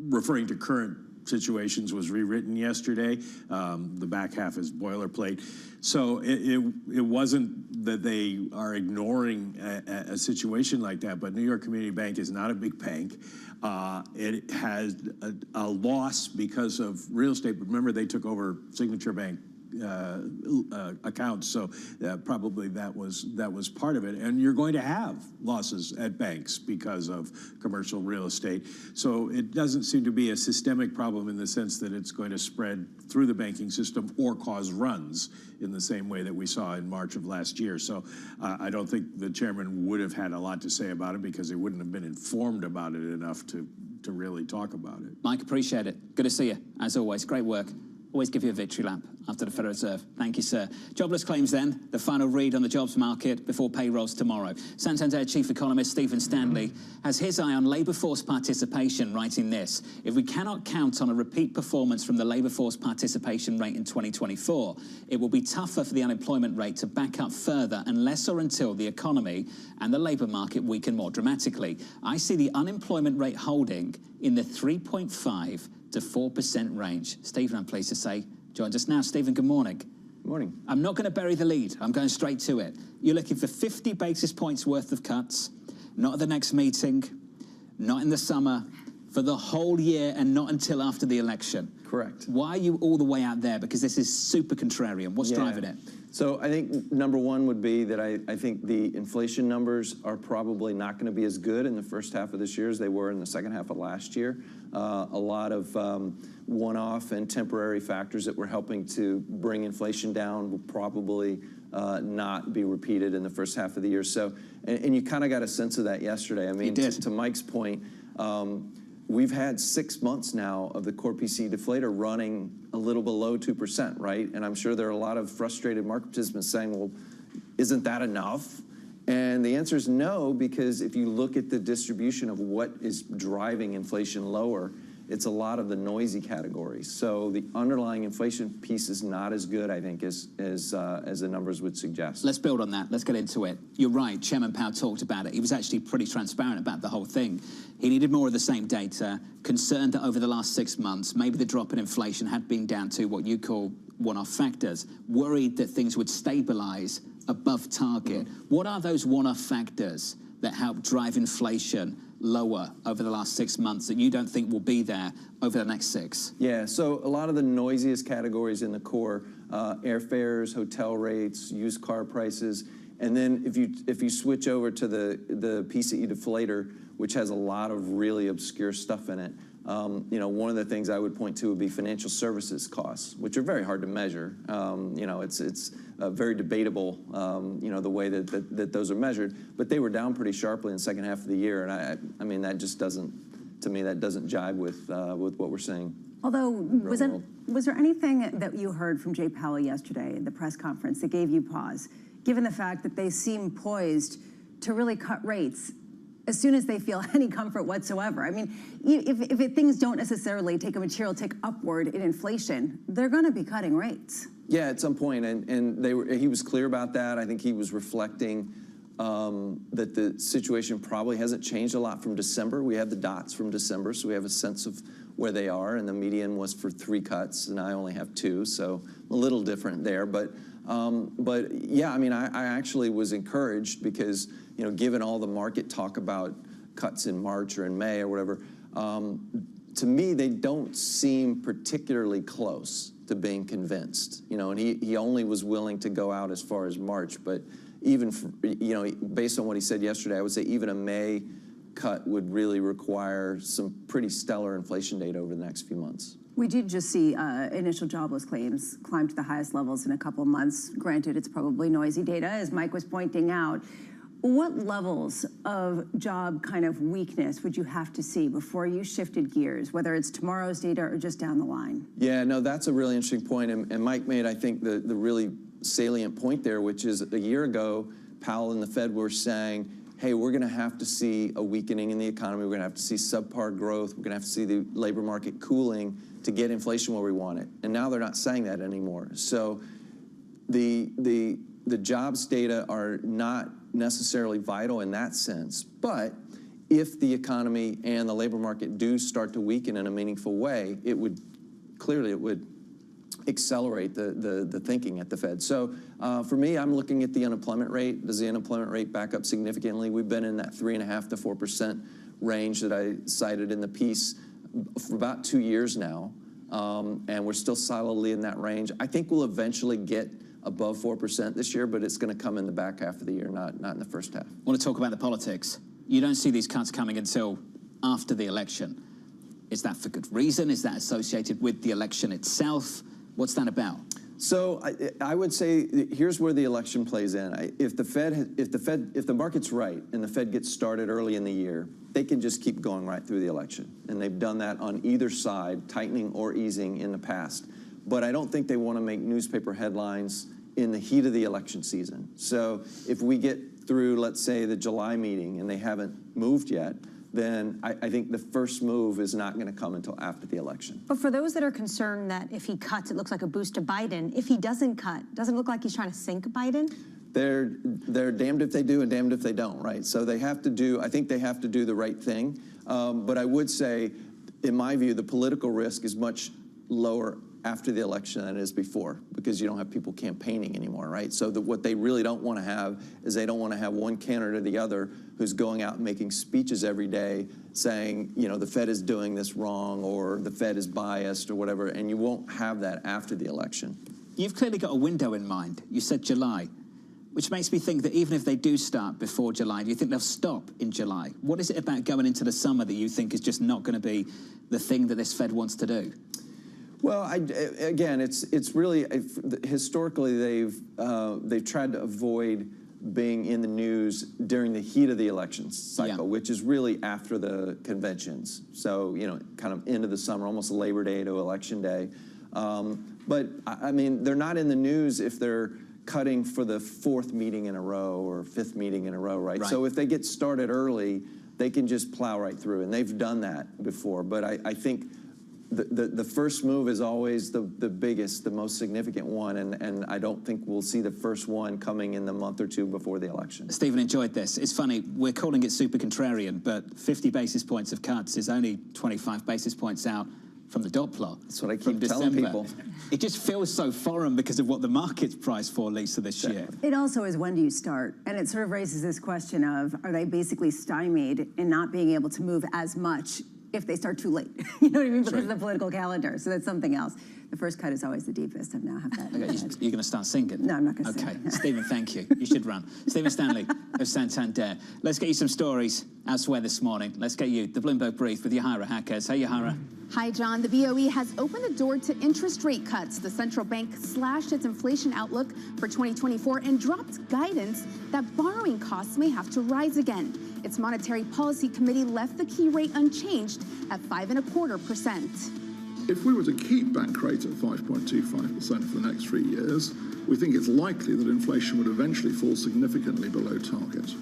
referring to current situations was rewritten yesterday. The back half is boilerplate. So it wasn't that they are ignoring a situation like that, but New York Community Bank is not a big bank. It has a loss because of real estate. But remember, they took over Signature Bank accounts. So probably that was part of it. And you're going to have losses at banks because of commercial real estate. So it doesn't seem to be a systemic problem in the sense that it's going to spread through the banking system or cause runs in the same way that we saw in March of last year. So I don't think the chairman would have had a lot to say about it because he wouldn't have been informed about it enough to really talk about it. Mike, appreciate it. Good to see you, as always. Great work. Always give you a victory lap after the Federal Reserve. Thank you, sir. Jobless claims then, the final read on the jobs market before payrolls tomorrow. Santander chief economist Stephen Stanley has his eye on labour force participation, writing this: if we cannot count on a repeat performance from the labour force participation rate in 2024, it will be tougher for the unemployment rate to back up further unless or until the economy and the labour market weaken more dramatically. I see the unemployment rate holding in the 3.5 to 4% range. Stephen, I'm pleased to say, joins us now. Stephen, good morning. Good morning. I'm not going to bury the lead. I'm going straight to it. You're looking for 50 basis points worth of cuts, not at the next meeting, not in the summer, for the whole year and not until after the election. Correct. Why are you all the way out there? Because this is super contrarian. What's driving it? So I think number one would be that I think the inflation numbers are probably not going to be as good in the first half of this year as they were in the second half of last year. A lot of one-off and temporary factors that were helping to bring inflation down will probably not be repeated in the first half of the year. So, and you kind of got a sense of that yesterday. I mean, to Mike's point, we've had 6 months now of the core PCE deflator running a little below 2%, right? And I'm sure there are a lot of frustrated market participants saying, well, isn't that enough? And the answer is no, because if you look at the distribution of what is driving inflation lower, it's a lot of the noisy categories. So the underlying inflation piece is not as good, I think, as the numbers would suggest. Let's build on that. Let's get into it. You're right. Chairman Powell talked about it. He was actually pretty transparent about the whole thing. He needed more of the same data, concerned that over the last 6 months, maybe the drop in inflation had been down to what you call one-off factors, worried that things would stabilize above target. What are those one-off factors that help drive inflation lower over the last 6 months that you don't think will be there over the next 6? Yeah, so a lot of the noisiest categories in the core, airfares, hotel rates, used car prices, and then if you switch over to the PCE deflator, which has a lot of really obscure stuff in it, you know, one of the things I would point to would be financial services costs, which are very hard to measure. You know, it's very debatable, you know, the way that those are measured. But they were down pretty sharply in the second half of the year, and I mean, that just doesn't, to me, that doesn't jive with what we're seeing. Although, was there anything that you heard from Jay Powell yesterday at the press conference that gave you pause, given the fact that they seem poised to really cut rates as soon as they feel any comfort whatsoever? I mean, if things don't necessarily take a material tick upward in inflation, they're going to be cutting rates. Yeah, at some point, and he was clear about that. I think he was reflecting that the situation probably hasn't changed a lot from December. We have the dots from December, so we have a sense of where they are, and the median was for 3 cuts, and I only have 2, so a little different there. But yeah, I mean, I actually was encouraged because, you know, given all the market talk about cuts in March or in May or whatever, to me, they don't seem particularly close to being convinced. You know, and he only was willing to go out as far as March, but even, you know, based on what he said yesterday, I would say even a May cut would really require some pretty stellar inflation data over the next few months. We did just see initial jobless claims climb to the highest levels in a couple of months. Granted, it's probably noisy data, as Mike was pointing out. What levels of job kind of weakness would you have to see before you shifted gears, whether it's tomorrow's data or just down the line? Yeah, no, that's a really interesting point. And Mike made, I think, the really salient point there, which is a year ago, Powell and the Fed were saying, hey, we're going to have to see a weakening in the economy. We're going to have to see subpar growth. We're going to have to see the labor market cooling to get inflation where we want it. And now they're not saying that anymore. So the jobs data are not necessarily vital in that sense. But if the economy and the labor market do start to weaken in a meaningful way, it would accelerate the thinking at the Fed. So for me, I'm looking at the unemployment rate. Does the unemployment rate back up significantly? We've been in that 3.5 to 4% range that I cited in the piece for about 2 years now. and we're still solidly in that range. I think we'll eventually get above 4% this year, but it's going to come in the back half of the year, not in the first half. I want to talk about the politics. You don't see these cuts coming until after the election. Is that for good reason? Is that associated with the election itself? What's that about? So I would say here's where the election plays in. If the market's right and the Fed gets started early in the year, they can just keep going right through the election. And they've done that on either side, tightening or easing in the past. But I don't think they want to make newspaper headlines in the heat of the election season. So if we get through, let's say, the July meeting and they haven't moved yet, then I think the first move is not going to come until after the election. But for those that are concerned that if he cuts, it looks like a boost to Biden, if he doesn't cut, doesn't it look like he's trying to sink Biden? They're damned if they do and damned if they don't, right? So they have to do, I think they have to do the right thing. But I would say, in my view, the political risk is much lower after the election than it is before, because you don't have people campaigning anymore, right? So what they really don't want to have is they don't want to have one candidate or the other who's going out and making speeches every day saying, you know, the Fed is doing this wrong or the Fed is biased or whatever, and you won't have that after the election. You've clearly got a window in mind. You said July, which makes me think that even if they do start before July, do you think they'll stop in July? What is it about going into the summer that you think is just not going to be the thing that this Fed wants to do? Well, again, it's really historically they've tried to avoid being in the news during the heat of the election cycle, which is really after the conventions. So, you know, kind of into the summer, almost Labor Day to Election Day. But I mean, they're not in the news if they're cutting for the fourth meeting in a row or fifth meeting in a row, right? So if they get started early, they can just plow right through, and they've done that before. But I think the first move is always the biggest, the most significant one, and I don't think we'll see the first one coming in the month or two before the election. Stephen enjoyed this. It's funny, we're calling it super contrarian, but 50 basis points of cuts is only 25 basis points out from the dot plot. That's what I keep telling people. It just feels so foreign because of what the market's priced for, Lisa, this year. It also is, when do you start? And it sort of raises this question of, are they basically stymied in not being able to move as much if they start too late? You know what I mean? Because of the political calendar. So that's something else. The first cut is always the deepest. I now have that. Okay, you're going to start singing? No, I'm not going to sing. Okay, Stephen, thank you. You should run. Stephen Stanley of Santander. Let's get you some stories elsewhere this morning. Let's get you the Bloomberg Brief with Yahara Hackers. Hey, Yahara. Hi, John. The BOE has opened the door to interest rate cuts. The central bank slashed its inflation outlook for 2024 and dropped guidance that borrowing costs may have to rise again. Its Monetary Policy Committee left the key rate unchanged at 5.25%. If we were to keep bank rate at 5.25% for the next 3 years, we think it's likely that inflation would eventually fall significantly below target.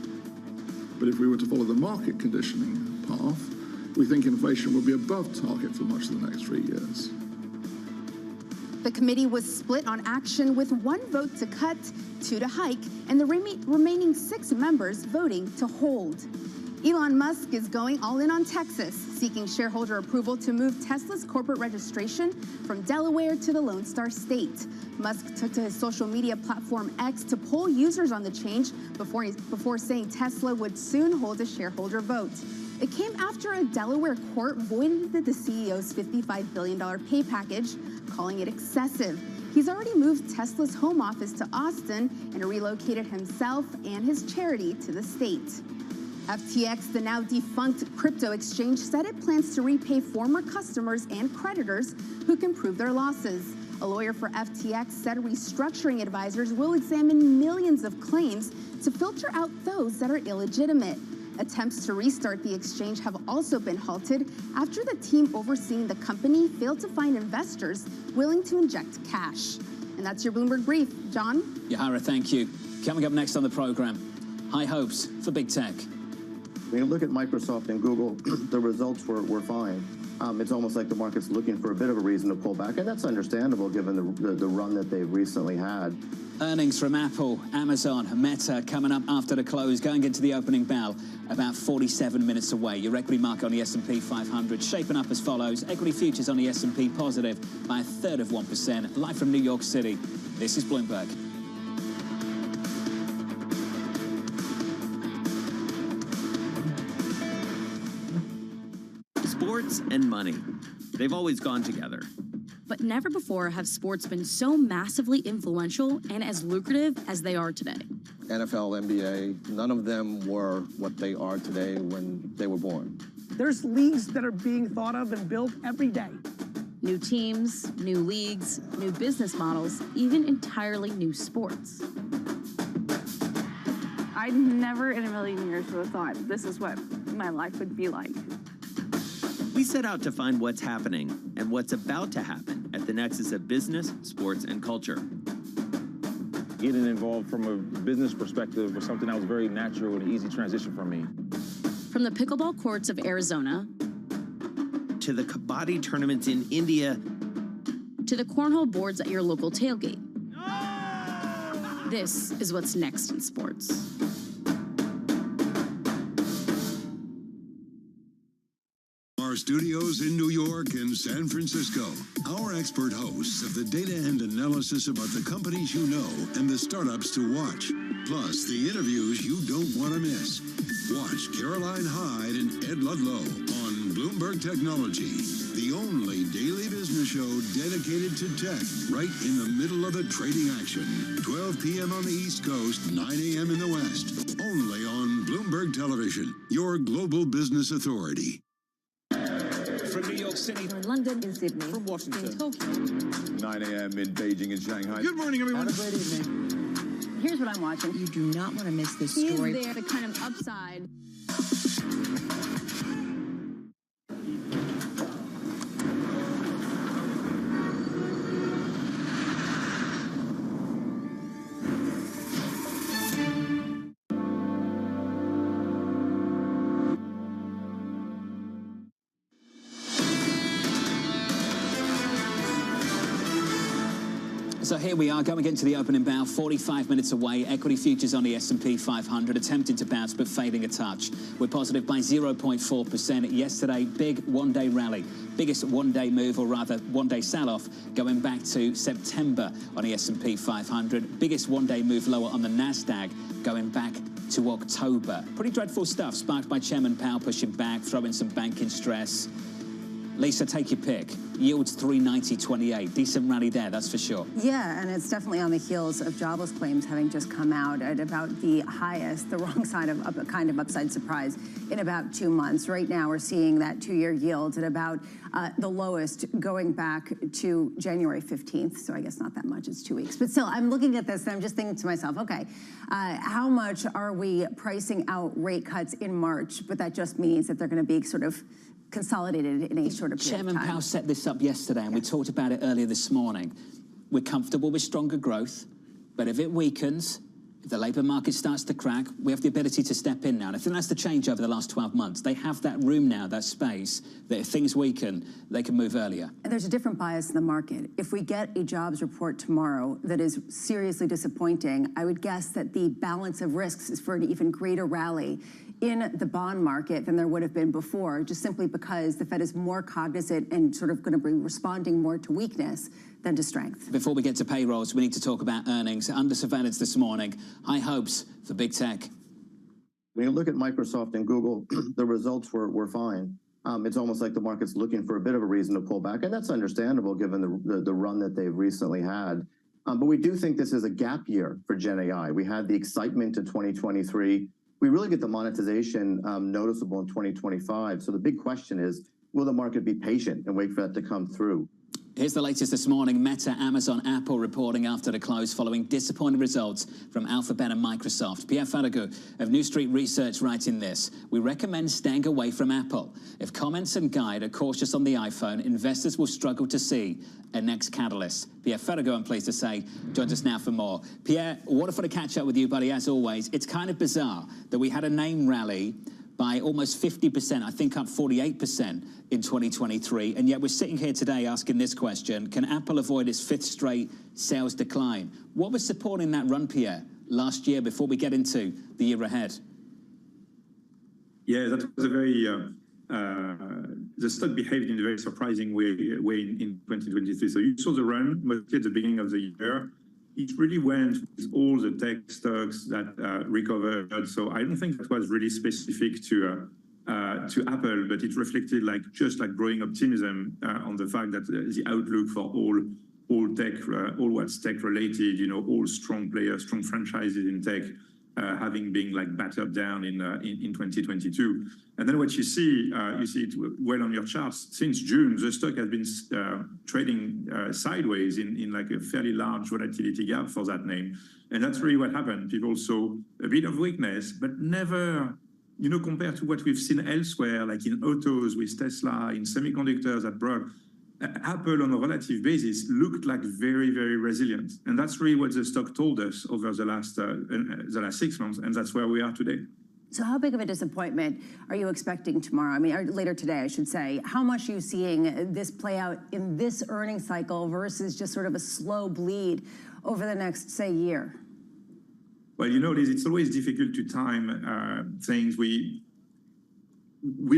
But if we were to follow the market conditioning path, we think inflation will be above target for much of the next 3 years. The committee was split on action, with 1 vote to cut, 2 to hike, and the remaining 6 members voting to hold. Elon Musk is going all in on Texas, seeking shareholder approval to move Tesla's corporate registration from Delaware to the Lone Star State. Musk took to his social media platform X to poll users on the change before saying Tesla would soon hold a shareholder vote. It came after a Delaware court voided the CEO's $55 billion pay package, calling it excessive. He's already moved Tesla's home office to Austin and relocated himself and his charity to the state. FTX, the now defunct crypto exchange, said it plans to repay former customers and creditors who can prove their losses. A lawyer for FTX said restructuring advisors will examine millions of claims to filter out those that are illegitimate. Attempts to restart the exchange have also been halted after the team overseeing the company failed to find investors willing to inject cash. And that's your Bloomberg Brief. John? Yahara, thank you. Coming up next on the program, high hopes for big tech. When you look at Microsoft and Google, the results were fine. It's almost like the market's looking for a bit of a reason to pull back, and that's understandable given the run that they've recently had. Earnings from Apple, Amazon, Meta coming up after the close, going into the opening bell about 47 minutes away. Your equity market on the S&P 500 shaping up as follows. Equity futures on the S&P positive by 1/3%. Live from New York City, this is Bloomberg. Sports and money, they've always gone together. But never before have sports been so massively influential and as lucrative as they are today. NFL, NBA, none of them were what they are today when they were born. There's leagues that are being thought of and built every day. New teams, new leagues, new business models, even entirely new sports. I never in a million years would have thought this is what my life would be like. We set out to find what's happening and what's about to happen at the nexus of business, sports, and culture. Getting involved from a business perspective was something that was very natural and an easy transition for me. From the pickleball courts of Arizona, to the kabaddi tournaments in India, to the cornhole boards at your local tailgate. This is what's next in sports. Our studios in New York and San Francisco, our expert hosts have the data and analysis about the companies you know and the startups to watch, plus the interviews you don't want to miss. Watch Caroline Hyde and Ed Ludlow on Bloomberg Technology, the only daily business show dedicated to tech, right in the middle of the trading action. 12 p.m. on the East Coast, 9 a.m. in the West, only on Bloomberg Television, your global business authority. From New York City, From London, in Sydney, from Washington, in Tokyo. 9 a.m. in Beijing and Shanghai. Good morning, everyone. Have a great evening. Here's what I'm watching. You do not want to miss this Is story. there the kind of upside? So here we are going into the opening bow, 45 minutes away. Equity futures on the S&P 500 attempting to bounce but failing a touch. We're positive by 0.4% yesterday. Big one-day rally, biggest one-day move, or rather one-day sell-off, going back to September on the S&P 500. Biggest one-day move lower on the Nasdaq, going back to October. Pretty dreadful stuff, sparked by Chairman Powell pushing back, throwing some banking stress. Lisa, take your pick. Yields 390.28. Decent rally there, that's for sure. Yeah, and it's definitely on the heels of jobless claims having just come out at about the highest, the wrong side of a kind of upside surprise in about 2 months. Right now, we're seeing that two-year yield at about the lowest going back to January 15th. So I guess not that much, it's 2 weeks. But still, I'm looking at this and I'm just thinking to myself, okay, how much are we pricing out rate cuts in March? But that just means that they're going to be sort of consolidated in a shorter period Chairman of time. Powell set this up yesterday, and we talked about it earlier this morning. We're comfortable with stronger growth, but if it weakens, if the labour market starts to crack, we have the ability to step in now. And I think that's the change over the last 12 months. They have that room now, that space, that if things weaken, they can move earlier. And there's a different bias in the market. If we get a jobs report tomorrow that is seriously disappointing, I would guess that the balance of risks is for an even greater rally in the bond market than there would have been before, just simply because the Fed is more cognizant and sort of going to be responding more to weakness than to strength. Before we get to payrolls, we need to talk about earnings. Under surveillance this morning, high hopes for big tech. When you look at Microsoft and Google, the results were fine. It's almost like the market's looking for a bit of a reason to pull back, and that's understandable given the run that they've recently had. But we do think this is a gap year for Gen AI. We had the excitement in 2023. We really get the monetization noticeable in 2025. So the big question is, will the market be patient and wait for that to come through? Here's the latest this morning. Meta, Amazon, Apple reporting after the close following disappointing results from Alphabet and Microsoft. Pierre Farago of New Street Research writing this: we recommend staying away from Apple. If comments and guide are cautious on the iPhone, investors will struggle to see a next catalyst. Pierre Farago, I'm pleased to say, joins us now for more. Pierre, wonderful to catch up with you, buddy, as always. It's kind of bizarre that we had a name rally by almost 50%, I think up 48% in 2023. And yet we're sitting here today asking this question: can Apple avoid its fifth straight sales decline? What was supporting that run, Pierre, last year before we get into the year ahead? Yeah, that was a very, the stock behaved in a very surprising way in 2023. So you saw the run mostly at the beginning of the year. It really went with all the tech stocks that recovered. So I don't think that was really specific to to Apple, but it reflected just growing optimism on the fact that the outlook for all tech, all what's tech related, all strong players, strong franchises in tech, having been battered down in 2022. And then what you see it well on your charts. Since June, the stock has been trading sideways in a fairly large volatility gap for that name. And that's really what happened. People saw a bit of weakness, but never, compared to what we've seen elsewhere, like in autos with Tesla, in semiconductors at Broad, Apple on a relative basis looked very, very resilient. And that's really what the stock told us over the last 6 months. And that's where we are today. So how big of a disappointment are you expecting tomorrow? I mean, or later today, I should say. How much are you seeing this play out in this earnings cycle versus just sort of a slow bleed over the next, say, year? Well, Liz, it's always difficult to time things. We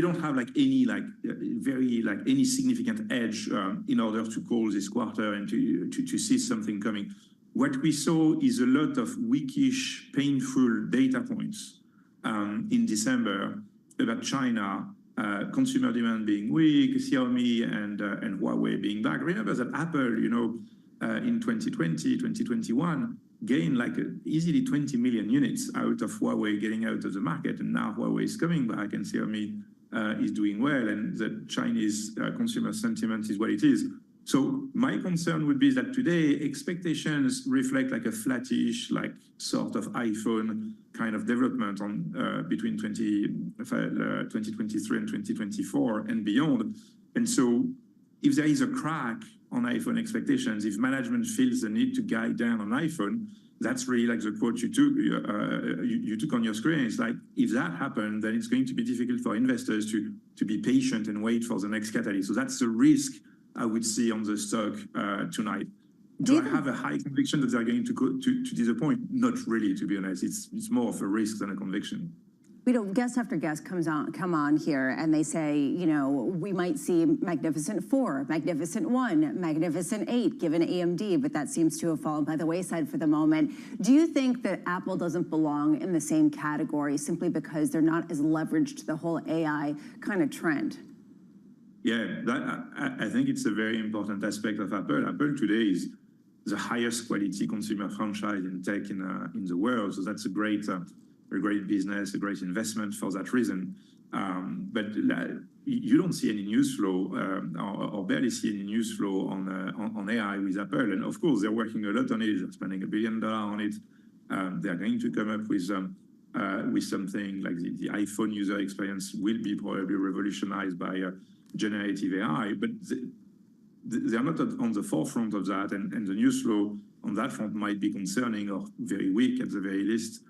don't have any significant edge in order to call this quarter and to see something coming. What we saw is a lot of weakish, painful data points in December about China, consumer demand being weak, Xiaomi and Huawei being back. Remember that Apple, in 2020, 2021, gained easily 20 million units out of Huawei getting out of the market. And now Huawei is coming back and Xiaomi is doing well. And the Chinese consumer sentiment is what it is. So my concern would be that today expectations reflect a flattish, sort of iPhone kind of development on between 2023 and 2024 and beyond. And so if there is a crack on iPhone expectations, if management feels the need to guide down on iPhone, that's really the quote you took on your screen. It's if that happened, then it's going to be difficult for investors to be patient and wait for the next catalyst. So that's the risk I would see on the stock tonight. Do I have a high conviction that they're going to go to disappoint? Not really, to be honest. It's more of a risk than a conviction. Guest after guest come on here and they say, we might see Magnificent 4, Magnificent 1, Magnificent 8 given AMD, but that seems to have fallen by the wayside for the moment. Do you think that Apple doesn't belong in the same category simply because they're not as leveraged to the whole AI kind of trend? Yeah, I think it's a very important aspect of Apple. Apple today is the highest quality consumer franchise in tech in the world. So that's a great business, a great investment for that reason. But you don't see any news flow or barely see any news flow on AI with Apple. And of course, they're working a lot on it. They're spending $1 billion on it. They're going to come up with something like the iPhone user experience will be probably revolutionized by generative AI. But they're not on the forefront of that. And the news flow on that front might be concerning or very weak at the very least.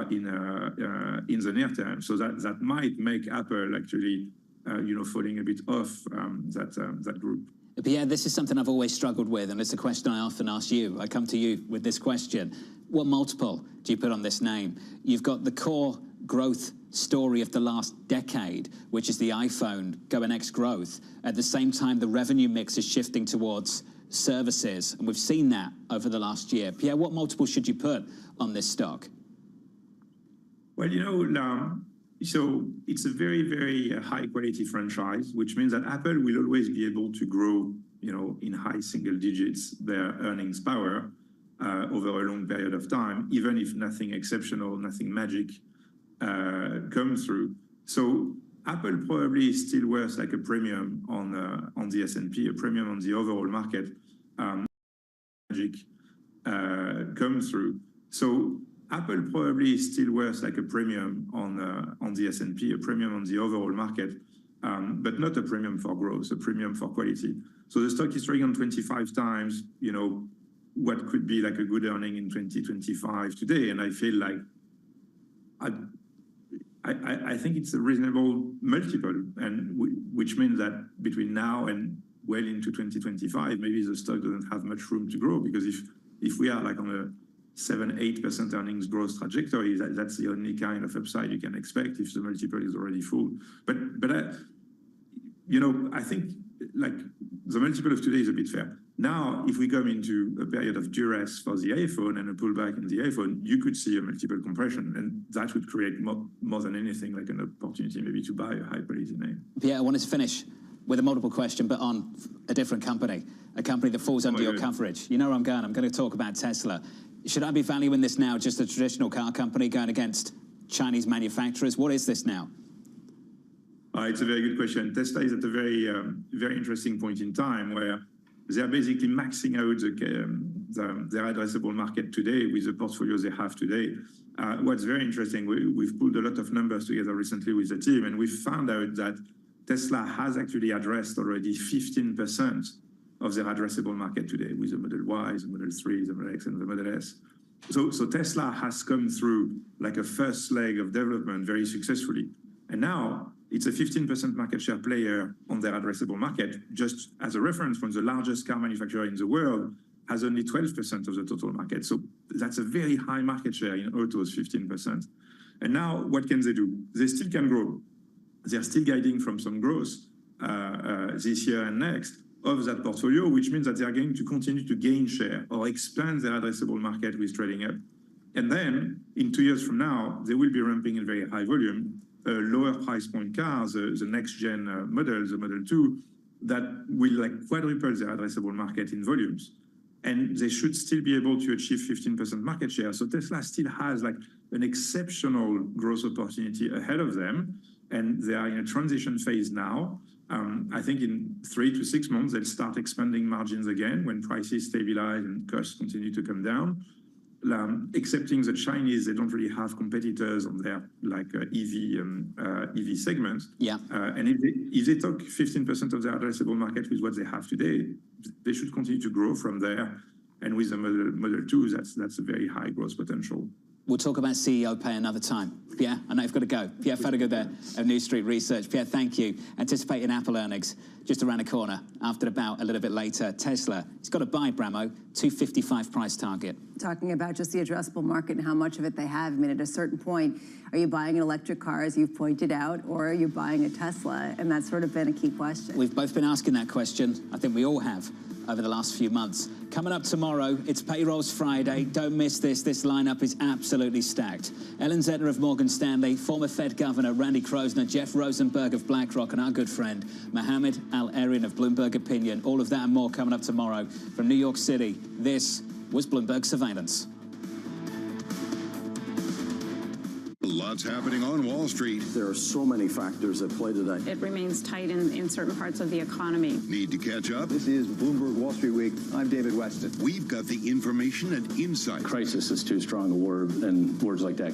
In the near term, so that might make Apple actually, falling a bit off that group. Pierre, this is something I've always struggled with, and it's a question I often ask you. I come to you with this question: what multiple do you put on this name? You've got the core growth story of the last decade, which is the iPhone going X growth. At the same time, the revenue mix is shifting towards services, and we've seen that over the last year. Pierre, what multiple should you put on this stock? Well, so it's a very, very high quality franchise, which means that Apple will always be able to grow, in high single digits their earnings power over a long period of time, even if nothing exceptional, nothing magic comes through. So Apple probably is still worth a premium on the S&P, a premium on the overall market. Magic comes through. So Apple probably is still worth a premium on the S&P, a premium on the overall market, but not a premium for growth, a premium for quality. So the stock is trading on 25 times, what could be a good earning in 2025 today. And I feel I think it's a reasonable multiple, and which means that between now and well into 2025, maybe the stock doesn't have much room to grow, because if we are on a 7-8% earnings growth trajectory, that's the only kind of upside you can expect if the multiple is already full. But I think the multiple of today is a bit fair. Now, if we come into a period of duress for the iPhone and a pullback in the iPhone, you could see a multiple compression, and that would create more than anything like an opportunity maybe to buy a high-quality name. Pierre, I wanted to finish with a multiple question, but on a different company, a company that falls under your coverage. You know where I'm going. I'm going to talk about Tesla. Should I be valuing this now just a traditional car company going against Chinese manufacturers? What is this now? It's a very good question. Tesla is at a very interesting point in time where they are basically maxing out their addressable market today with the portfolios they have today. What's very interesting, we've pulled a lot of numbers together recently with the team, and we've found out that Tesla has actually addressed already 15% of their addressable market today with the Model Y, the Model 3, the Model X, and the Model S. So Tesla has come through like a first leg of development very successfully. And now it's a 15% market share player on their addressable market. Just as a reference point, the largest car manufacturer in the world has only 12% of the total market. So that's a very high market share in autos, 15%. And now what can they do? They still can grow. They're still guiding from some growth this year and next of that portfolio, which means that they are going to continue to gain share or expand their addressable market with trading up. And then in 2 years from now, they will be ramping in very high volume lower price point cars, the next gen models, the Model 2, that will like quadruple their addressable market in volumes. And they should still be able to achieve 15% market share. So Tesla still has like an exceptional growth opportunity ahead of them. And they are in a transition phase now. I think in 3 to 6 months, they'll start expanding margins again when prices stabilize and costs continue to come down. Excepting the Chinese, they don't really have competitors on their like EV segment. Yeah. And if they took 15% of their addressable market with what they have today, they should continue to grow from there. And with the Model 2, that's a very high growth potential. We'll talk about CEO pay another time. Pierre, I know you've got to go. Pierre Fadiga there of New Street Research. Pierre, thank you. Anticipating Apple earnings just around the corner. After about a little bit later, Tesla. It's got to buy, Bramo, 255 price target. Talking about just the addressable market and how much of it they have. I mean, at a certain point, are you buying an electric car, as you've pointed out, or are you buying a Tesla? And that's sort of been a key question. We've both been asking that question. I think we all have over the last few months. Coming up tomorrow, it's Payrolls Friday. Don't miss this. This lineup is absolutely stacked. Ellen Zentner of Morgan Stanley, former Fed Governor Randy Kroszner, Jeff Rosenberg of BlackRock, and our good friend Mohammed Al-Erian of Bloomberg Opinion. All of that and more coming up tomorrow from New York City. This was Bloomberg Surveillance. Lots happening on Wall Street. There are so many factors at play today. It remains tight in certain parts of the economy. Need to catch up? This is Bloomberg Wall Street Week. I'm David Weston. We've got the information and insight. Crisis is too strong a word, and words like that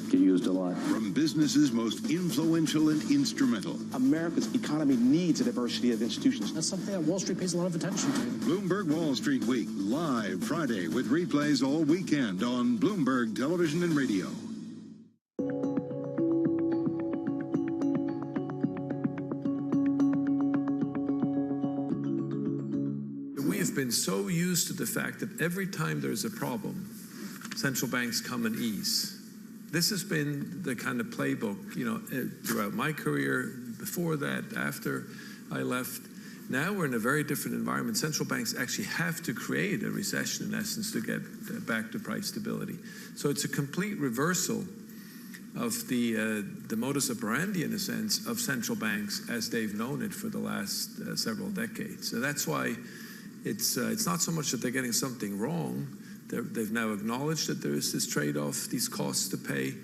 get used a lot. From businesses most influential and instrumental. America's economy needs a diversity of institutions. That's something that Wall Street pays a lot of attention to. Bloomberg Wall Street Week, live Friday with replays all weekend on Bloomberg Television and Radio. Been so used to the fact that every time there's a problem, central banks come and ease. This has been the kind of playbook, you know, throughout my career, before that, after I left. Now we're in a very different environment. Central banks actually have to create a recession, in essence, to get back to price stability. So it's a complete reversal of the modus operandi, in a sense, of central banks as they've known it for the last several decades. So that's why it's not so much that they're getting something wrong. They've now acknowledged that there is this trade-off, these costs to pay,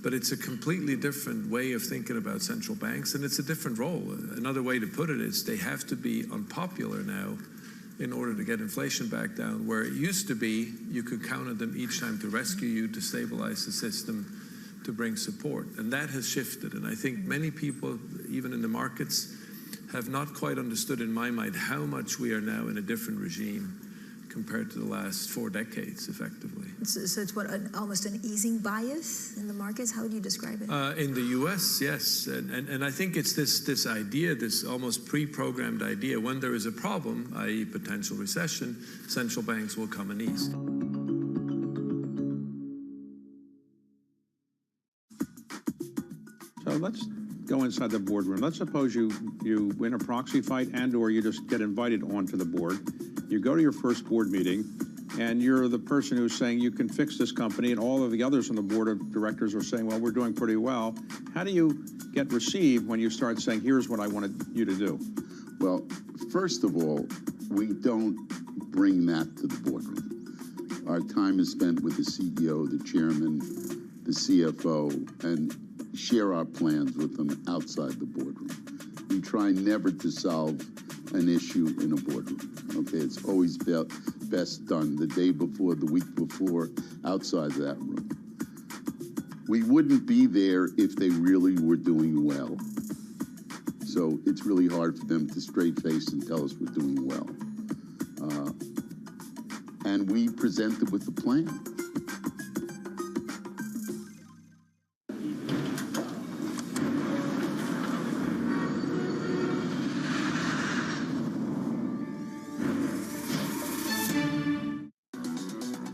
but it's a completely different way of thinking about central banks, and it's a different role. Another way to put it is they have to be unpopular now in order to get inflation back down, where it used to be you could count on them each time to rescue you, to stabilize the system, to bring support. And that has shifted, and I think many people, even in the markets, have not quite understood in my mind how much we are now in a different regime compared to the last 4 decades, effectively. So it's what, almost an easing bias in the markets? How would you describe it? In the U.S., yes. And I think it's this idea, this almost pre-programmed idea, when there is a problem, i.e. potential recession, central banks will come and ease. So let's go inside the boardroom. Let's suppose you win a proxy fight and or you just get invited onto the board. You go to your first board meeting, and you're the person who's saying you can fix this company, and all of the others on the board of directors are saying, well, we're doing pretty well. How do you get received when you start saying, here's what I wanted you to do? Well, first of all, we don't bring that to the boardroom. Our time is spent with the CEO, the chairman, the CFO, and share our plans with them outside the boardroom. We try never to solve an issue in a boardroom. Okay, it's always best done the day before, the week before, outside that room. We wouldn't be there if they really were doing well. So it's really hard for them to straight face and tell us we're doing well. And we present it with a plan.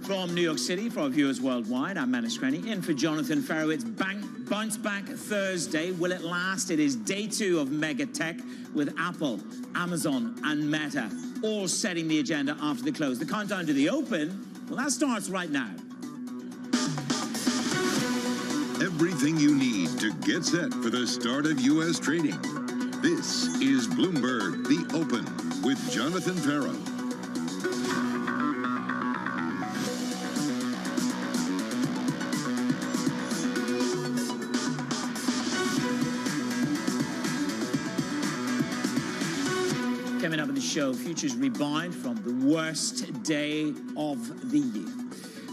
From New York City, for our viewers worldwide, I'm Manus Cranny, in for Jonathan Ferro. It's Bounce Back Thursday. Will it last? It is day 2 of mega tech with Apple, Amazon, and Meta all setting the agenda after the close. The countdown to the open, well, that starts right now. Everything you need to get set for the start of U.S. trading. This is Bloomberg, The Open, with Jonathan Ferro. Coming up in the show, futures rebound from the worst day of the year.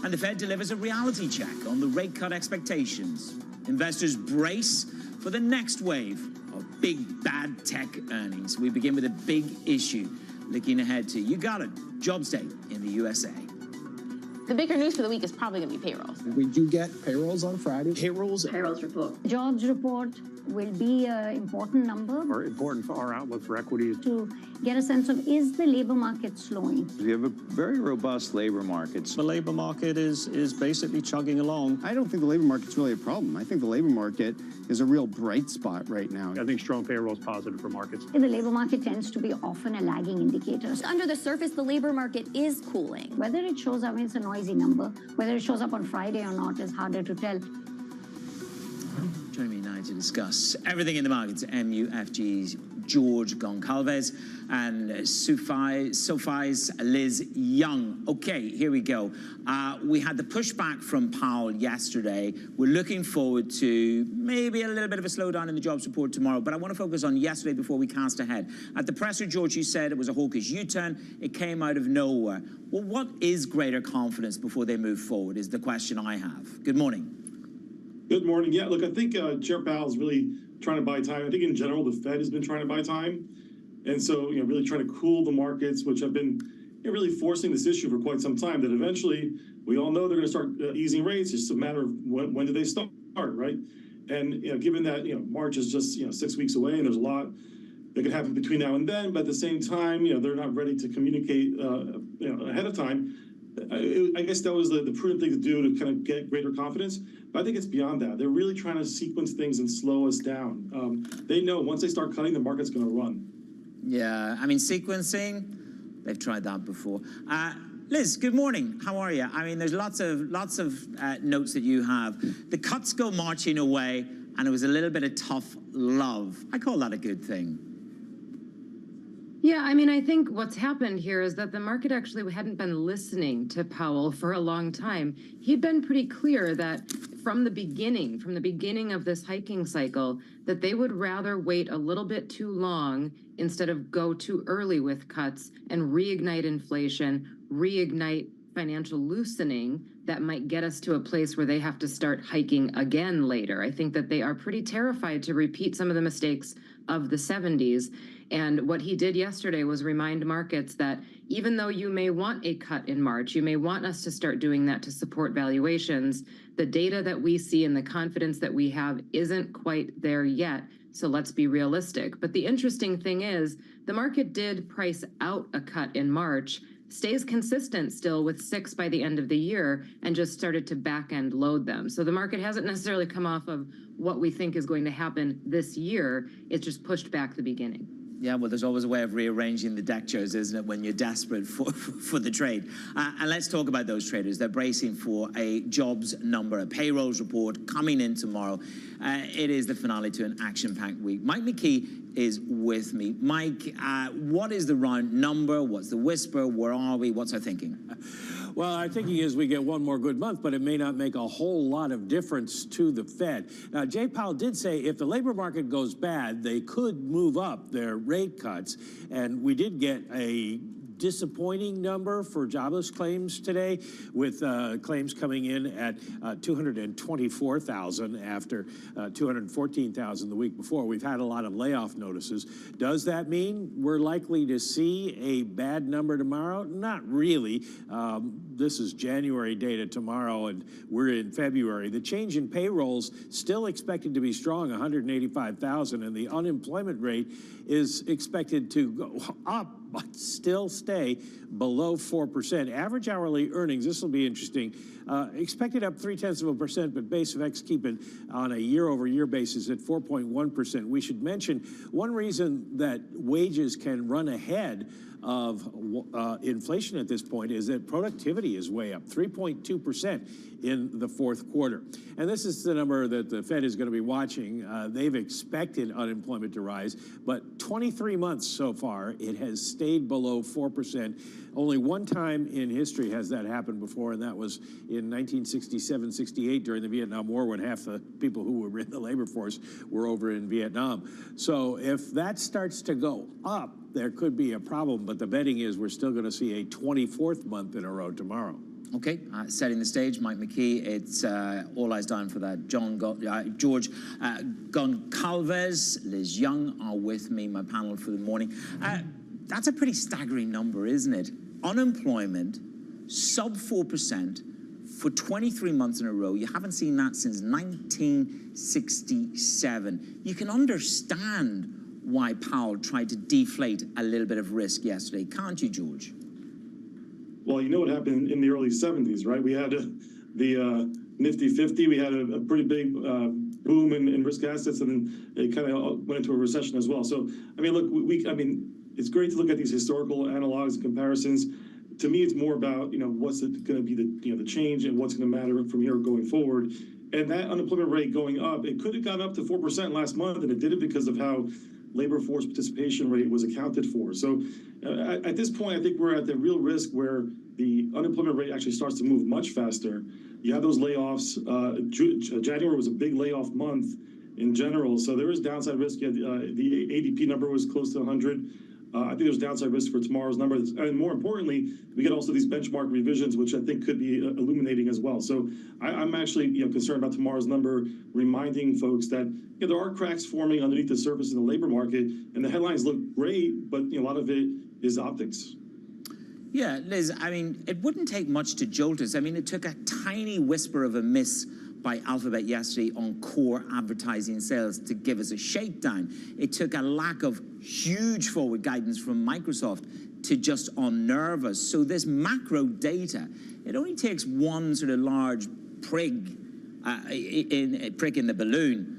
And the Fed delivers a reality check on the rate cut expectations. Investors brace for the next wave of big bad tech earnings. We begin with a big issue. Looking ahead to, you got it, jobs day in the USA. The bigger news for the week is probably going to be payrolls. We do get payrolls on Friday. Payrolls report. Jobs report will be an important number. Are important for our outlook for equities. To get a sense of, is the labor market slowing? We have a very robust labor market. The labor market is basically chugging along. I don't think the labor market's really a problem. I think the labor market is a real bright spot right now. I think strong payroll is positive for markets. The labor market tends to be often a lagging indicator. Under the surface, the labor market is cooling. Whether it shows up, it's a noisy number. Whether it shows up on Friday or not is harder to tell. Joining me now to discuss everything in the markets, MUFG's George Goncalves and SoFi's Liz Young. Okay, here we go. We had the pushback from Powell yesterday. We're looking forward to maybe a little bit of a slowdown in the jobs report tomorrow, but I want to focus on yesterday before we cast ahead. At the presser, George, you said it was a hawkish U-turn. It came out of nowhere. Well, what is greater confidence before they move forward is the question I have. Good morning. Good morning. Yeah, look, I think Chair Powell is really trying to buy time. I think in general, the Fed has been trying to buy time. And so, really trying to cool the markets, which have been really forcing this issue for quite some time, that eventually we all know they're going to start easing rates. It's just a matter of when do they start, right? And, given that, March is just, 6 weeks away and there's a lot that could happen between now and then, but at the same time, they're not ready to communicate, ahead of time. I guess that was the prudent thing to do to kind of get greater confidence. But I think it's beyond that. They're really trying to sequence things and slow us down. They know once they start cutting, the market's going to run. Yeah, I mean, sequencing, they've tried that before. Liz, good morning. How are you? I mean, there's lots of notes that you have. The cuts go marching away, and it was a little bit of tough love. I call that a good thing. Yeah, I mean, I think what's happened here is that the market actually hadn't been listening to Powell for a long time. He'd been pretty clear that from the beginning of this hiking cycle, that they would rather wait a little bit too long instead of go too early with cuts and reignite inflation, reignite financial loosening that might get us to a place where they have to start hiking again later. I think that they are pretty terrified to repeat some of the mistakes of the 70s. And what he did yesterday was remind markets that even though you may want a cut in March, you may want us to start doing that to support valuations, the data that we see and the confidence that we have isn't quite there yet. So let's be realistic. But the interesting thing is the market did price out a cut in March, stays consistent still with 6 by the end of the year, and just started to back end load them. So the market hasn't necessarily come off of what we think is going to happen this year. It's just pushed back the beginning. Yeah, well, there's always a way of rearranging the deck chairs, isn't it, when you're desperate for the trade. And let's talk about those traders. They're bracing for a jobs number, a payrolls report coming in tomorrow. It is the finale to an action-packed week. Mike McKee is with me. Mike, what is the round number? What's the whisper? Where are we? What's our thinking? Well, our thinking is we get one more good month, but it may not make a whole lot of difference to the Fed. Now, Jay Powell did say if the labor market goes bad, they could move up their rate cuts. And we did get a disappointing number for jobless claims today, with claims coming in at 224,000 after 214,000 the week before. We've had a lot of layoff notices. Does that mean we're likely to see a bad number tomorrow? Not really. This is January data tomorrow, and we're in February. The change in payrolls still expected to be strong, 185,000, and the unemployment rate is expected to go up, but still stay below 4%. Average hourly earnings, this will be interesting, expected up 0.3%, but base effects keep it on a year-over-year basis at 4.1%. We should mention one reason that wages can run ahead of inflation at this point is that productivity is way up, 3.2% in the fourth quarter. And this is the number that the Fed is going to be watching. They've expected unemployment to rise, but 23 months so far, it has stayed below 4%. Only one time in history has that happened before, and that was in 1967-68 during the Vietnam War, when half the people who were in the labor force were over in Vietnam. So if that starts to go up, there could be a problem, but the betting is we're still going to see a 24th month in a row tomorrow. Okay, setting the stage, Mike McKee. It's all eyes down for that. George Goncalves, Liz Young are with me, my panel for the morning. That's a pretty staggering number, isn't it? Unemployment, sub 4% for 23 months in a row. You haven't seen that since 1967. You can understand why Powell tried to deflate a little bit of risk yesterday, can't you, George? Well, you know what happened in the early 70s, right? We had the Nifty 50. We had a pretty big boom in risk assets, and then it kind of went into a recession as well. So, I mean, look, it's great to look at these historical analogs and comparisons. To me, it's more about, what's going to be the change and what's going to matter from here going forward. And that unemployment rate going up, it could have gone up to 4% last month, and it did it because of how labor force participation rate was accounted for. So at this point, I think we're at the real risk where the unemployment rate actually starts to move much faster. You have those layoffs. January was a big layoff month in general, so there is downside risk. The ADP number was close to 100. I think there's downside risk for tomorrow's number. And more importantly, we get also these benchmark revisions, which I think could be illuminating as well. So I'm actually concerned about tomorrow's number, reminding folks that there are cracks forming underneath the surface in the labor market, and the headlines look great, but a lot of it is optics. Yeah, Liz, I mean, it wouldn't take much to jolt us. I mean, it took a tiny whisper of a miss by Alphabet yesterday on core advertising sales to give us a shakedown. It took a lack of huge forward guidance from Microsoft to just unnerve us. So this macro data, it only takes one sort of large prick in the balloon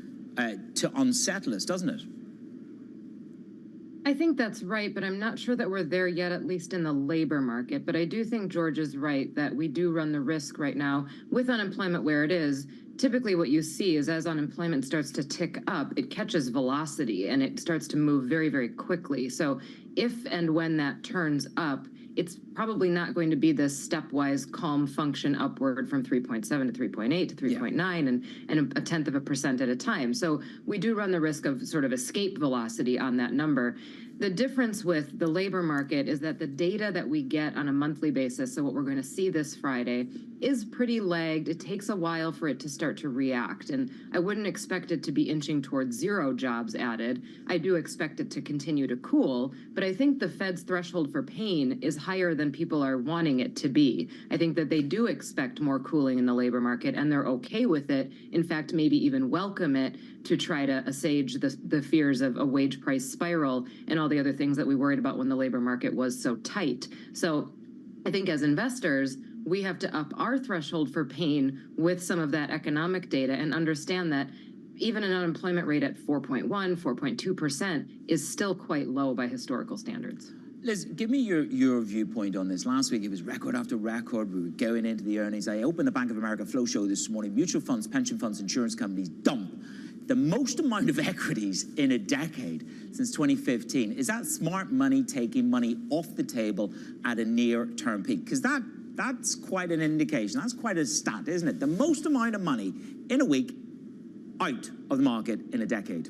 to unsettle us, doesn't it? I think that's right, but I'm not sure that we're there yet, at least in the labor market. But I do think George is right that we do run the risk right now with unemployment where it is. Typically what you see is as unemployment starts to tick up, it catches velocity and it starts to move very, very quickly. So if and when that turns up, it's probably not going to be this stepwise calm function upward from 3.7 to 3.8 to 3.9 and 0.1% at a time. So we do run the risk of sort of escape velocity on that number. The difference with the labor market is that the data that we get on a monthly basis, so what we're going to see this Friday, is pretty lagged. It takes a while for it to start to react, and I wouldn't expect it to be inching towards 0 jobs added. I do expect it to continue to cool, but I think the Fed's threshold for pain is higher than people are wanting it to be. I think that they do expect more cooling in the labor market, and they're okay with it. In fact, maybe even welcome it to try to assuage the fears of a wage price spiral and all the other things that we worried about when the labor market was so tight. So I think as investors, we have to up our threshold for pain with some of that economic data and understand that even an unemployment rate at 4.1, 4.2% is still quite low by historical standards. Liz, give me your viewpoint on this. Last week, it was record after record. We were going into the earnings. I opened the Bank of America Flow Show this morning. Mutual funds, pension funds, insurance companies dump the most amount of equities in a decade since 2015. Is that smart money taking money off the table at a near-term peak? Because that's quite an indication. That's quite a stat, isn't it? The most amount of money in a week out of the market in a decade.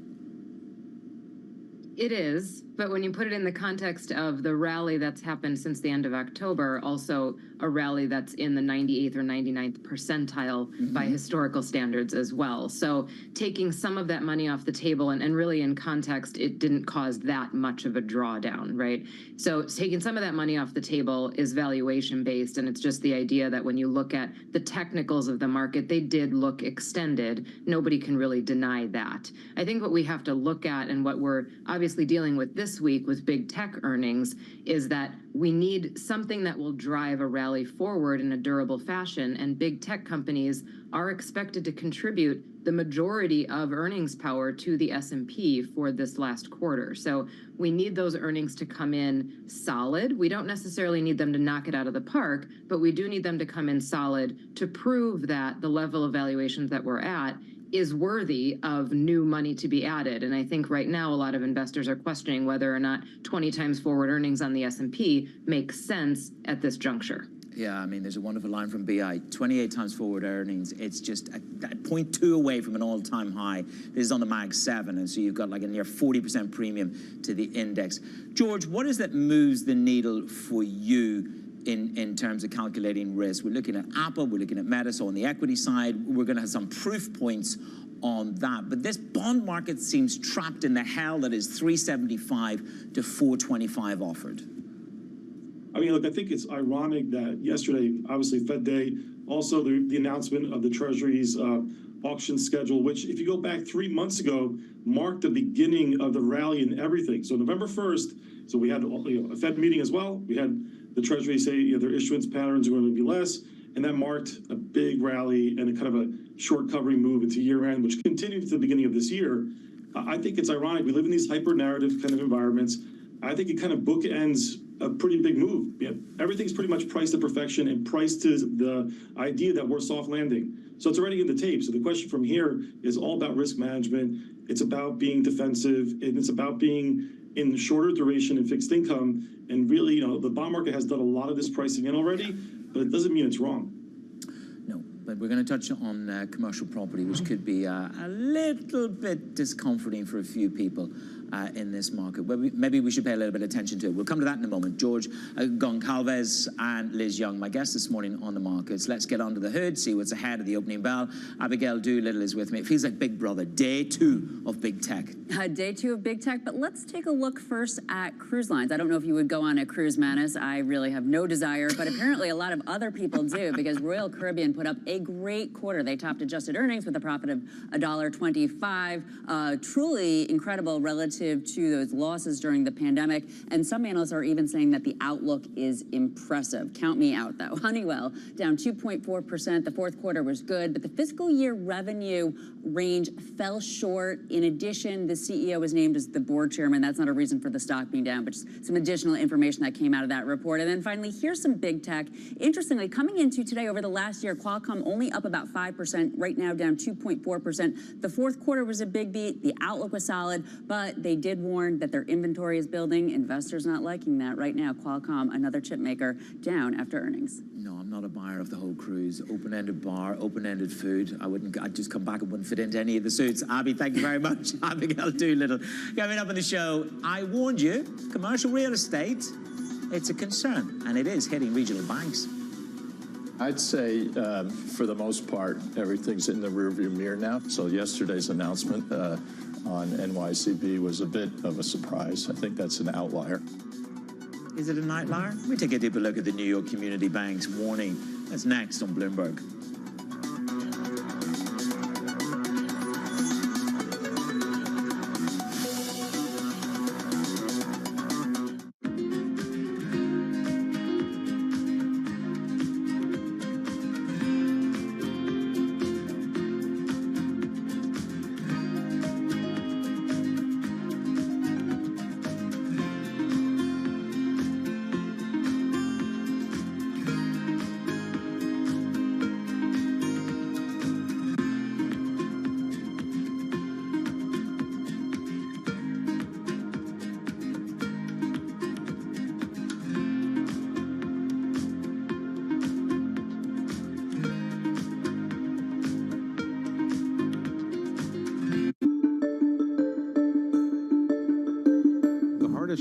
It is, but when you put it in the context of the rally that's happened since the end of October, also a rally that's in the 98th or 99th percentile by historical standards as well. So taking some of that money off the table, and really in context, it didn't cause that much of a drawdown, right? So taking some of that money off the table is valuation based, and it's just the idea that when you look at the technicals of the market, they did look extended. Nobody can really deny that. I think what we have to look at, and what we're obviously dealing with this week with big tech earnings, is that we need something that will drive a rally forward in a durable fashion, and big tech companies are expected to contribute the majority of earnings power to the S&P for this last quarter. So we need those earnings to come in solid. We don't necessarily need them to knock it out of the park, but we do need them to come in solid to prove that the level of valuations that we're at is worthy of new money to be added. And I think right now a lot of investors are questioning whether or not 20 times forward earnings on the S&P makes sense at this juncture. Yeah, I mean, there's a wonderful line from BI, 28 times forward earnings. It's just a 0.2 away from an all-time high. This is on the MAG 7, and so you've got like a near 40% premium to the index. George, what is that moves the needle for you in terms of calculating risk? We're looking at Apple, we're looking at Meta, so on the equity side, we're going to have some proof points on that. But this bond market seems trapped in the hell that is 375 to 425 offered. I mean, look, I think it's ironic that yesterday, obviously Fed Day, also the announcement of the Treasury's auction schedule, which if you go back 3 months ago, marked the beginning of the rally and everything. So November 1st, so we had a Fed meeting as well. We had the Treasury say their issuance patterns are going to be less, and that marked a big rally and a kind of a short covering move into year end, which continued to the beginning of this year. I think it's ironic. We live in these hyper narrative kind of environments. I think it kind of bookends a pretty big move. Yeah, everything's pretty much priced to perfection and priced to the idea that we're soft landing. So it's already in the tape. So the question from here is all about risk management. It's about being defensive, and it's about being in shorter duration and fixed income. And really, the bond market has done a lot of this pricing in already, but it doesn't mean it's wrong. No, but we're going to touch on commercial property, which could be a little bit discomforting for a few people in this market. Maybe we should pay a little bit of attention to it. We'll come to that in a moment. George Goncalves and Liz Young, my guests this morning on the markets. Let's get under the hood, see what's ahead of the opening bell. Abigail Doolittle is with me. It feels like Big Brother, day 2 of big tech. Day 2 of big tech, but let's take a look first at cruise lines. I don't know if you would go on a cruise, Manus. I really have no desire, but apparently a lot of other people do, because Royal Caribbean put up a great quarter. They topped adjusted earnings with a profit of $1.25. Truly incredible relative to those losses during the pandemic. And some analysts are even saying that the outlook is impressive. Count me out, though. Honeywell down 2.4%. The fourth quarter was good, but the fiscal year revenue range fell short. In addition, the CEO was named as the board chairman. That's not a reason for the stock being down, but just some additional information that came out of that report. And then finally, here's some big tech. Interestingly, coming into today over the last year, Qualcomm only up about 5%, right now down 2.4%. The fourth quarter was a big beat. The outlook was solid, but they did warn that their inventory is building. Investors not liking that. Right now, Qualcomm, another chip maker, down after earnings. No, I'm not a buyer of the whole cruise. Open-ended bar, open-ended food. I'd just come back and wouldn't fit into any of the suits. Abby, thank you very much. Abigail Doolittle. Coming up on the show, I warned you, commercial real estate, it's a concern, and it is hitting regional banks. I'd say, for the most part, everything's in the rearview mirror now. So yesterday's announcement on NYCB was a bit of a surprise. I think that's an outlier. Is it an outlier? We take a deeper look at the New York Community Bank's warning. That's next on Bloomberg.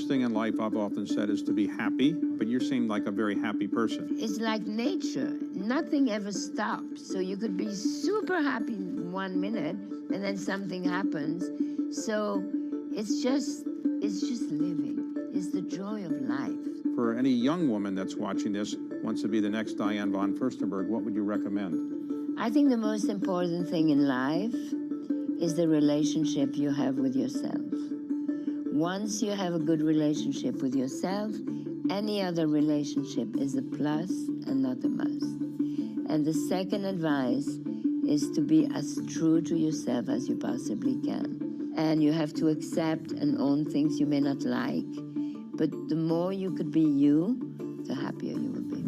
hardest thing in life, I've often said, is to be happy, but you seem like a very happy person. It's like nature. Nothing ever stops. So you could be super happy 1 minute and then something happens. So it's just living. It's the joy of life. For any young woman that's watching this, wants to be the next Diane von Furstenberg, what would you recommend? I think the most important thing in life is the relationship you have with yourself. Once you have a good relationship with yourself, any other relationship is a plus and not a must. And the second advice is to be as true to yourself as you possibly can. And you have to accept and own things you may not like, but the more you could be you, the happier you will be.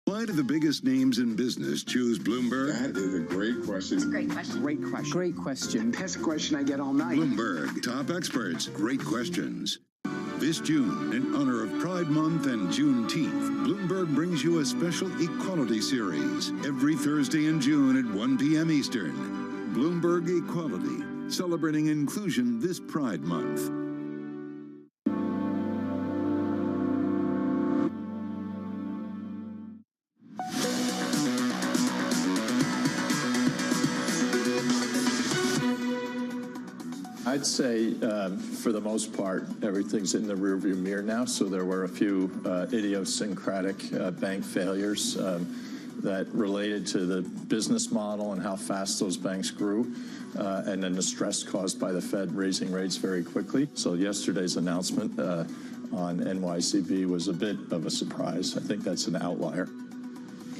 Why do the biggest names in business choose Bloomberg? That is a great question. It's a great question. Great question. Great question. Best question I get all night. Bloomberg, top experts, great questions. This June, in honor of Pride Month and Juneteenth, Bloomberg brings you a special equality series every Thursday in June at 1 p.m. Eastern. Bloomberg Equality, celebrating inclusion this Pride Month. I'd say, for the most part, everything's in the rearview mirror now. So there were a few idiosyncratic bank failures that related to the business model and how fast those banks grew, and then the stress caused by the Fed raising rates very quickly. So yesterday's announcement on NYCB was a bit of a surprise. I think that's an outlier.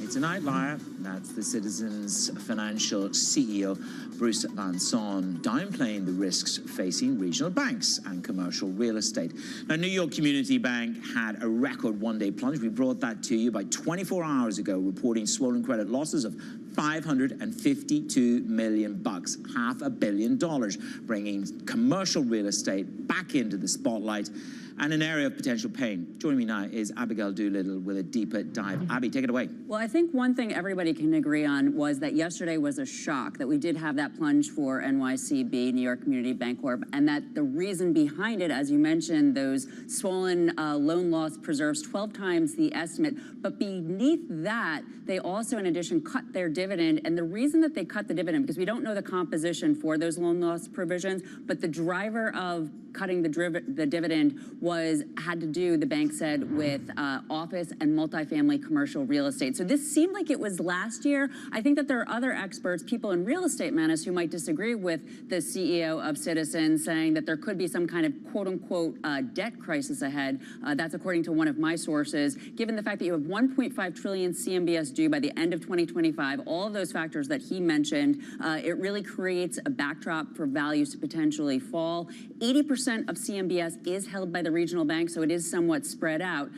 It's an outlier. That's the Citizens Financial CEO, Bruce Van Saun, downplaying the risks facing regional banks and commercial real estate. Now, New York Community Bank had a record one-day plunge. We brought that to you about 24 hours ago, reporting swollen credit losses of $552 million, $500 million, bringing commercial real estate back into the spotlight and an area of potential pain. Joining me now is Abigail Doolittle with a deeper dive. Abby, take it away. Well, I think one thing everybody can agree on was that yesterday was a shock, that we did have that plunge for NYCB, New York Community Bancorp, and that the reason behind it, as you mentioned, those swollen loan loss preserves 12 times the estimate. But beneath that, they also, in addition, cut their dividend. And the reason that they cut the dividend, because we don't know the composition for those loan loss provisions, but the driver of cutting the dividend had to do, the bank said, with office and multifamily commercial real estate. So this seemed like it was last year. I think that there are other experts, people in real estate, Manus, who might disagree with the CEO of Citizens, saying that there could be some kind of quote-unquote debt crisis ahead. That's according to one of my sources. Given the fact that you have 1.5 trillion CMBS due by the end of 2025, all of those factors that he mentioned, it really creates a backdrop for values to potentially fall. 80% of CMBS is held by the regional bank, so it is somewhat spread out.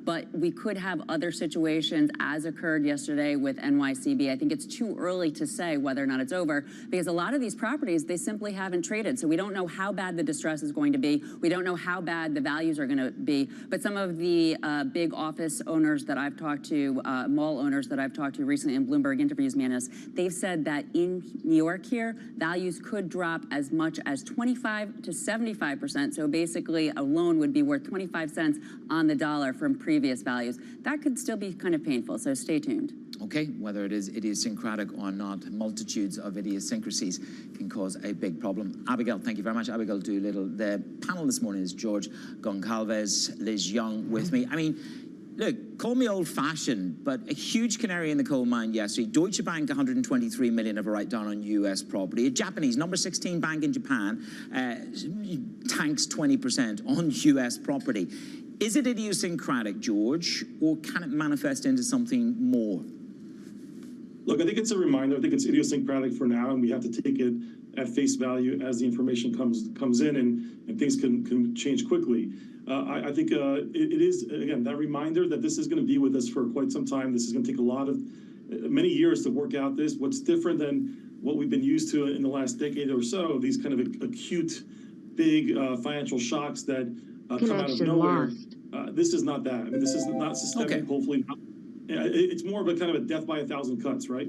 But we could have other situations, as occurred yesterday with NYCB. I think it's too early to say whether or not it's over, because a lot of these properties, they simply haven't traded. So we don't know how bad the distress is going to be. We don't know how bad the values are going to be. But some of the big office owners that I've talked to, mall owners that I've talked to recently in Bloomberg interviews, Manus, they've said that in New York here, values could drop as much as 25 to 75%. So basically, a loan would be worth 25 cents on the dollar from previous values. That could still be kind of painful, so stay tuned. Okay, whether it is idiosyncratic or not, multitudes of idiosyncrasies can cause a big problem. Abigail, thank you very much. Abigail Doolittle. The panel this morning is George Goncalves, Liz Young with me. I mean, look, call me old-fashioned, but a huge canary in the coal mine yesterday. Deutsche Bank, 123 million of a write-down on U.S. property. A Japanese, number 16 bank in Japan, tanks 20% on U.S. property. Is it idiosyncratic, George, or can it manifest into something more? Look, I think it's a reminder. I think it's idiosyncratic for now, and we have to take it at face value as the information comes in, and things can change quickly. I think it is, again, that reminder that this is going to be with us for quite some time. This is going to take many years to work out this. What's different than what we've been used to in the last decade or so, these kind of acute, big financial shocks that come out of nowhere. This is not that. I mean, this is not systemic, okay. Hopefully. It's more of a kind of a death by 1,000 cuts, right?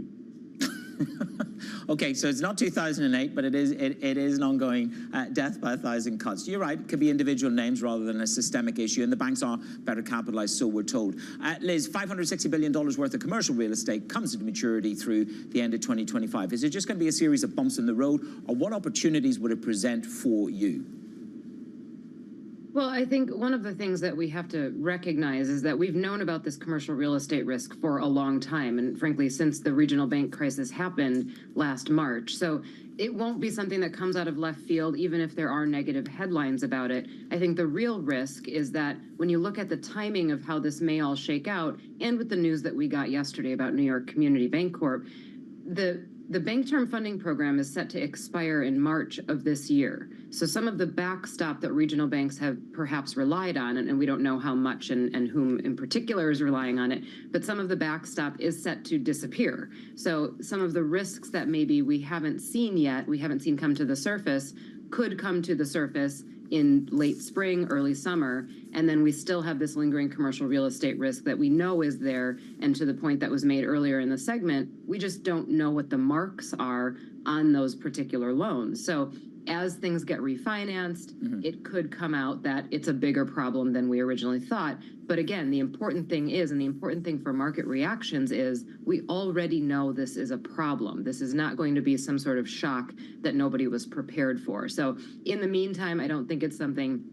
Okay, so it's not 2008, but it is an ongoing death by 1,000 cuts. You're right, it could be individual names rather than a systemic issue, and the banks are better capitalized, so we're told. Liz, $560 billion worth of commercial real estate comes into maturity through the end of 2025. Is it just going to be a series of bumps in the road, or what opportunities would it present for you? Well, I think one of the things that we have to recognize is that we've known about this commercial real estate risk for a long time, and frankly, since the regional bank crisis happened last March. So it won't be something that comes out of left field, even if there are negative headlines about it. I think the real risk is that when you look at the timing of how this may all shake out, and with the news that we got yesterday about New York Community Bank Corp, the Bank Term Funding Program is set to expire in March of this year. So some of the backstop that regional banks have perhaps relied on, and we don't know how much and whom in particular is relying on it, but some of the backstop is set to disappear. So some of the risks that maybe we haven't seen yet, we haven't seen come to the surface, could come to the surface in late spring, early summer, and then we still have this lingering commercial real estate risk that we know is there, and to the point that was made earlier in the segment, we just don't know what the marks are on those particular loans. So as things get refinanced, it could come out that it's a bigger problem than we originally thought. But again, the important thing is, and the important thing for market reactions is, we already know this is a problem. This is not going to be some sort of shock that nobody was prepared for. So in the meantime, I don't think it's something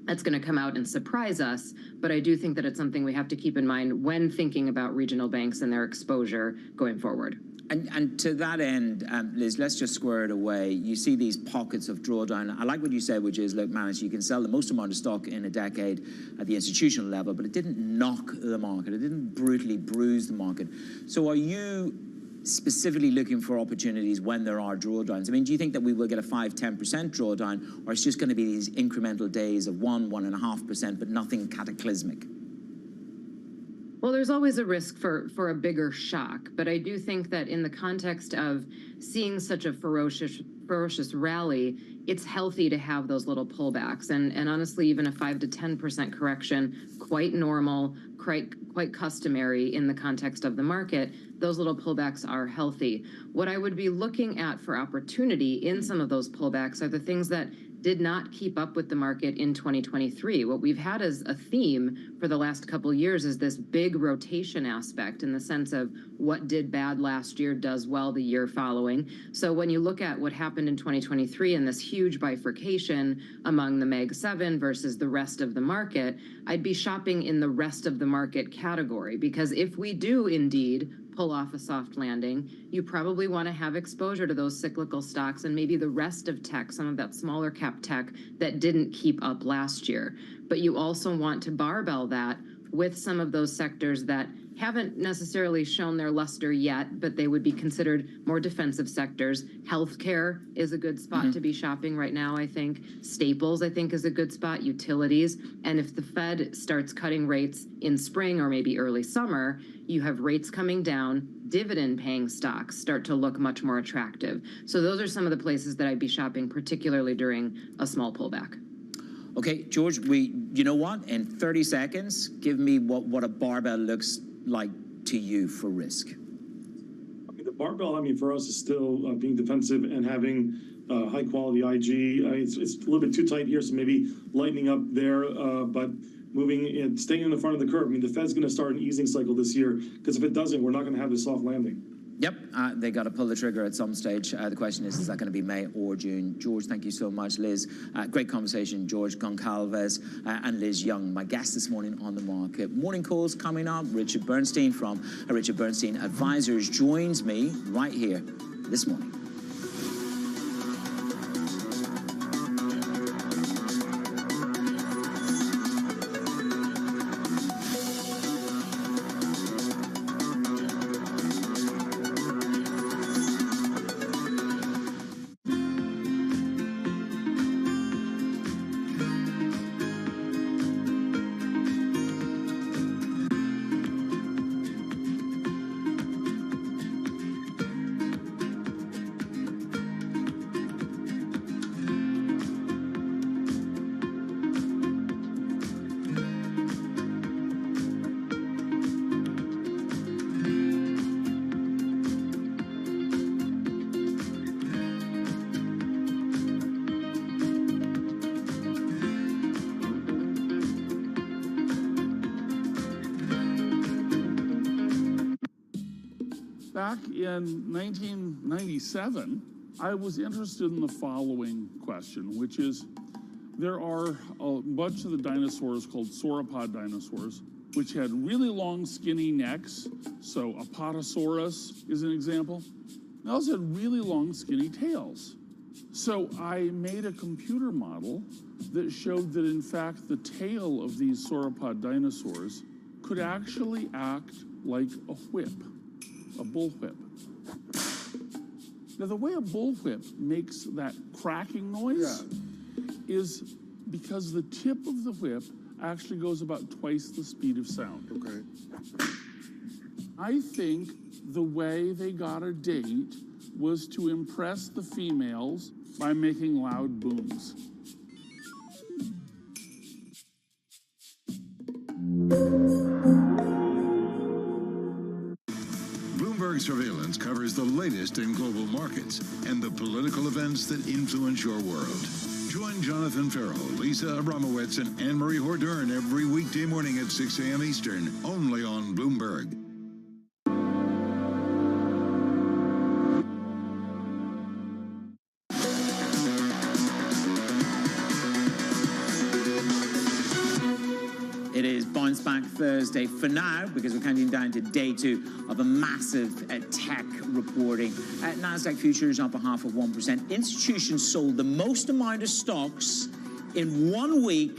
that's going to come out and surprise us, but I do think that it's something we have to keep in mind when thinking about regional banks and their exposure going forward. And to that end, Liz, let's just square it away. You see these pockets of drawdown. I like what you said, which is, look, manage, you can sell the most amount of stock in a decade at the institutional level, but it didn't knock the market. It didn't brutally bruise the market. So are you specifically looking for opportunities when there are drawdowns? I mean, do you think that we will get a 5–10% drawdown, or it's just going to be these incremental days of 1–1.5%, but nothing cataclysmic? Well, there's always a risk for a bigger shock, but I do think that in the context of seeing such a ferocious rally, it's healthy to have those little pullbacks. And honestly, even a 5 to 10% correction, quite normal, quite customary in the context of the market. Those little pullbacks are healthy. What I would be looking at for opportunity in some of those pullbacks are the things that did not keep up with the market in 2023. What we've had as a theme for the last couple of years is this big rotation aspect, in the sense of what did bad last year does well the year following. So when you look at what happened in 2023 and this huge bifurcation among the Mag 7 versus the rest of the market, I'd be shopping in the rest of the market category, because if we do indeed pull off a soft landing, you probably want to have exposure to those cyclical stocks and maybe the rest of tech, some of that smaller cap tech that didn't keep up last year. But you also want to barbell that with some of those sectors that haven't necessarily shown their luster yet, but they would be considered more defensive sectors. Healthcare is a good spot to be shopping right now, I think. Staples, I think, is a good spot. Utilities. And if the Fed starts cutting rates in spring or maybe early summer, you have rates coming down, dividend-paying stocks start to look much more attractive. So those are some of the places that I'd be shopping, particularly during a small pullback. Okay, George, you know what? In 30 seconds, give me what a barbell looks like to you for risk. I mean, the barbell, I mean, for us is still being defensive and having high quality IG. It's a little bit too tight here, so maybe lightening up there, but moving and staying in the front of the curve. I mean, the Fed's going to start an easing cycle this year, because if it doesn't, we're not going to have a soft landing. Yep, they got to pull the trigger at some stage. The question is that going to be May or June? George, thank you so much. Liz, great conversation. George Goncalves and Liz Young, my guests this morning on the market. Morning calls coming up. Richard Bernstein from Richard Bernstein Advisors joins me right here this morning. Back in 1997, I was interested in the following question, which is, there are a bunch of the dinosaurs called sauropod dinosaurs, which had really long skinny necks. So Apatosaurus is an example. They also had really long skinny tails. So I made a computer model that showed that in fact the tail of these sauropod dinosaurs could actually act like a whip, a bullwhip. Now the way a bullwhip makes that cracking noise is because the tip of the whip actually goes about twice the speed of sound. Okay. I think the way they got a date was to impress the females by making loud booms. Bloomberg Surveillance covers the latest in global markets and the political events that influence your world. Join Jonathan Farrell, Lisa Abramowitz, and Anne-Marie Hordern every weekday morning at 6 a.m. Eastern, only on Bloomberg. It is Bounce Back Thursday for now, because we're counting down to day 2 of a massive tech reporting. NASDAQ futures up 0.5%. Institutions sold the most amount of stocks in 1 week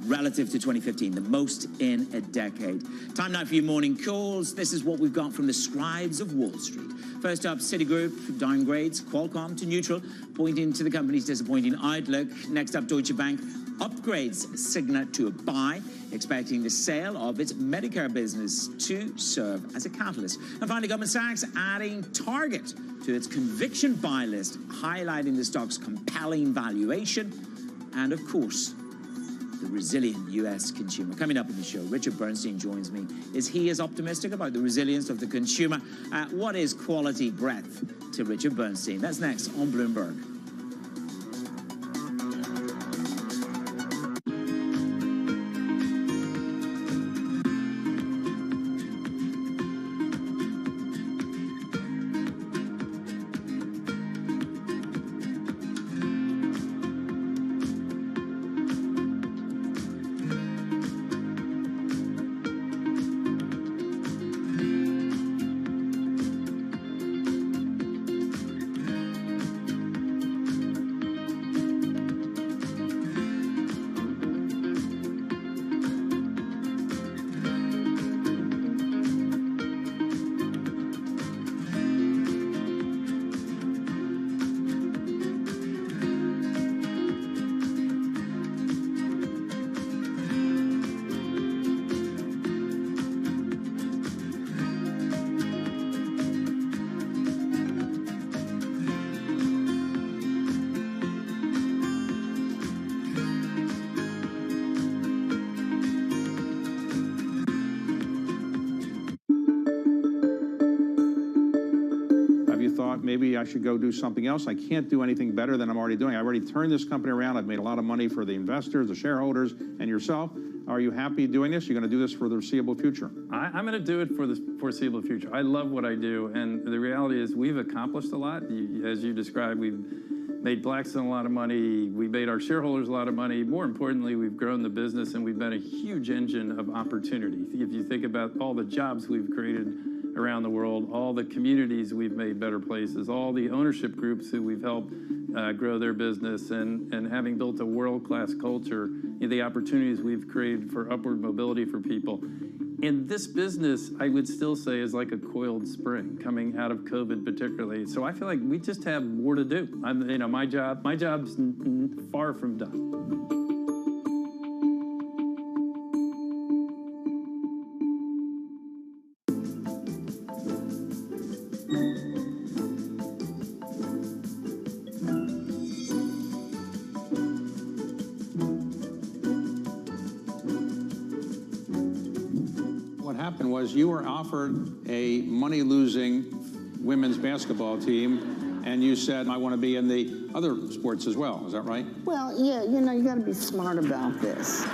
relative to 2015, the most in a decade. Time now for your morning calls. This is what we've got from the scribes of Wall Street. First up, Citigroup downgrades Qualcomm to neutral, pointing to the company's disappointing outlook. Next up, Deutsche Bank upgrades Cigna to a buy, expecting the sale of its Medicare business to serve as a catalyst. And finally, Goldman Sachs adding Target to its conviction buy list, highlighting the stock's compelling valuation and, of course, the resilient U.S. consumer. Coming up in the show, Richard Bernstein joins me. Is he as optimistic about the resilience of the consumer? What is quality breadth to Richard Bernstein? That's next on Bloomberg. Maybe I should go do something else. I can't do anything better than I'm already doing. I already turned this company around. I've made a lot of money for the investors, the shareholders, and yourself. Are you happy doing this? You're going to do this for the foreseeable future? I'm going to do it for the foreseeable future. I love what I do, and the reality is we've accomplished a lot. As you described, we've made Blackstone a lot of money. We made our shareholders a lot of money. More importantly, we've grown the business, and we've been a huge engine of opportunity. If you think about all the jobs we've created around the world, all the communities we've made better places, all the ownership groups who we've helped grow their business, and having built a world-class culture, the opportunities we've created for upward mobility for people. And this business, I would still say, is like a coiled spring coming out of COVID particularly. So I feel like we just have more to do. My job's far from done. You were offered a money-losing women's basketball team, and you said, I want to be in the other sports as well. Is that right? Well, yeah, you got to be smart about this.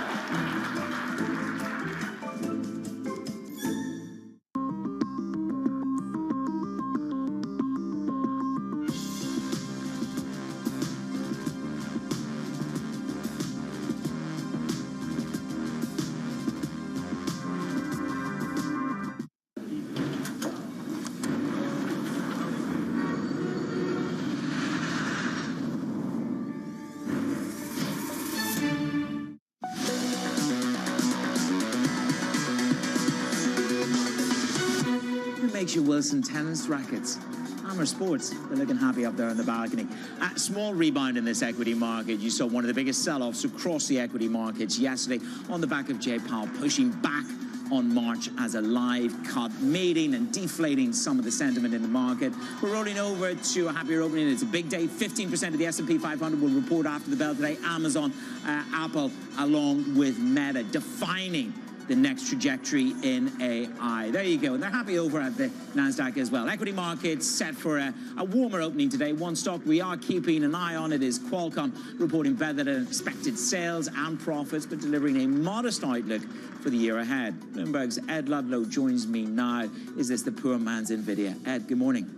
A'ja Wilson tennis rackets. Immerse Sports, they're looking happy up there on the balcony. Small rebound in this equity market. You saw one of the biggest sell-offs across the equity markets yesterday on the back of Jay Powell pushing back on March as a live cut, mating and deflating some of the sentiment in the market. We're rolling over to a happier opening. It's a big day. 15% of the S&P 500 will report after the bell today. Amazon, Apple, along with Meta, defining the next trajectory in AI. There you go. And they're happy over at the NASDAQ as well. Equity markets set for a warmer opening today. One stock we are keeping an eye on it is Qualcomm, reporting better than expected sales and profits, but delivering a modest outlook for the year ahead. Bloomberg's Ed Ludlow joins me now. Is this the poor man's NVIDIA? Ed, good morning.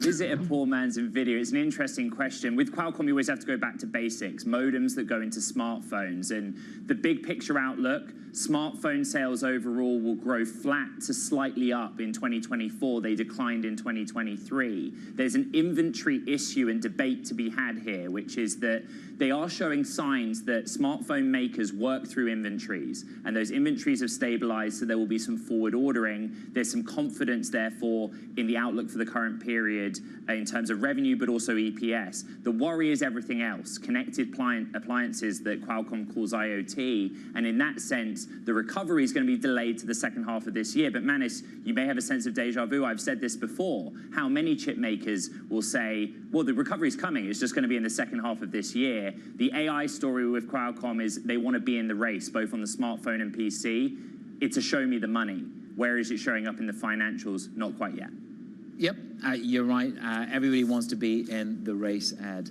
Is it a poor man's NVIDIA? It's an interesting question. With Qualcomm, you always have to go back to basics, modems that go into smartphones. And the big picture outlook, smartphone sales overall will grow flat to slightly up in 2024. They declined in 2023. There's an inventory issue and debate to be had here, which is that they are showing signs that smartphone makers work through inventories, and those inventories have stabilized, so there will be some forward ordering. There's some confidence, therefore, in the outlook for the current period in terms of revenue, but also EPS. The worry is everything else, connected appliances that Qualcomm calls IoT, and in that sense, the recovery is going to be delayed to the second half of this year. But Manus, you may have a sense of deja vu. I've said this before. How many chip makers will say, well, the recovery is coming. It's just going to be in the second half of this year. The AI story with Qualcomm is they want to be in the race, both on the smartphone and PC. It's a show me the money. Where is it showing up in the financials? Not quite yet. Yep, you're right. Everybody wants to be in the race, Ed.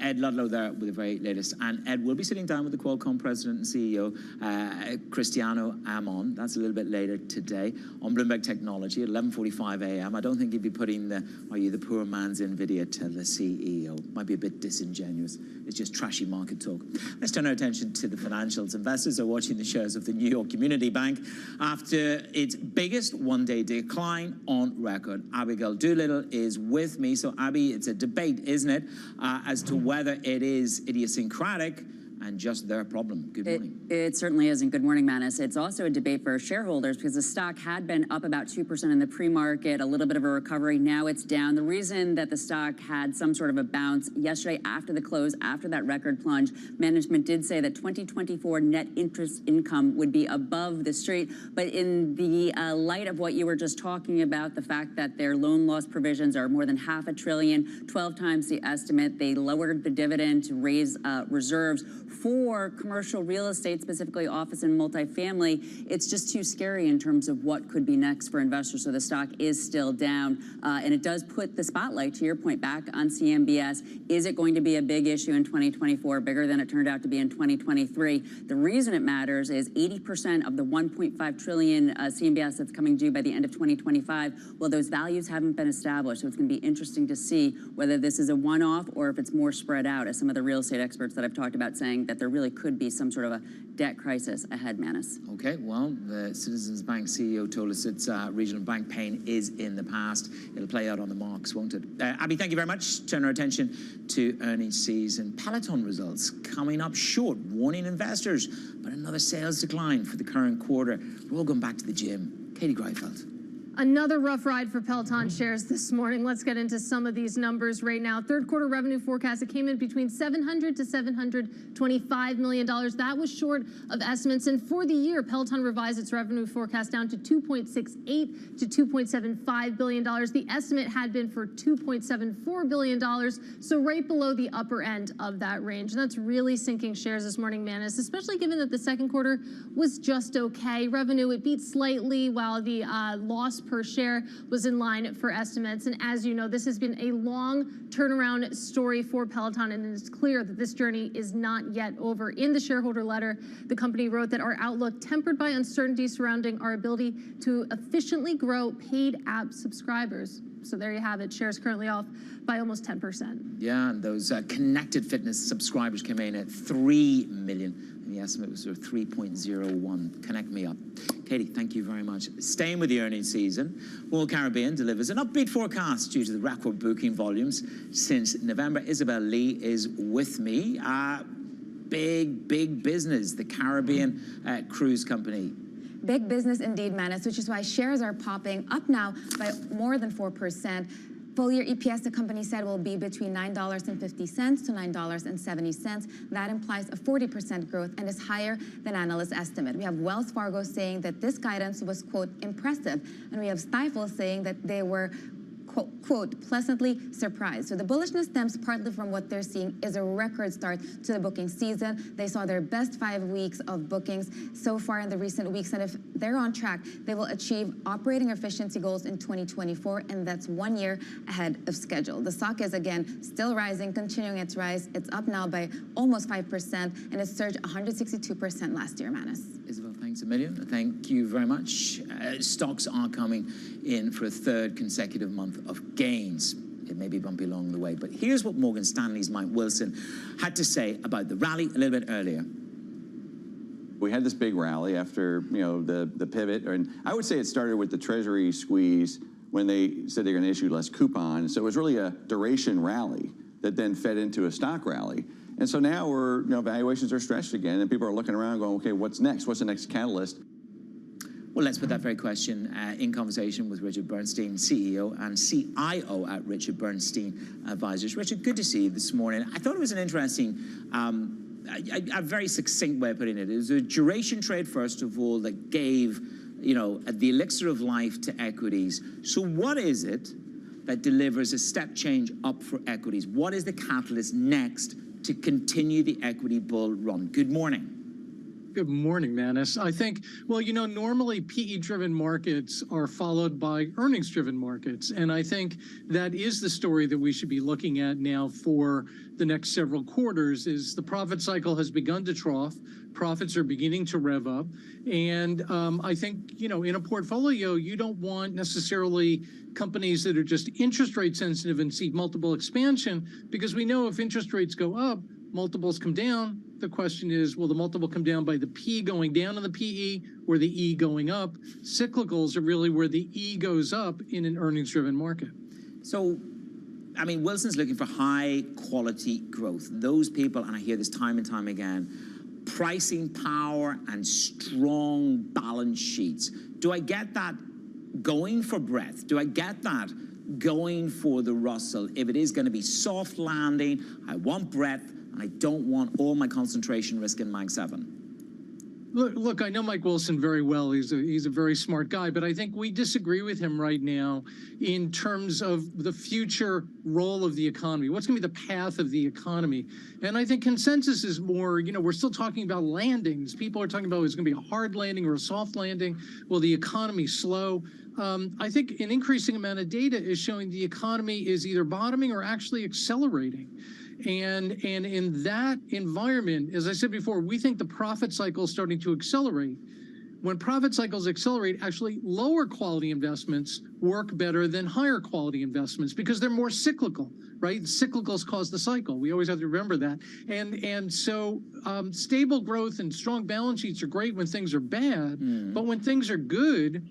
Ed Ludlow there with the very latest. And Ed will be sitting down with the Qualcomm president and CEO, Cristiano Amon. That's a little bit later today on Bloomberg Technology at 11:45 a.m. I don't think he'd be putting are you the poor man's NVIDIA to the CEO. Might be a bit disingenuous. It's just trashy market talk. Let's turn our attention to the financials. Investors are watching the shares of the New York Community Bank after its biggest one-day decline on record. Abigail Doolittle is with me. So, Abby, it's a debate, isn't it, as to whether it is idiosyncratic and just their problem. Good morning. It certainly isn't. Good morning, Manus. It's also a debate for shareholders because the stock had been up about 2% in the pre-market, a little bit of a recovery. Now it's down. The reason that the stock had some sort of a bounce yesterday after the close, after that record plunge, management did say that 2024 net interest income would be above the street. But in the light of what you were just talking about, the fact that their loan loss provisions are more than $500 billion, 12 times the estimate, they lowered the dividend to raise reserves for commercial real estate, specifically office and multifamily. It's just too scary in terms of what could be next for investors. So the stock is still down. And it does put the spotlight, to your point, back on CMBS. Is it going to be a big issue in 2024, bigger than it turned out to be in 2023? The reason it matters is 80% of the $1.5 trillion CMBS that's coming due by the end of 2025, well, those values haven't been established. So it's going to be interesting to see whether this is a one-off or if it's more spread out, as some of the real estate experts that I've talked about saying that there really could be some sort of a debt crisis ahead, Manus. Okay, well, the Citizens Bank CEO told us its regional bank pain is in the past. It'll play out on the marks, won't it? Abby, thank you very much. Turn our attention to earnings season. Peloton results coming up short, warning investors, but another sales decline for the current quarter. We're all going back to the gym. Katie Greifeld. Another rough ride for Peloton shares this morning. Let's get into some of these numbers right now. Third quarter revenue forecast, it came in between $700 to $725 million. That was short of estimates. And for the year, Peloton revised its revenue forecast down to $2.68 to $2.75 billion. The estimate had been for $2.74 billion, so right below the upper end of that range. And that's really sinking shares this morning, Manus, especially given that the second quarter was just okay. Revenue, it beat slightly, while the loss per share was in line for estimates. And as you know, this has been a long turnaround story for Peloton, and it is clear that this journey is not yet over. In the shareholder letter, the company wrote that our outlook tempered by uncertainty surrounding our ability to efficiently grow paid app subscribers. So there you have it. Shares currently off by almost 10%. Yeah, and those connected fitness subscribers came in at 3 million. And the estimate was sort of 3.01. Connect me up. Katie, thank you very much. Staying with the earnings season, Royal Caribbean delivers an upbeat forecast due to the record booking volumes since November. Isabel Lee is with me. Big business, the Caribbean Cruise Company. Big business indeed, Manus, which is why shares are popping up now by more than 4%. Full year EPS, the company said, will be between $9.50 to $9.70. That implies a 40% growth and is higher than analysts estimate. We have Wells Fargo saying that this guidance was, quote, impressive. And we have Stifel saying that they were, quote, pleasantly surprised. So the bullishness stems partly from what they're seeing is a record start to the booking season. They saw their best 5 weeks of bookings so far in the recent weeks. And if they're on track, they will achieve operating efficiency goals in 2024. And that's 1 year ahead of schedule. The stock is, again, still rising, continuing its rise. It's up now by almost 5%, and it surged 162% last year, Manus. Isabel, thanks a million. Thank you very much. Stocks are coming in for a third consecutive month of gains. It may be bumpy along the way, but here's what Morgan Stanley's Mike Wilson had to say about the rally a little bit earlier. We had this big rally after, the pivot, and I would say it started with the Treasury squeeze when they said they're going to issue less coupons. So it was really a duration rally that then fed into a stock rally. And so now valuations are stretched again, and people are looking around going, okay, what's next? What's the next catalyst? Well, let's put that very question in conversation with Richard Bernstein, CEO and CIO at Richard Bernstein Advisors. Richard, good to see you this morning. I thought it was an interesting, a very succinct way of putting it. It was a duration trade, first of all, that gave, the elixir of life to equities. So what is it that delivers a step change up for equities? What is the catalyst next to continue the equity bull run? Good morning. Good morning, Manus. I think, normally PE-driven markets are followed by earnings-driven markets. And I think that is the story that we should be looking at now for the next several quarters, is the profit cycle has begun to trough. Profits are beginning to rev up. And I think, in a portfolio, you don't want necessarily companies that are just interest rate sensitive and see multiple expansion, because we know if interest rates go up, multiples come down. The question is, will the multiple come down by the P going down in the PE or the E going up? Cyclicals are really where the E goes up in an earnings-driven market. So, Wilson's looking for high quality growth. Those people, and I hear this time and time again, pricing power and strong balance sheets. Do I get that going for breadth? Do I get that going for the Russell? If it is going to be soft landing, I want breadth. I don't want all my concentration risk in Mag 7. Look, I know Mike Wilson very well. He's a very smart guy, but I think we disagree with him right now in terms of the future role of the economy. What's going to be the path of the economy? And I think consensus is more, we're still talking about landings. People are talking about is it going to be a hard landing or a soft landing? Will the economy slow? I think an increasing amount of data is showing the economy is either bottoming or actually accelerating. And in that environment, as I said before, we think the profit cycle is starting to accelerate. When profit cycles accelerate, actually lower quality investments work better than higher quality investments because they're more cyclical, right? Cyclicals cause the cycle. We always have to remember that. And so stable growth and strong balance sheets are great when things are bad, but when things are good,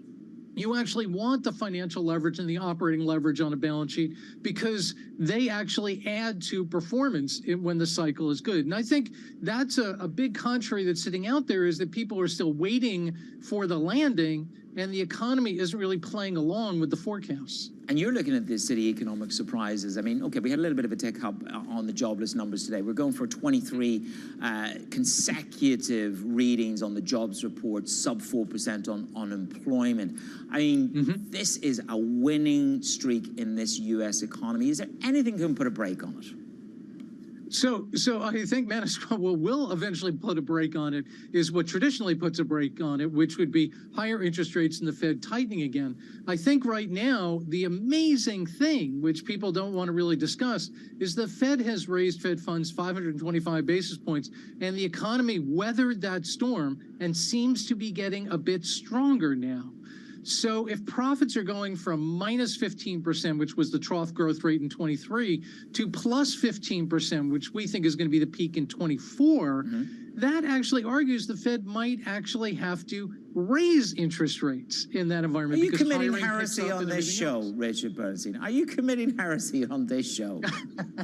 you actually want the financial leverage and the operating leverage on a balance sheet because they actually add to performance when the cycle is good. And I think that's a big contrary that's sitting out there, is that people are still waiting for the landing and the economy isn't really playing along with the forecasts. And you're looking at the city economic surprises. Okay, we had a little bit of a tick up on the jobless numbers today. We're going for 23 consecutive readings on the jobs report, sub 4% on unemployment. This is a winning streak in this U.S. economy. Is there anything that can put a brake on it? So I think, Manus, what will eventually put a brake on it is what traditionally puts a brake on it, which would be higher interest rates and the Fed tightening again. I think right now, the amazing thing, which people don't want to really discuss, is the Fed has raised Fed funds 525 basis points, and the economy weathered that storm and seems to be getting a bit stronger now. So if profits are going from minus 15%, which was the trough growth rate in 23, to plus 15%, which we think is going to be the peak in 24, that actually argues the Fed might actually have to raise interest rates in that environment. Are you committing heresy on this show, Richard Bernstein? Are you committing heresy on this show?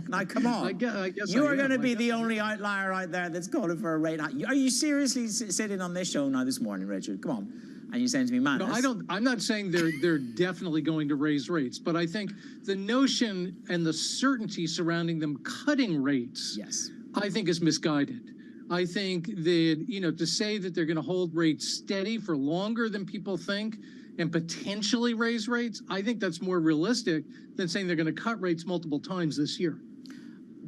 Now, come on. I guess you are going to be the only outlier out there that's calling for a rate hike. Are you seriously sitting on this show now this morning, Richard? Come on. And you're saying to me, man, no, I'm not saying they're definitely going to raise rates, but I think the notion and the certainty surrounding them cutting rates, yes, I think is misguided. I think that, to say that they're going to hold rates steady for longer than people think and potentially raise rates, I think that's more realistic than saying they're going to cut rates multiple times this year.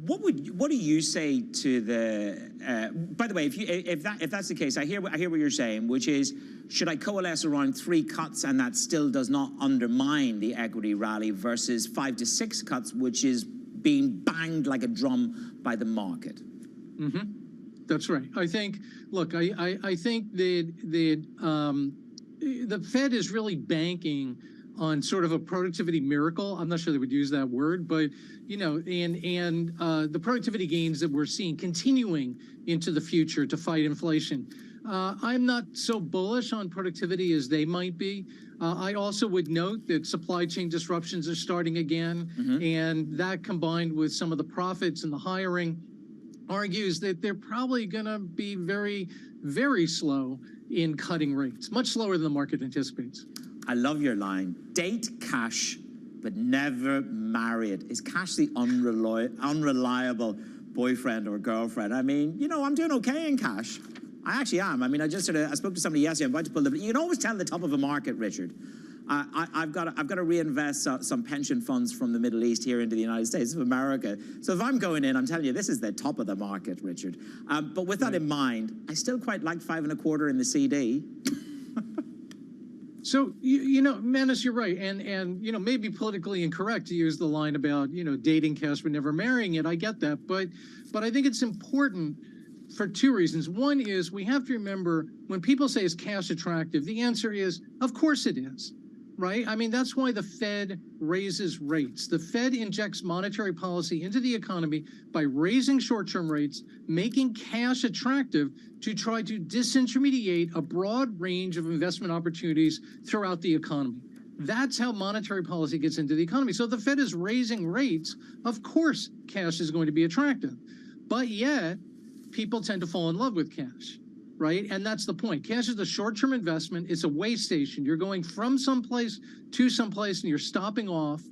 What do you say to the? By the way, if that's the case, I hear what you're saying, which is, should I coalesce around 3 cuts and that still does not undermine the equity rally versus 5 to 6 cuts, which is being banged like a drum by the market? Mm-hmm. That's right. I think. Look, I think that the Fed is really banking on sort of a productivity miracle. I'm not sure they would use that word, but the productivity gains that we're seeing continuing into the future to fight inflation. I'm not so bullish on productivity as they might be. I also would note that supply chain disruptions are starting again, and that combined with some of the profits and the hiring argues that they're probably going to be very, very slow in cutting rates, much slower than the market anticipates. I love your line. Date cash, but never marry it. Is cash the unreliable boyfriend or girlfriend? I mean, I'm doing okay in cash. I actually am. I mean, I spoke to somebody yesterday. I'm about to pull you can always tell the top of a market, Richard. I've got to reinvest some pension funds from the Middle East here into the United States of America. So if I'm going in, I'm telling you, this is the top of the market, Richard. But with that in mind, I still quite like 5 1/4 in the CD. So, Manus, you're right. And maybe politically incorrect to use the line about, dating cash but never marrying it. I get that. But I think it's important for 2 reasons. One is we have to remember when people say is cash attractive, the answer is, of course it is. Right? I mean, that's why the Fed raises rates. The Fed injects monetary policy into the economy by raising short-term rates, making cash attractive to try to disintermediate a broad range of investment opportunities throughout the economy. That's how monetary policy gets into the economy. So if the Fed is raising rates, of course cash is going to be attractive. But yet, people tend to fall in love with cash. Right? And that's the point. Cash is a short-term investment. It's a way station. You're going from someplace to someplace and you're stopping off.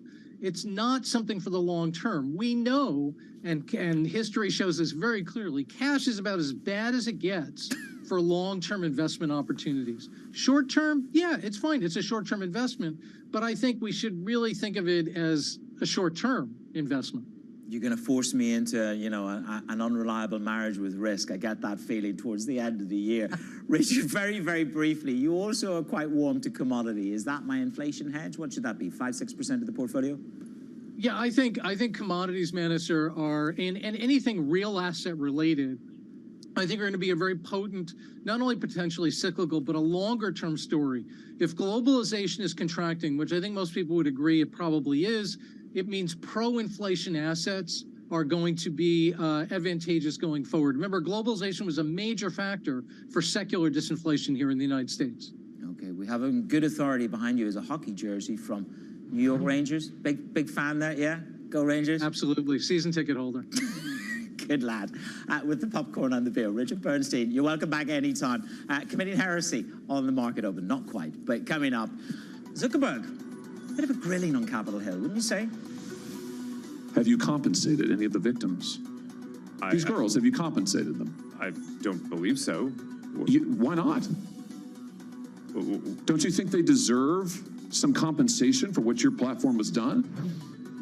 It's not something for the long term. We know, and history shows this very clearly, cash is about as bad as it gets for long-term investment opportunities. Short-term, yeah, it's fine. It's a short-term investment. But I think we should really think of it as a short-term investment. You're going to force me into, an unreliable marriage with risk. I get that feeling towards the end of the year. Richard, very, very briefly, you also are quite warm to commodity. Is that my inflation hedge? What should that be? 5, 6% of the portfolio? Yeah, I think commodities, Manus, and anything real asset related, I think are going to be a very potent, not only potentially cyclical, but a longer term story. If globalization is contracting, which I think most people would agree it probably is, it means pro-inflation assets are going to be advantageous going forward. Remember, globalization was a major factor for secular disinflation here in the United States. Okay, we have a good authority behind you as a hockey jersey from New York Rangers. Big fan there, yeah? Go Rangers. Absolutely, season ticket holder. Good lad. With the popcorn and the beer. Richard Bernstein, you're welcome back anytime. Committing heresy on the market open. Not quite, but coming up. Zuckerberg. Bit of a grilling on Capitol Hill, wouldn't you say? Have you compensated any of the victims? These girls, have you compensated them? I don't believe so. Why not? Don't you think they deserve some compensation for what your platform has done?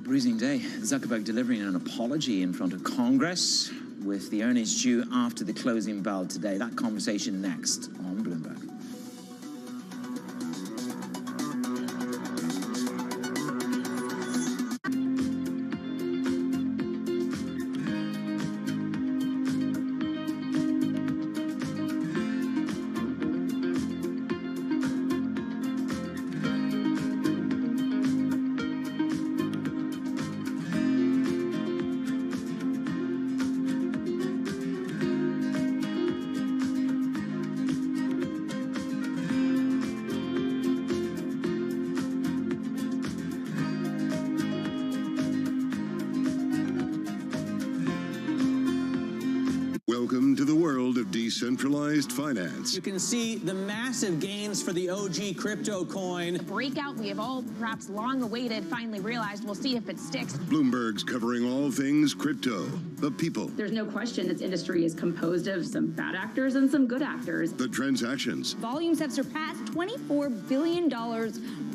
Bruising day. Zuckerberg delivering an apology in front of Congress with the earnings due after the closing bell today. That conversation next on Bloomberg. Welcome to the world of decentralized finance. You can see the massive gains for the OG crypto coin. The breakout we have all perhaps long awaited finally realized. We'll see if it sticks. Bloomberg's covering all things crypto, the people, There's no question this industry is composed of some bad actors and some good actors. the transactions, Volumes have surpassed $24 billion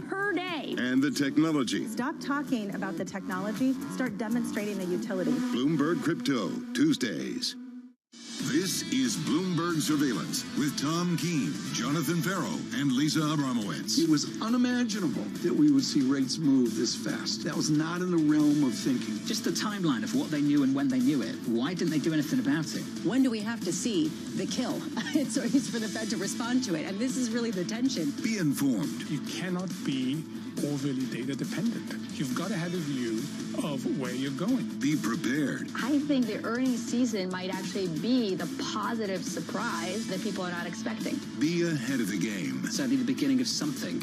per day. and the technology. Stop talking about the technology, start demonstrating the utility. Bloomberg Crypto, Tuesdays. This is Bloomberg Surveillance with Tom Keene, Jonathan Farrow, and Lisa Abramowitz. It was unimaginable that we would see rates move this fast. That was not in the realm of thinking. Just the timeline of what they knew and when they knew it. Why didn't they do anything about it? When do we have to see the kill? It's for the Fed to respond to it, and this is really the tension. Be informed. You cannot be overly data dependent. You've got to have a view of where you're going. Be prepared. I think the earnings season might actually be the positive surprise that people are not expecting. Be ahead of the game. Certainly the beginning of something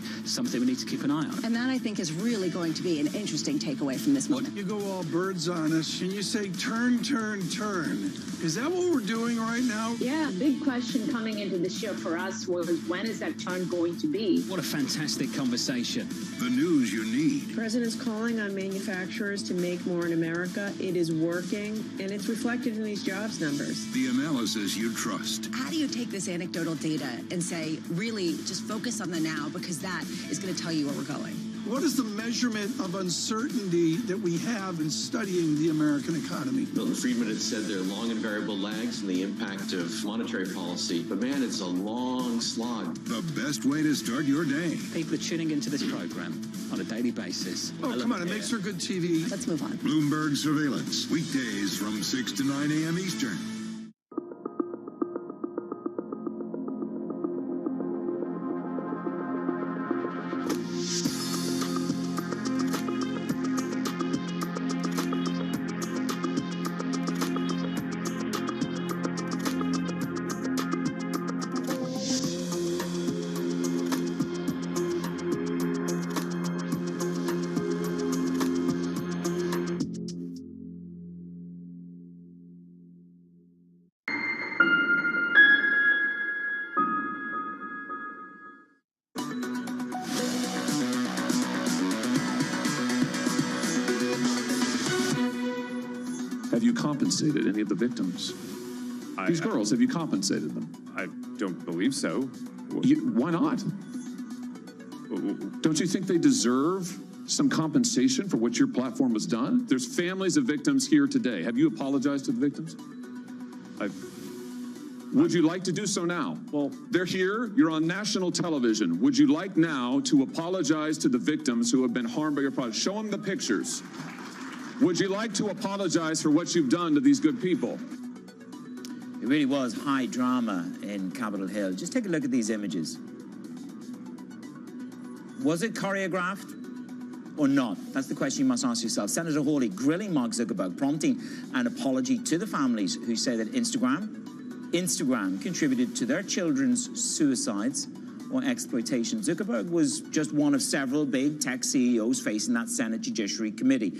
we need to keep an eye on. And that, I think, is really going to be an interesting takeaway from this moment. You go all birds on us and you say, turn, turn, turn. Is that what we're doing right now? Yeah, big question coming into the show for us was, when is that turn going to be? What a fantastic conversation. The news you need. The president's calling on manufacturers to make more in America. It is working, and it's reflected in these jobs numbers. The analysis you trust. How do you take this anecdotal data and say, really, just focus on the now, because that is going to tell you where we're going? What is the measurement of uncertainty that we have in studying the American economy? Milton Friedman had said there are long and variable lags in the impact of monetary policy. But man, it's a long slog. The best way to start your day. People are tuning into this program on a daily basis. Oh, come on, it makes for good TV. Let's move on. Bloomberg Surveillance, weekdays from 6 to 9 a.m. Eastern. Have you compensated any of the victims? These girls, have you compensated them? I don't believe so. Why not? Don't you think they deserve some compensation for what your platform has done? There's families of victims here today. Have you apologized to the victims? Would you like to do so now? Well, they're here. You're on national television. Would you like now to apologize to the victims who have been harmed by your product? Show them the pictures. Would you like to apologize for what you've done to these good people? It really was high drama in Capitol Hill. Just take a look at these images. Was it choreographed or not? That's the question you must ask yourself. Senator Hawley grilling Mark Zuckerberg, prompting an apology to the families who say that Instagram contributed to their children's suicides or exploitation. Zuckerberg was just one of several big tech CEOs facing that Senate Judiciary Committee,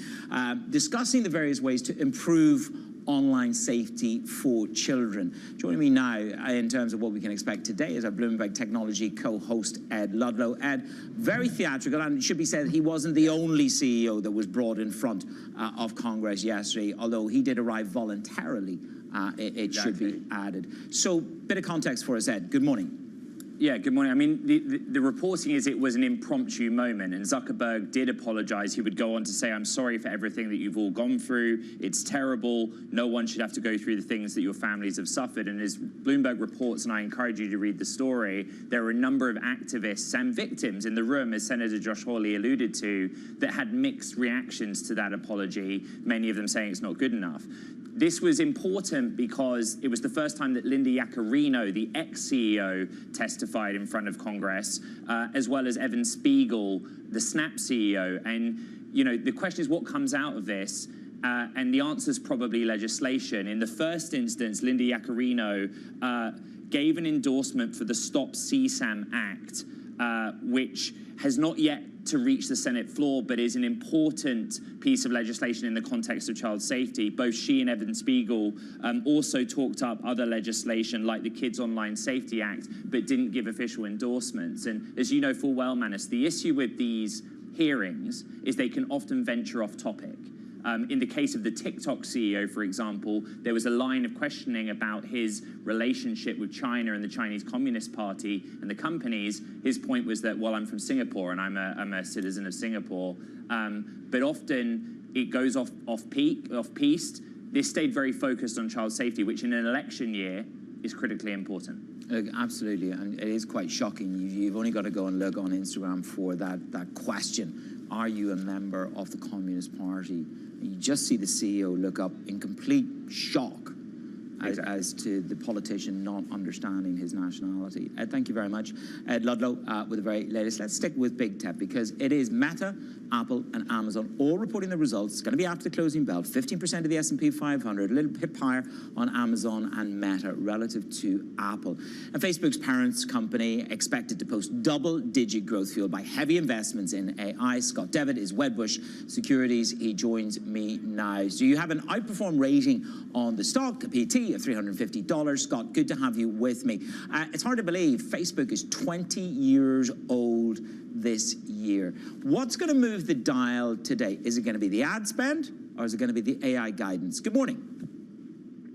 discussing the various ways to improve online safety for children. Joining me now in terms of what we can expect today is our Bloomberg Technology co-host, Ed Ludlow. Ed, very theatrical, and it should be said he wasn't the only CEO that was brought in front of Congress yesterday, although he did arrive voluntarily, it should be added. So, bit of context for us, Ed. Good morning. Yeah, good morning. I mean, the reporting is it was an impromptu moment, and Zuckerberg did apologize. He would go on to say, I'm sorry for everything that you've all gone through. It's terrible. No one should have to go through the things that your families have suffered. And as Bloomberg reports, and I encourage you to read the story, there are a number of activists and victims in the room, as Senator Josh Hawley alluded to, that had mixed reactions to that apology, many of them saying it's not good enough. This was important because it was the first time that Linda Yaccarino, the ex-CEO, testified in front of Congress, as well as Evan Spiegel, the Snap CEO. And, you know, the question is what comes out of this? And the answer is probably legislation. In the first instance, Linda Yaccarino gave an endorsement for the Stop CSAM Act, which has not yet to reach the Senate floor, but is an important piece of legislation in the context of child safety. Both she and Evan Spiegel also talked up other legislation like the Kids Online Safety Act, but didn't give official endorsements. And as you know full well, Manus, the issue with these hearings is they can often venture off topic. In the case of the TikTok CEO, for example, there was a line of questioning about his relationship with China and the Chinese Communist Party and the companies. His point was that, well, I'm from Singapore and I'm a citizen of Singapore. But often it goes off-piste. This stayed very focused on child safety, which in an election year is critically important. Absolutely, and it is quite shocking. You've only got to go and look on Instagram for that question. Are you a member of the Communist Party? You just see the CEO look up in complete shock as to the politician not understanding his nationality. Ed, thank you very much. Ed Ludlow with the very latest. Let's stick with big tech because it is Meta, Apple, and Amazon all reporting the results. It's going to be after the closing bell. 15% of the S&P 500, a little bit higher on Amazon and Meta relative to Apple. And Facebook's parent company expected to post double-digit growth fueled by heavy investments in AI. Scott Devitt is Wedbush Securities. He joins me now. So you have an outperform rating on the stock, a PT of $350. Scott, good to have you with me. It's hard to believe Facebook is 20 years old this year. What's going to move the dial today? Is it going to be the ad spend or is it going to be the AI guidance? Good morning.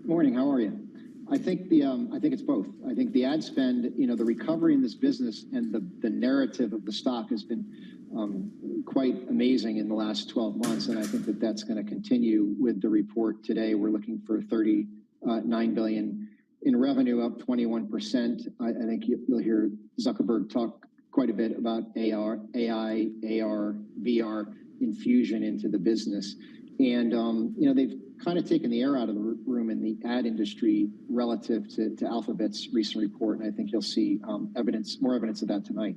Good morning. How are you? I think it's both. I think the ad spend, the recovery in this business and the narrative of the stock has been quite amazing in the last 12 months, and I think that that's going to continue with the report today. We're looking for $39 billion in revenue, up 21%. I think you'll hear Zuckerberg talk quite a bit about AI, AR, VR infusion into the business. And, they've kind of taken the air out of the room in the ad industry relative to Alphabet's recent report. And I think you'll see more evidence of that tonight.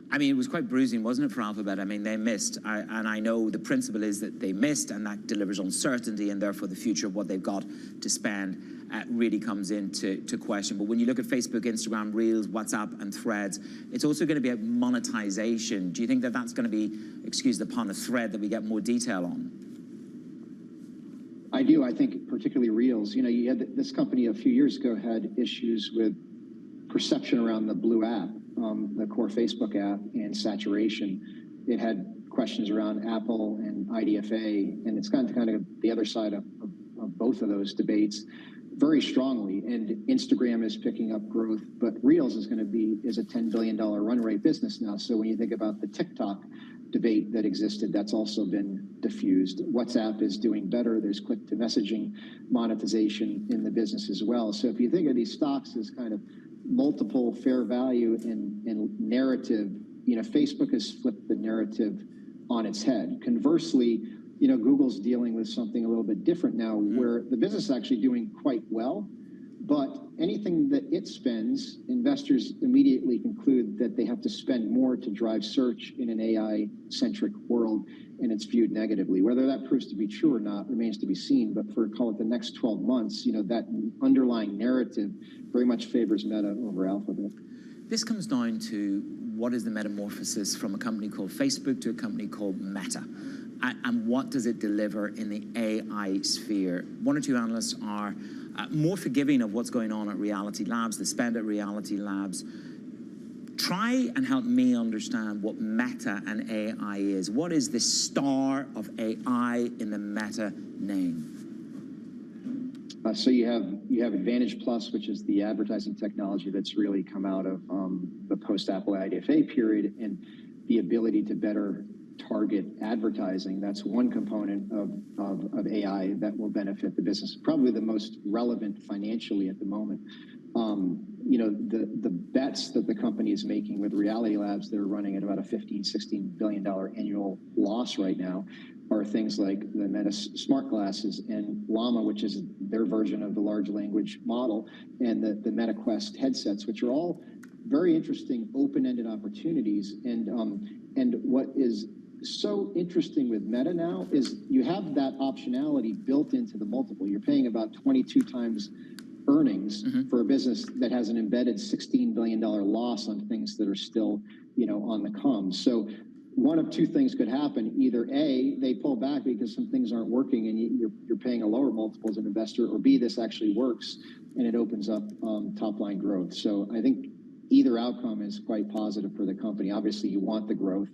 I mean, it was quite bruising, wasn't it, for Alphabet? I mean, they missed. And I know the principle is that they missed, and that delivers uncertainty, and therefore the future of what they've got to spend really comes into question. But when you look at Facebook, Instagram, Reels, WhatsApp, and Threads, it's also going to be a monetization. Do you think that that's going to be, excuse the pun, a thread that we get more detail on? I do. I think particularly Reels. You had this company a few years ago had issues with perception around the Blue app, the core Facebook app, and saturation. It had questions around Apple and IDFA, and it's kind of the other side of both of those debates very strongly. And Instagram is picking up growth, but Reels is a $10 billion run rate business now. So when you think about the TikTok debate that existed, that's also been diffused. WhatsApp is doing better. There's click-to-messaging monetization in the business as well. So if you think of these stocks as kind of multiple fair value and narrative, Facebook has flipped the narrative on its head. Conversely, Google's dealing with something a little bit different now, where the business is actually doing quite well, but anything that it spends, investors immediately conclude that they have to spend more to drive search in an AI-centric world, and it's viewed negatively. Whether that proves to be true or not remains to be seen, but for, call it the next 12 months, that underlying narrative very much favors Meta over Alphabet. This comes down to what is the metamorphosis from a company called Facebook to a company called Meta, and what does it deliver in the AI sphere? One or two analysts are more forgiving of what's going on at Reality Labs, the spend at Reality Labs. Try and help me understand what Meta and AI is. What is the star of AI in the Meta name? So you have Advantage Plus, which is the advertising technology that's really come out of the post-Apple IDFA period, and the ability to better target advertising. That's one component of AI that will benefit the business, probably the most relevant financially at the moment. The bets that the company is making with Reality Labs, they're running at about a $15-16 billion annual loss right now, are things like the Meta smart glasses and Llama, which is their version of the large language model, and the Meta Quest headsets, which are all very interesting open-ended opportunities. And what is so interesting with Meta now is you have that optionality built into the multiple. You're paying about 22 times earnings for a business that has an embedded $16 billion loss on things that are still, on the come. So one of two things could happen. Either A, they pull back because some things aren't working and you're paying a lower multiple as an investor, or B, this actually works and it opens up top line growth. So I think either outcome is quite positive for the company. Obviously, you want the growth,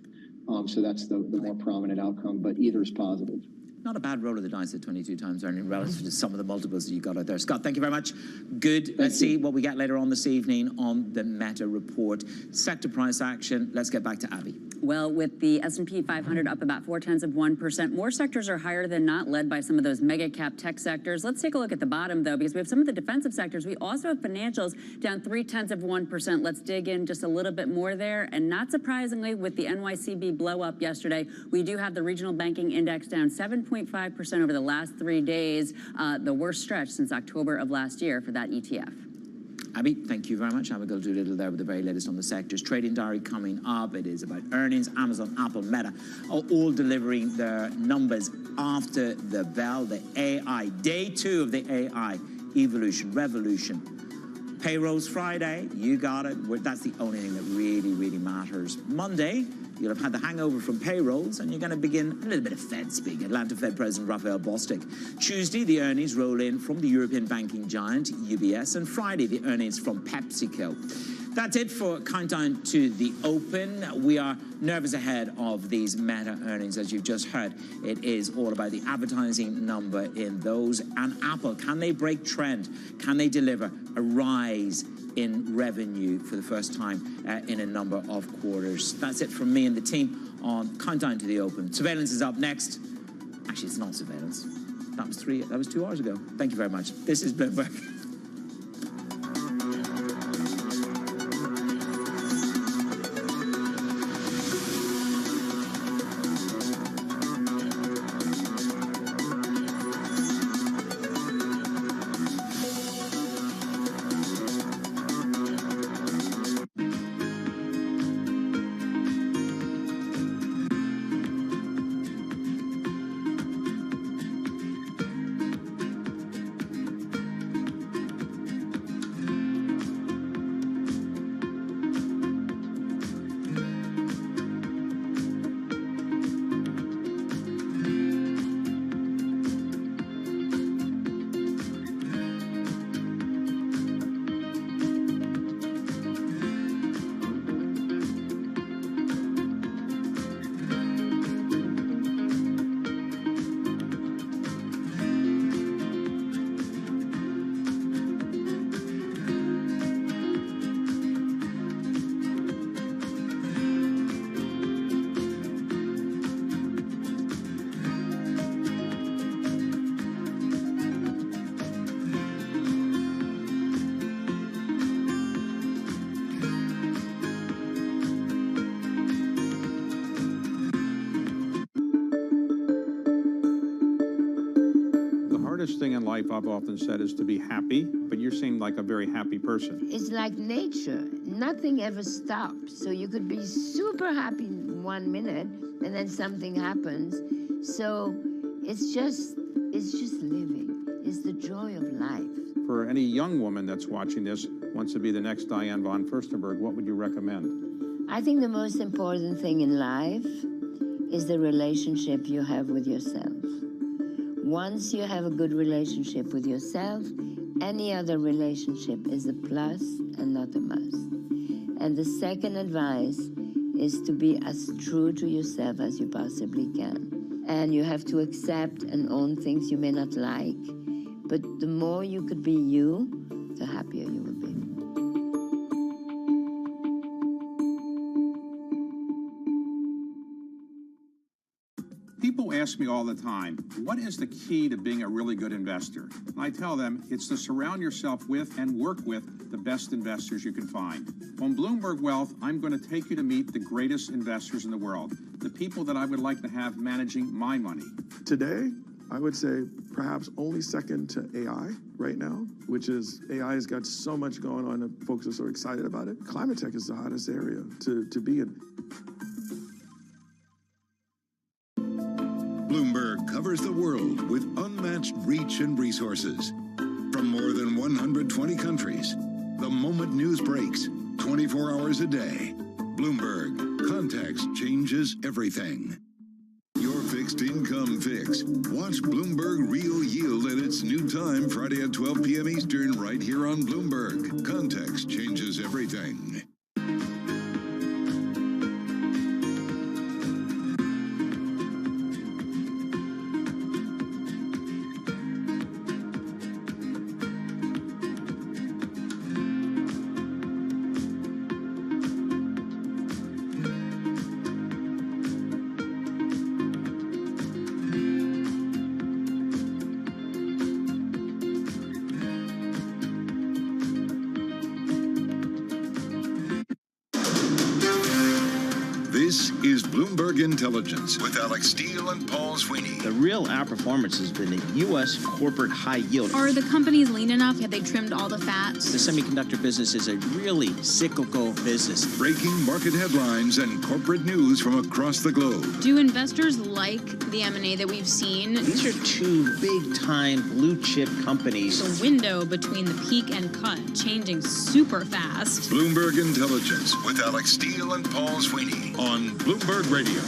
so that's the more prominent outcome, but either is positive. Not a bad roll of the dice at 22 times earning relative to some of the multiples that you got out there. Scott, thank you very much. Good. Let's see what we get later on this evening on the Meta report. Sector price action. Let's get back to Abby. Well, with the S&P 500 up about 0.4%, more sectors are higher than not, led by some of those mega cap tech sectors. Let's take a look at the bottom, though, because we have some of the defensive sectors. We also have financials down 0.3%. Let's dig in just a little bit more there. And not surprisingly, with the NYCB blow up yesterday, we do have the regional banking index down 7.5% over the last 3 days, the worst stretch since October of last year for that ETF. Abby, thank you very much. I'm going to do a little there with the very latest on the sectors. Trading diary coming up. It is about earnings. Amazon, Apple, Meta are all delivering their numbers after the bell. The AI, day 2 of the AI evolution, revolution. Payrolls Friday, you got it. That's the only thing that really, really matters. Monday, you'll have had the hangover from payrolls, and you're going to begin a little bit of Fed speak. Atlanta Fed President Raphael Bostic. Tuesday, the earnings roll in from the European banking giant, UBS, and Friday, the earnings from PepsiCo. That's it for Countdown to the Open. We are nervous ahead of these Meta earnings, as you've just heard. It is all about the advertising number in those. And Apple, can they break trend? Can they deliver a rise in revenue for the first time in a number of quarters? That's it from me and the team on Countdown to the Open. Surveillance is up next. Actually, it's not surveillance. That was 2 hours ago. Thank you very much. This is Bloomberg. Thing in life I've often said is to be happy, but you seem like a very happy person. It's like nature. Nothing ever stops. So you could be super happy 1 minute and then something happens. So it's just living. It's the joy of life. For any young woman that's watching this, wants to be the next Diane von Furstenberg, what would you recommend? I think the most important thing in life is the relationship you have with yourself. Once you have a good relationship with yourself, any other relationship is a plus and not a must. And the second advice is to be as true to yourself as you possibly can. And you have to accept and own things you may not like, but the more you could be you, the happier you will be. People ask me all the time, what is the key to being a really good investor? And I tell them it's to surround yourself with and work with the best investors you can find. On Bloomberg Wealth, I'm going to take you to meet the greatest investors in the world, the people that I would like to have managing my money. Today, I would say perhaps only second to AI right now, which is AI has got so much going on and folks are so excited about it. Climate tech is the hottest area to be in. Bloomberg covers the world with unmatched reach and resources. From more than 120 countries. The moment news breaks, 24 hours a day. Bloomberg. Context changes everything. Your fixed income fix. Watch Bloomberg Real Yield at its new time, Friday at 12 p.m. Eastern, right here on Bloomberg. Context changes everything. This is Bloomberg Intelligence with Alex Steele and Paul Sweeney. The real outperformance has been the U.S. corporate high yield. Are the companies lean enough? Have they trimmed all the fat? The semiconductor business is a really cyclical business. Breaking market headlines and corporate news from across the globe. Do investors like the M&A that we've seen? These are two big-time blue-chip companies. The window between the peak and cut changing super fast. Bloomberg Intelligence with Alex Steele and Paul Sweeney on Bloomberg Radio.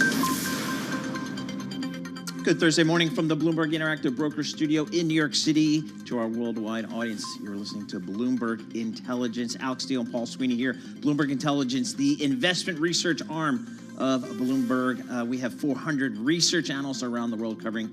Good Thursday morning from the Bloomberg Interactive Broker Studio in New York City. To our worldwide audience, you're listening to Bloomberg Intelligence. Alex Steele and Paul Sweeney here. Bloomberg Intelligence, the investment research arm of Bloomberg. We have 400 research analysts around the world covering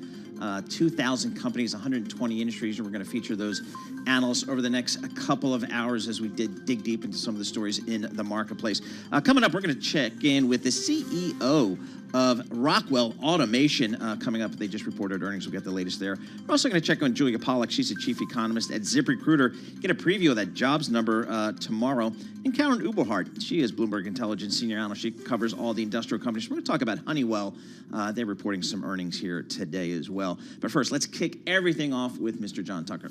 2,000 companies, 120 industries, and we're going to feature those analysts over the next couple of hours as we dig deep into some of the stories in the marketplace. Coming up, we're going to check in with the CEO of Rockwell Automation coming up. They just reported earnings. We'll get the latest there. We're also going to check on Julia Pollack. She's the chief economist at ZipRecruiter. Get a preview of that jobs number tomorrow. And Karen Ubelhardt, she is Bloomberg Intelligence senior analyst. She covers all the industrial companies. We're going to talk about Honeywell. They're reporting some earnings here today as well. But first, let's kick everything off with Mr. John Tucker.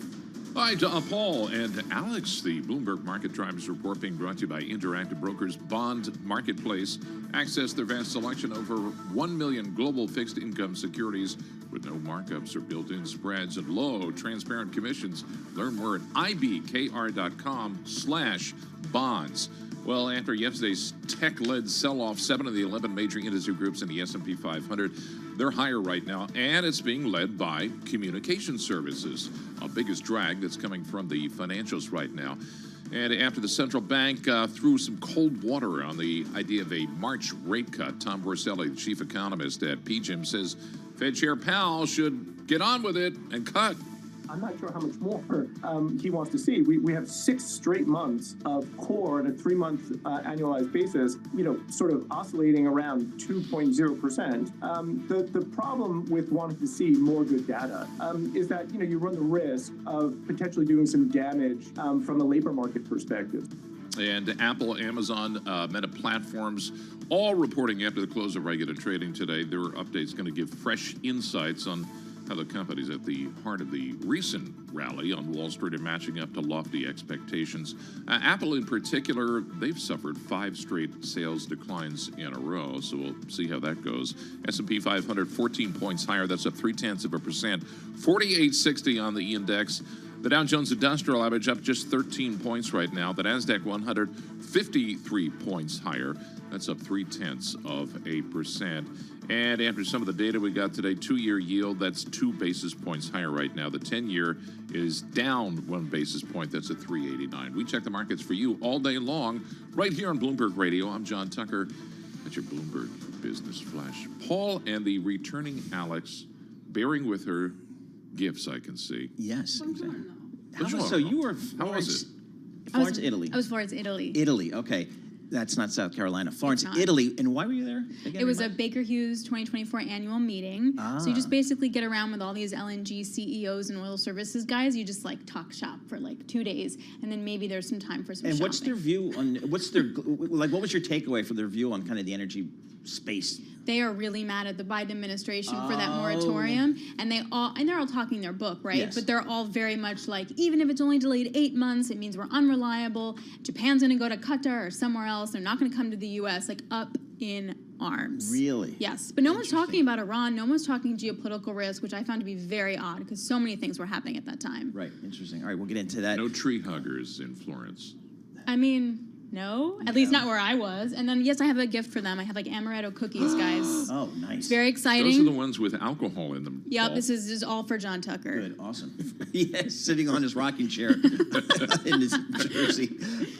Hi, Paul and Alex. The Bloomberg Market Drivers Report being brought to you by Interactive Brokers Bond Marketplace. Access their vast selection over 1 million global fixed income securities with no markups or built-in spreads and low transparent commissions. Learn more at ibkr.com/bonds. Well, after yesterday's tech-led sell-off, 7 of the 11 major industry groups in the S&P 500, they're higher right now, and it's being led by communication services, a biggest drag that's coming from the financials right now. And after the central bank threw some cold water on the idea of a March rate cut, Tom Borselli, the chief economist at PGIM, says Fed Chair Powell should get on with it and cut. I'm not sure how much more he wants to see. We have 6 straight months of core on a 3-month annualized basis, sort of oscillating around 2.0%. The problem with wanting to see more good data is that, you run the risk of potentially doing some damage from a labor market perspective. And Apple, Amazon, Meta Platforms, all reporting after the close of regular trading today. Their update's going to give fresh insights on how the companies at the heart of the recent rally on Wall Street are matching up to lofty expectations. Apple in particular, they've suffered 5 straight sales declines in a row, so we'll see how that goes. S&P 500, 14 points higher. That's up 0.3%. 4860 on the index. The Dow Jones Industrial Average up just 13 points right now. The NASDAQ 100, 53 points higher. That's up 0.3%. And after some of the data we got today, 2-year yield, that's 2 basis points higher right now. The 10-year is down 1 basis point. That's at 389. We check the markets for you all day long right here on Bloomberg Radio. I'm John Tucker. That's your Bloomberg Business Flash. Paul and the returning Alex bearing with her gifts, I can see. Yes, exactly. So you were Florence, Italy. I was Florence, Italy. Italy, okay. That's not South Carolina. Florence, Italy. And why were you there? Again, it was a Baker Hughes 2024 annual meeting. So you just basically get around with all these LNG CEOs and oil services guys. You just talk shop for 2 days, and then maybe there's some time for some shopping. What's their view on what was your takeaway from their view on kind of the energy space? They are really mad at the Biden administration for that moratorium, and they're all talking their book, right? Yes. But they're all very much even if it's only delayed 8 months, it means we're unreliable. Japan's going to go to Qatar or somewhere else. They're not going to come to the U.S. Up in arms. Really? Yes, but no one's talking about Iran. No one's talking geopolitical risk, which I found to be very odd because so many things were happening at that time. Right, interesting. All right, we'll get into that. No tree huggers in Florence. I mean, no, at least not where I was. And then, yes, I have a gift for them. I have like amaretto cookies, guys. Oh, nice. It's very exciting. Those are the ones with alcohol in them. Yep, Paul. this is all for John Tucker. Good, awesome. Yeah, sitting on his rocking chair in his jersey.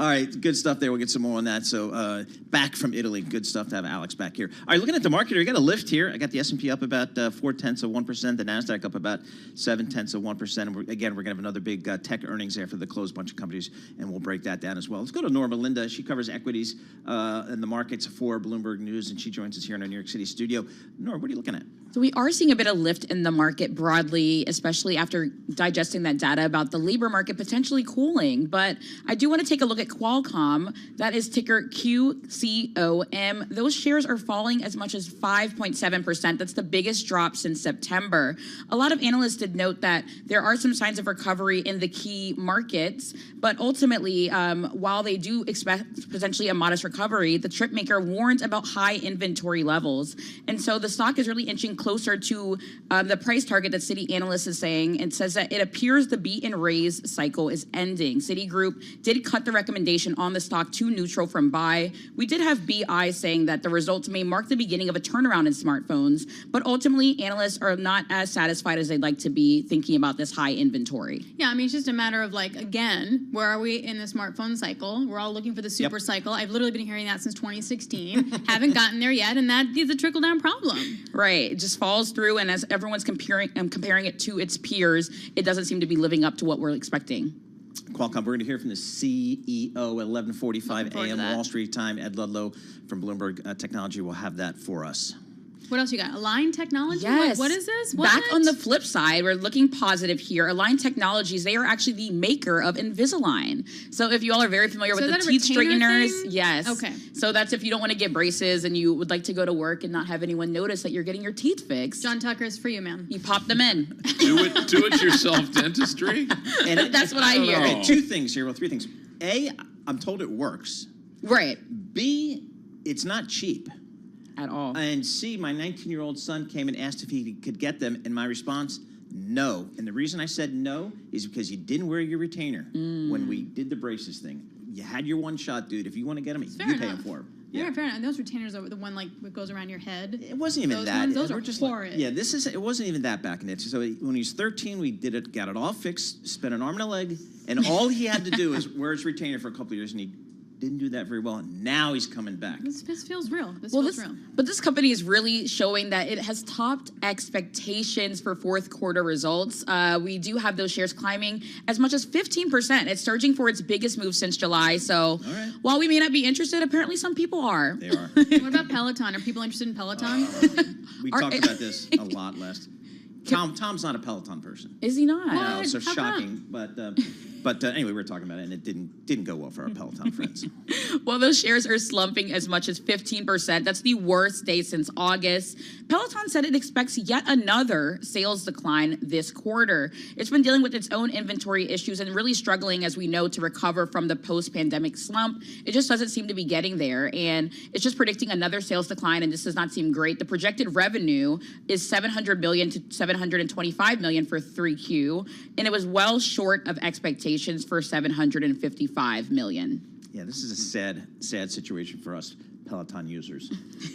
All right, good stuff there. We'll get some more on that. So back from Italy, good stuff to have Alex back here. All right, looking at the market here, we got a lift here. I got the S&P up about 0.4%, the NASDAQ up about 0.7%. And we're going to have another big tech earnings after the close, bunch of companies, and we'll break that down as well. Let's go to Norma Linda. She covers equities and the markets for Bloomberg News, and she joins us here in our New York City studio. Norma, what are you looking at? So we are seeing a bit of lift in the market broadly, especially after digesting that data about the labor market potentially cooling. But I do want to take a look at Qualcomm. That is ticker QCOM. Those shares are falling as much as 5.7%. That's the biggest drop since September. A lot of analysts did note that there are some signs of recovery in the key markets, but ultimately, while they do expect potentially a modest recovery, the chip maker warns about high inventory levels. And so the stock is really inching closer to the price target that Citi analyst is saying. It says that it appears the beat and raise cycle is ending. Citigroup did cut the recommendation on the stock to neutral from buy. We did have BI saying that the results may mark the beginning of a turnaround in smartphones, but ultimately analysts are not as satisfied as they'd like to be thinking about this high inventory. Yeah, I mean, it's just a matter of like, again, where are we in the smartphone cycle? We're all looking for the super cycle. I've literally been hearing that since 2016. Haven't gotten there yet, and that is a trickle-down problem. Right, it just falls through, and as everyone's comparing it to its peers, it doesn't seem to be living up to what we're expecting. Qualcomm, we're going to hear from the CEO at 11:45 a.m. Wall Street time. Ed Ludlow from Bloomberg Technology will have that for us. What else you got? Align Technology? Yes. What is this? Back on the flip side, we're looking positive here. Align Technologies, they are actually the maker of Invisalign. So if you all are very familiar with the teeth straighteners, yes. Okay. So that's if you don't want to get braces and you would like to go to work and not have anyone notice that you're getting your teeth fixed. John Tucker's for you, man. You pop them in. Do it yourself dentistry. And that's what I hear. Okay, two things here. Well, three things. A, I'm told it works. Right. B, it's not cheap. At all. And C, my 19-year-old son came and asked if he could get them, and my response, no. And the reason I said no is because you didn't wear your retainer when we did the braces thing. You had your one shot, dude. If you want to get them, you pay them for them. Yeah, fair enough. And those retainers are the one like that goes around your head. It wasn't even that. Those are just horrid. Yeah, it wasn't even that back in it. So when he was 13, we did it, got it all fixed, spent an arm and a leg, and all he had to do is wear his retainer for a couple of years, and he didn't do that very well, and now he's coming back. This feels real. This feels real. But this company is really showing that it has topped expectations for fourth quarter results. We do have those shares climbing as much as 15%. It's surging for its biggest move since July. So while we may not be interested, apparently some people are. They are. What about Peloton? Are people interested in Peloton? We talked about this a lot last. Tom's not a Peloton person. Is he not? No, so shocking. But anyway, we were talking about it, and it didn't go well for our Peloton friends. Well, those shares are slumping as much as 15%. That's the worst day since August. Peloton said it expects yet another sales decline this quarter. It's been dealing with its own inventory issues and really struggling, as we know, to recover from the post-pandemic slump. It just doesn't seem to be getting there, and it's just predicting another sales decline, and this does not seem great. The projected revenue is $700 million to $725 million for 3Q, and it was well short of expectations for $755 million. Yeah, this is a sad situation for us Peloton users.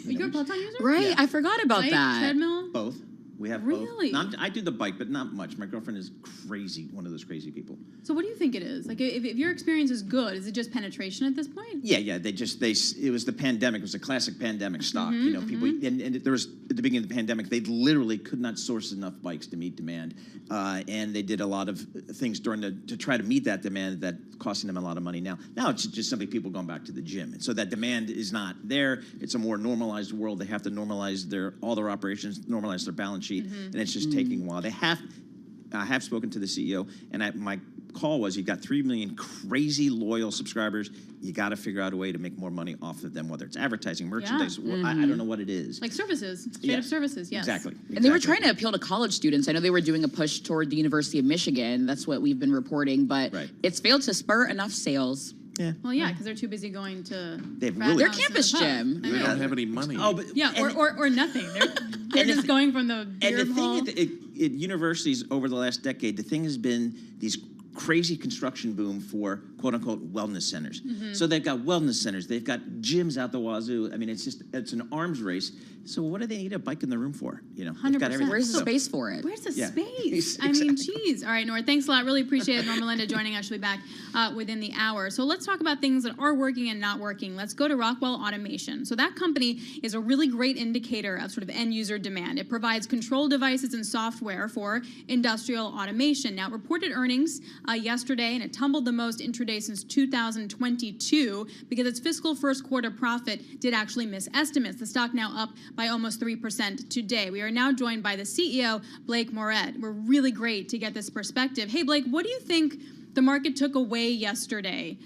You're a Peloton user? Right, I forgot about Bike, that. Treadmill? Both. We have Really? both. I do the bike, but not much. My girlfriend is crazy, one of those crazy people. So what do you think it is? Like, if your experience is good, is it just penetration at this point? Yeah. It was the pandemic. It was a classic pandemic stock. You know, people, and there was, at the beginning of the pandemic, they literally could not source enough bikes to meet demand. And they did a lot of things to try to meet that demand that costing them a lot of money now. Now it's just simply people going back to the gym. And so that demand is not there. It's a more normalized world. They have to normalize all their operations, normalize their balance sheet, and it's just taking a while. I have spoken to the CEO, and my call was, you've got 3 million crazy loyal subscribers. You got to figure out a way to make more money off of them, whether it's advertising, merchandise. I don't know what it is. Like services, straight up services, yes. Exactly. And they were trying to appeal to college students. I know they were doing a push toward the University of Michigan. That's what we've been reporting, but it's failed to spur enough sales. Yeah. Well, yeah, because they're too busy going to They have frat really- Their house and campus the pub. gym. They don't have any money. Oh, but Yeah, or nothing. They're And just the- going from the beer And the hall. thing at universities over the last decade, the thing has been these crazy construction boom for quote unquote wellness centers. So they've got wellness centers, they've got gyms out the wazoo. I mean, it's an arms race. So what do they need a bike in the room for? You know, they've got 100%. everything. Where's the So- space for it? Where's the Yeah. space? I mean, geez. All right, Nora, thanks a lot. Really appreciate it. Norma Linda joining us. She'll be back within the hour. So let's talk about things that are working and not working. Let's go to Rockwell Automation. So that company is a really great indicator of sort of end user demand. It provides control devices and software for industrial automation. Now, it reported earnings yesterday, and it tumbled the most intraday since 2022 because its fiscal first quarter profit did actually miss estimates. The stock now up by almost 3% today. We are now joined by the CEO, Blake Moret. We're really great to get this perspective. Hey, Blake, what do you think the market took away yesterday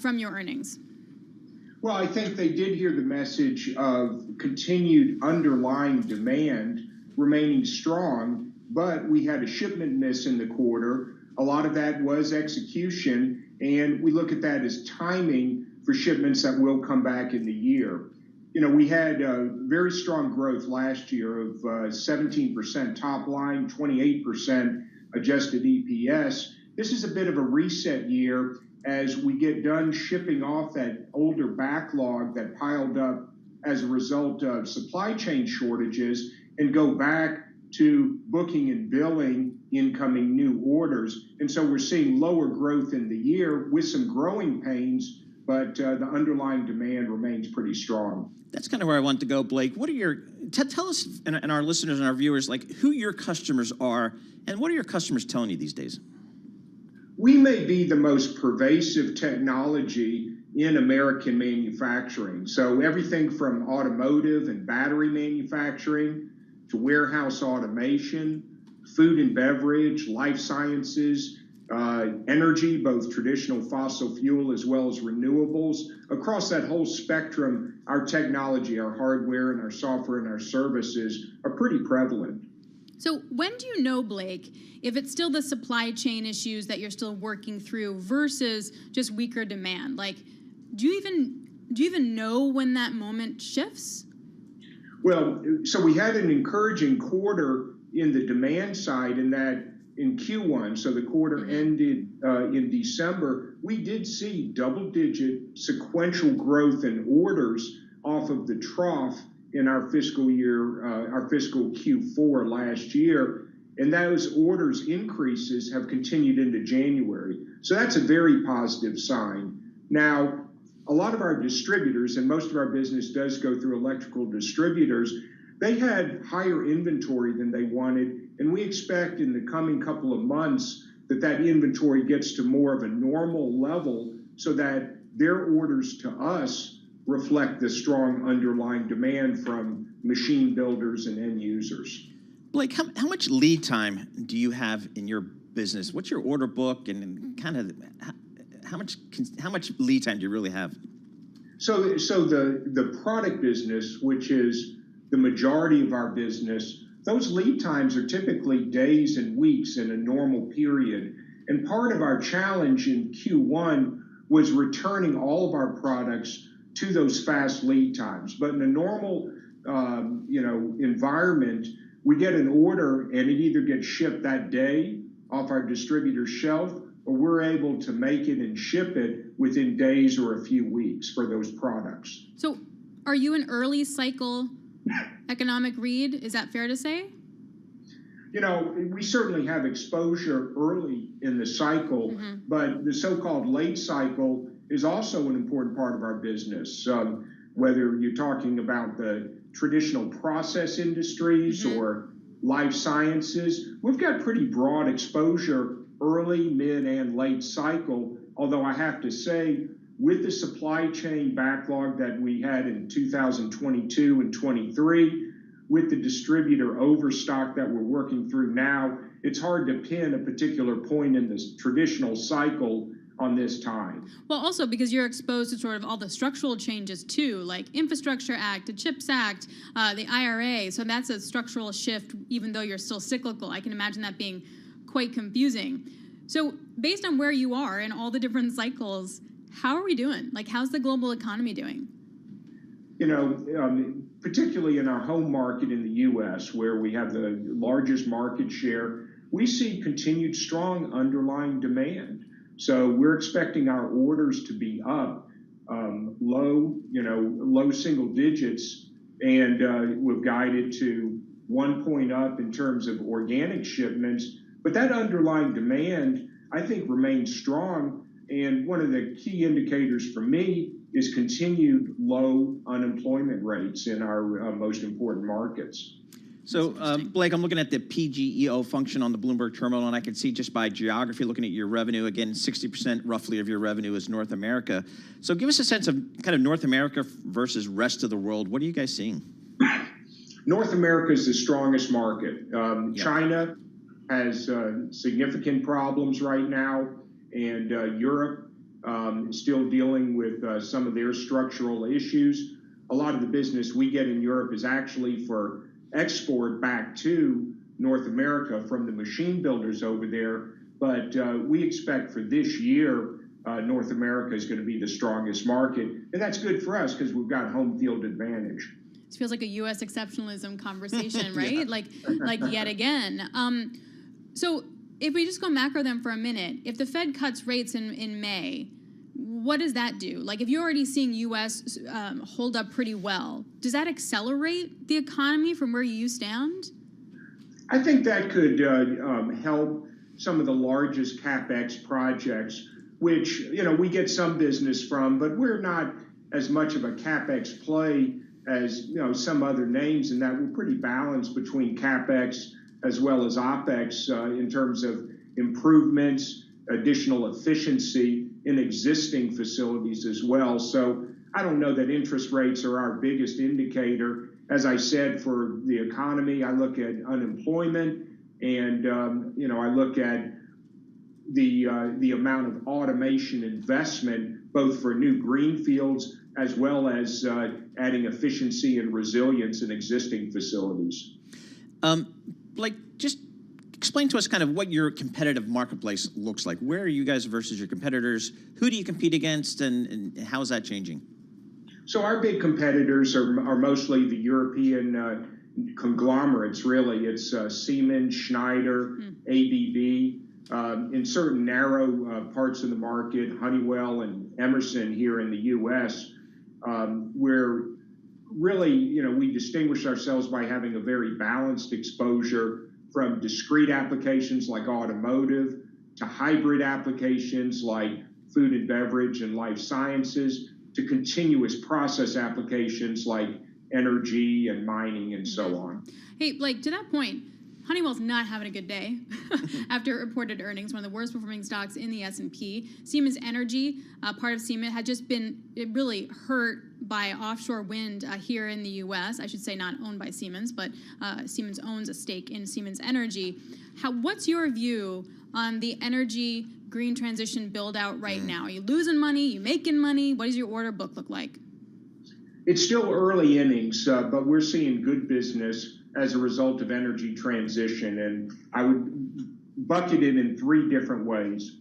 from your earnings? Well, I think they did hear the message of continued underlying demand remaining strong, but we had a shipment miss in the quarter. A lot of that was execution, and we look at that as timing for shipments that will come back in the year. You know, we had very strong growth last year of 17% top line, 28% adjusted EPS. This is a bit of a reset year as we get done shipping off that older backlog that piled up as a result of supply chain shortages and go back to booking and billing incoming new orders. And so we're seeing lower growth in the year with some growing pains, but the underlying demand remains pretty strong. That's kind of where I want to go, Blake. What are your tell us and our listeners and our viewers like who your customers are, and what are your customers telling you these days? We may be the most pervasive technology in American manufacturing. So everything from automotive and battery manufacturing to warehouse automation, food and beverage, life sciences, energy, both traditional fossil fuel as well as renewables. Across that whole spectrum, our technology, our hardware, and our software and our services are pretty prevalent. So when do you know, Blake, if it's still the supply chain issues that you're still working through versus just weaker demand? Like, do you even know when that moment shifts? Well, so we had an encouraging quarter in the demand side in that in Q1, so the quarter ended in December, we did see double-digit sequential growth in orders off of the trough in our fiscal year, our fiscal Q4 last year, and those orders increases have continued into January. So that's a very positive sign. Now, a lot of our distributors, and most of our business does go through electrical distributors, they had higher inventory than they wanted, and we expect in the coming couple of months that that inventory gets to more of a normal level so that their orders to us reflect the strong underlying demand from machine builders and end users. Blake, how much lead time do you have in your business? What's your order book, and kind of how much lead time do you really have? So the product business, which is the majority of our business, those lead times are typically days and weeks in a normal period. And part of our challenge in Q1 was returning all of our products to those fast lead times. But in a normal environment, we get an order and it either gets shipped that day off our distributor's shelf, or we're able to make it and ship it within days or a few weeks for those products. So are you an early cycle economic read? Is that fair to say? You know, we certainly have exposure early in the cycle, but the so-called late cycle is also an important part of our business. Whether you're talking about the traditional process industries or life sciences, we've got pretty broad exposure early, mid, and late cycle. Although I have to say, with the supply chain backlog that we had in 2022 and 23, with the distributor overstock that we're working through now, it's hard to pin a particular point in this traditional cycle on this time. Well, also because you're exposed to sort of all the structural changes too, like Infrastructure Act, the CHIPS Act, the IRA. So that's a structural shift, even though you're still cyclical. I can imagine that being quite confusing. So based on where you are in all the different cycles, How are we doing? Like, how's the global economy doing? You know, particularly in our home market in the U.S., where we have the largest market share, we see continued strong underlying demand. So we're expecting our orders to be up low single digits, and we've guided to 1 point up in terms of organic shipments. But that underlying demand, I think, remains strong. And one of the key indicators for me is continued low unemployment rates in our most important markets. So, Blake, I'm looking at the PGEO function on the Bloomberg terminal, and I can see just by geography, looking at your revenue, again, 60% roughly of your revenue is North America. So give us a sense of kind of North America versus rest of the world. What are you guys seeing? North America is the strongest market. China has significant problems right now, and Europe is still dealing with some of their structural issues. A lot of the business we get in Europe is actually for export back to North America from the machine builders over there. But we expect for this year, North America is going to be the strongest market. And that's good for us because we've got home field advantage. This feels like a U.S. exceptionalism conversation, right? Yeah. Like yet again. So if we just go macro then for a minute, if the Fed cuts rates in May, what does that do? Like, if you're already seeing U.S. Hold up pretty well, does that accelerate the economy from where you stand? I think that could help some of the largest CapEx projects, which, you know, we get some business from, but we're not as much of a CapEx play as, you know, some other names, in that we're pretty balanced between CapEx as well as OpEx in terms of improvements, additional efficiency in existing facilities as well. So I don't know that interest rates are our biggest indicator. As I said, for the economy, I look at unemployment, and you know, I look at the amount of automation investment, both for new greenfields as well as adding efficiency and resilience in existing facilities. Blake, just explain to us kind of what your competitive marketplace looks like. Where are you guys versus your competitors? Who do you compete against, and how is that changing? So our big competitors are mostly the European conglomerates, really. It's Siemens, Schneider, ABB. In certain narrow parts of the market, Honeywell and Emerson here in the U.S., where really, you know, we distinguish ourselves by having a very balanced exposure from discrete applications like automotive to hybrid applications like food and beverage and life sciences to continuous process applications like energy and mining and so on. Hey, Blake, to that point, Honeywell's not having a good day after it reported earnings, one of the worst performing stocks in the S&P. Siemens Energy, part of Siemens, had just been really hurt by offshore wind here in the U.S. I should say not owned by Siemens, but Siemens owns a stake in Siemens Energy. What's your view on the energy green transition build out right now? Are you losing money? Are you making money? What does your order book look like? It's still early innings, but we're seeing good business as a result of energy transition. And I would bucket it in three different ways.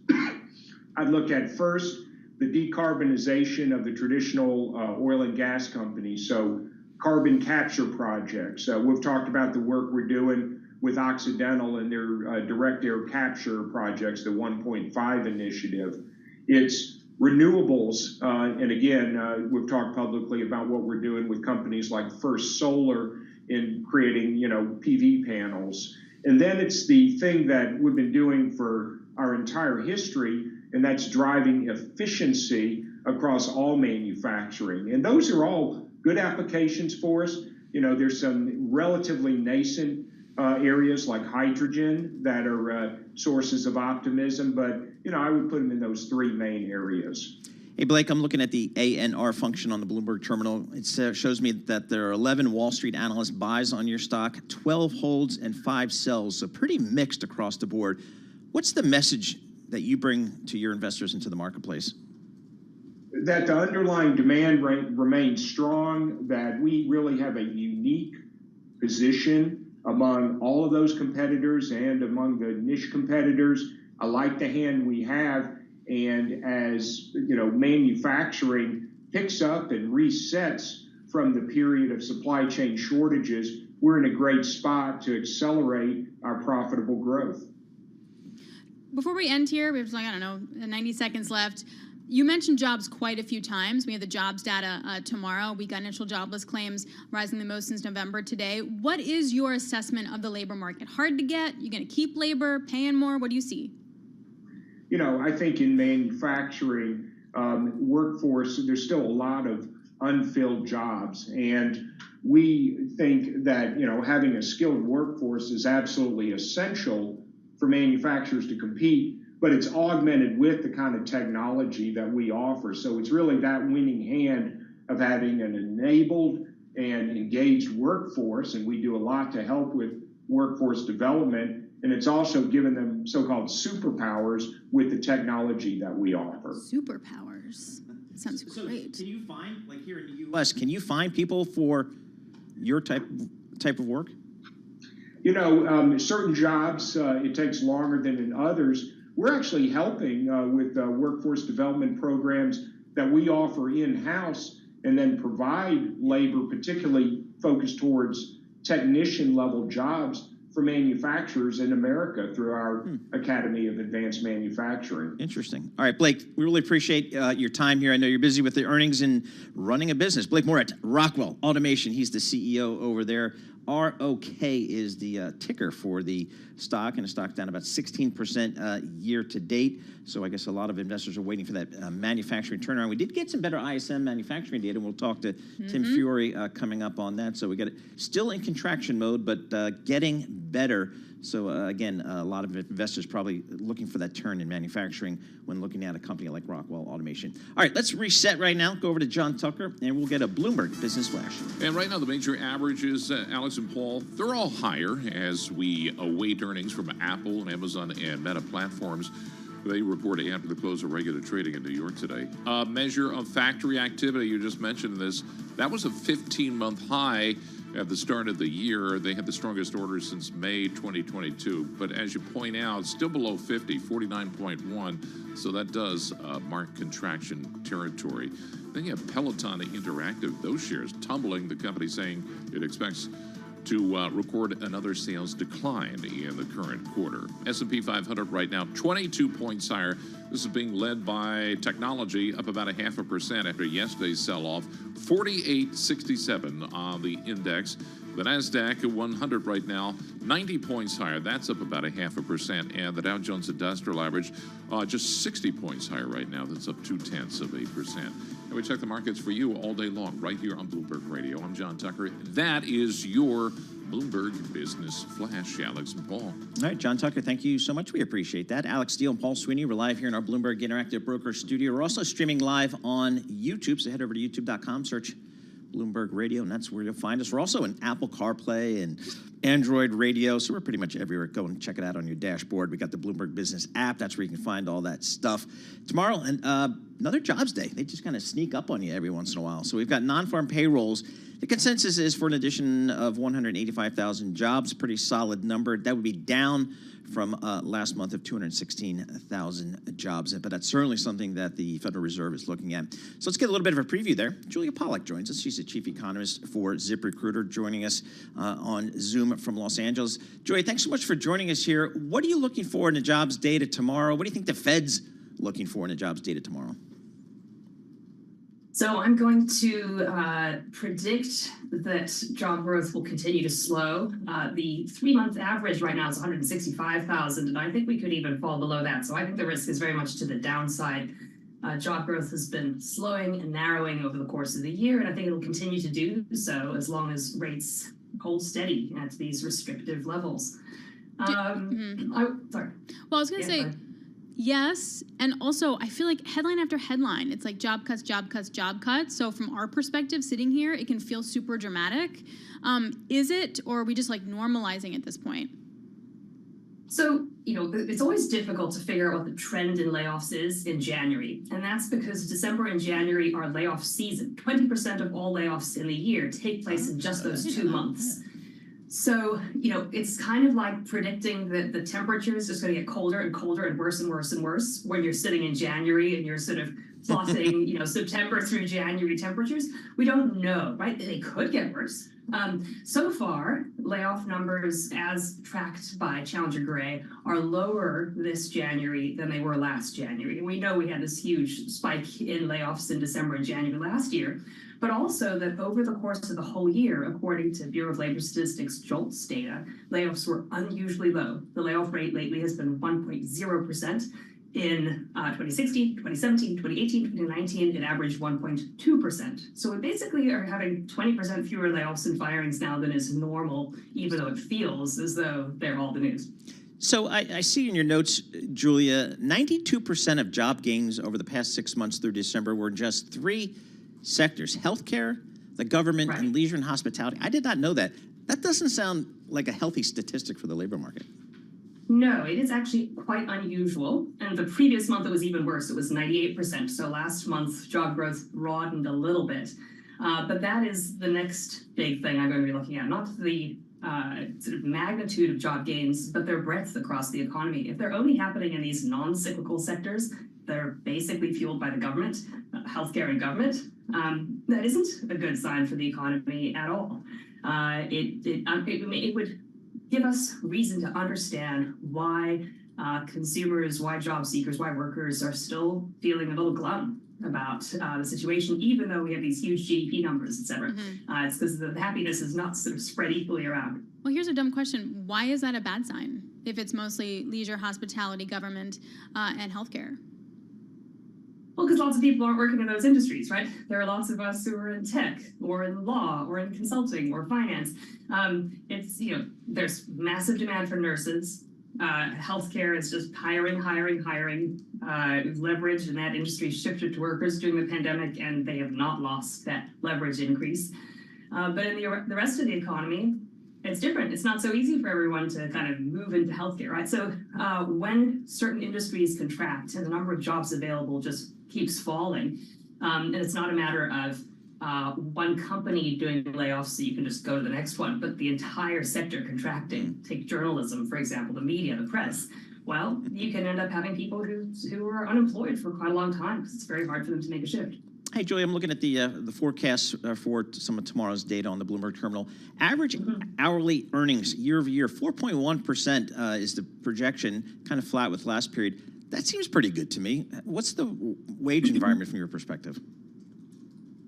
I'd look at first the decarbonization of the traditional oil and gas companies, so carbon capture projects. We've talked about the work we're doing with Occidental and their direct air capture projects, the 1.5 initiative. It's renewables, and again, we've talked publicly about what we're doing with companies like First Solar in creating, you know, PV panels. And then it's the thing that we've been doing for our entire history, and that's driving efficiency across all manufacturing. And those are all good applications for us. You know, there's some relatively nascent areas like hydrogen that are sources of optimism, but, you know, I would put them in those three main areas. Hey, Blake, I'm looking at the ANR function on the Bloomberg terminal. It shows me that there are 11 Wall Street analyst buys on your stock, 12 holds, and 5 sells, so pretty mixed across the board. What's the message that you bring to your investors into the marketplace? That the underlying demand remains strong, that we really have a unique position among all of those competitors and among the niche competitors. I like the hand we have. And as manufacturing picks up and resets from the period of supply chain shortages, we're in a great spot to accelerate our profitable growth. Before we end here, we have 90 seconds left. You mentioned jobs quite a few times. We have the jobs data tomorrow. We got initial jobless claims rising the most since November today. What is your assessment of the labor market? Hard to get? You going to keep labor, paying more? What do you see? I think in manufacturing, workforce, there's still a lot of unfilled jobs. And we think that, having a skilled workforce is absolutely essential for manufacturers to compete, but it's augmented with the kind of technology that we offer. So it's really that winning hand of having an enabled and engaged workforce, and we do a lot to help with workforce development, and it's also given them so-called superpowers with the technology that we offer. Superpowers. Sounds great. Can you find, like here in the U.S., can you find people for your type of work? Certain jobs, it takes longer than in others. We're actually helping with workforce development programs that we offer in-house and then provide labor, particularly focused towards technician-level jobs for manufacturers in America through our Academy of Advanced Manufacturing. Interesting. All right, Blake, we really appreciate your time here. I know you're busy with the earnings and running a business. Blake Moret, Rockwell Automation. He's the CEO over there. ROK is the ticker for the stock, and the stock down about 16% year to date. So I guess a lot of investors are waiting for that manufacturing turnaround. We did get some better ISM manufacturing data, and we'll talk to Tim Fury coming up on that. So we got it still in contraction mode, but getting better. So again, a lot of investors probably looking for that turn in manufacturing when looking at a company like Rockwell Automation. All right, let's reset right now. Go over to John Tucker, and we'll get a Bloomberg Business Flash. And right now, the major averages, Alex and Paul, they're all higher as we await earnings from Apple and Amazon and Meta platforms. They reported after the close of regular trading in New York today. A measure of factory activity, you just mentioned this, that was a 15-month high at the start of the year. They had the strongest orders since May 2022. But as you point out, still below 50, 49.1. So that does mark contraction territory. Then you have Peloton Interactive, those shares tumbling. The company saying it expects to record another sales decline in the current quarter. S&P 500 right now 22 points higher. This is being led by technology, up about 0.5% after yesterday's sell-off. 48.67 on the index. The NASDAQ 100 right now 90 points higher. That's up about 0.5%. And the Dow Jones Industrial Average just 60 points higher right now. That's up 0.2%. And we check the markets for you all day long right here on Bloomberg Radio. I'm John Tucker. That is your Bloomberg Business Flash. Alex and Paul. All right, John Tucker, thank you so much. We appreciate that. Alex Steele and Paul Sweeney, we're live here in our Bloomberg Interactive Broker studio. We're also streaming live on YouTube, so head over to youtube.com, search Bloomberg Radio, and that's where you'll find us. We're also in Apple CarPlay and Android Radio, so we're pretty much everywhere. Go and check it out on your dashboard. We got the Bloomberg Business app. That's where you can find all that stuff. Tomorrow, and another jobs day. They just kind of sneak up on you every once in a while. So we've got non-farm payrolls. The consensus is for an addition of 185,000 jobs. Pretty solid number. That would be down from last month of 216,000 jobs. But that's certainly something that the Federal Reserve is looking at. So let's get a little bit of a preview there. Julia Pollack joins us. She's the chief economist for ZipRecruiter, joining us on Zoom from Los Angeles. Julia, thanks so much for joining us here. What are you looking for in the jobs data tomorrow? What do you think the Fed's looking for in the jobs data tomorrow? So I'm going to predict that job growth will continue to slow. The 3-month average right now is 165,000, and I think we could even fall below that. So I think the risk is very much to the downside. Job growth has been slowing and narrowing over the course of the year, and I think it'll continue to do so as long as rates hold steady at these restrictive levels. Sorry. Well, I was going to say, yes, and also I feel like headline after headline, it's like job cuts, job cuts, job cuts. So from our perspective, sitting here, it can feel super dramatic. Is it, or are we just like normalizing at this point? So, it's always difficult to figure out what the trend in layoffs is in January. And that's because December and January are layoff season. 20% of all layoffs in the year take place in just those 2 months. So, it's kind of like predicting that the temperature is just going to get colder and colder and worse and worse and worse when you're sitting in January and you're sort of plotting, September through January temperatures. We don't know, right? They could get worse. So far, layoff numbers as tracked by Challenger Gray are lower this January than they were last January. And we know we had this huge spike in layoffs in December and January last year, but also that over the course of the whole year, according to Bureau of Labor Statistics JOLTS data, layoffs were unusually low. The layoff rate lately has been 1.0%. In 2016, 2017, 2018, 2019, it averaged 1.2%. So we basically are having 20% fewer layoffs and firings now than is normal, even though it feels as though they're all the news. So I see in your notes, Julia, 92% of job gains over the past 6 months through December were in just 3 sectors: healthcare, the government, and leisure and hospitality. I did not know that. That doesn't sound like a healthy statistic for the labor market. No, it is actually quite unusual. And the previous month, it was even worse. It was 98%. So last month, job growth broadened a little bit. But that is the next big thing I'm going to be looking at, not the sort of magnitude of job gains, but their breadth across the economy. If they're only happening in these non-cyclical sectors, they're basically fueled by the government, healthcare and government, that isn't a good sign for the economy at all. It would give us reason to understand why consumers, why job seekers, why workers are still feeling a little glum about the situation, even though we have these huge GDP numbers, et cetera. It's because the happiness is not sort of spread equally around. Well, here's a dumb question. Why is that a bad sign if it's mostly leisure, hospitality, government, and healthcare? Well, because lots of people aren't working in those industries, right? There are lots of us who are in tech or in law or in consulting or finance. There's massive demand for nurses. Healthcare is just hiring. Leverage in that industry shifted to workers during the pandemic, and they have not lost that leverage increase. But in the rest of the economy, it's different. It's not so easy for everyone to kind of move into healthcare, right? So when certain industries contract and the number of jobs available just keeps falling, and it's not a matter of one company doing layoffs so you can just go to the next one, but the entire sector contracting. Take journalism, for example, the media, the press. Well, you can end up having people who are unemployed for quite a long time because it's very hard for them to make a shift. Hey, Julie, I'm looking at the forecasts for some of tomorrow's data on the Bloomberg terminal. Average hourly earnings year over year, 4.1% is the projection, kind of flat with last period. That seems pretty good to me. What's the wage environment from your perspective?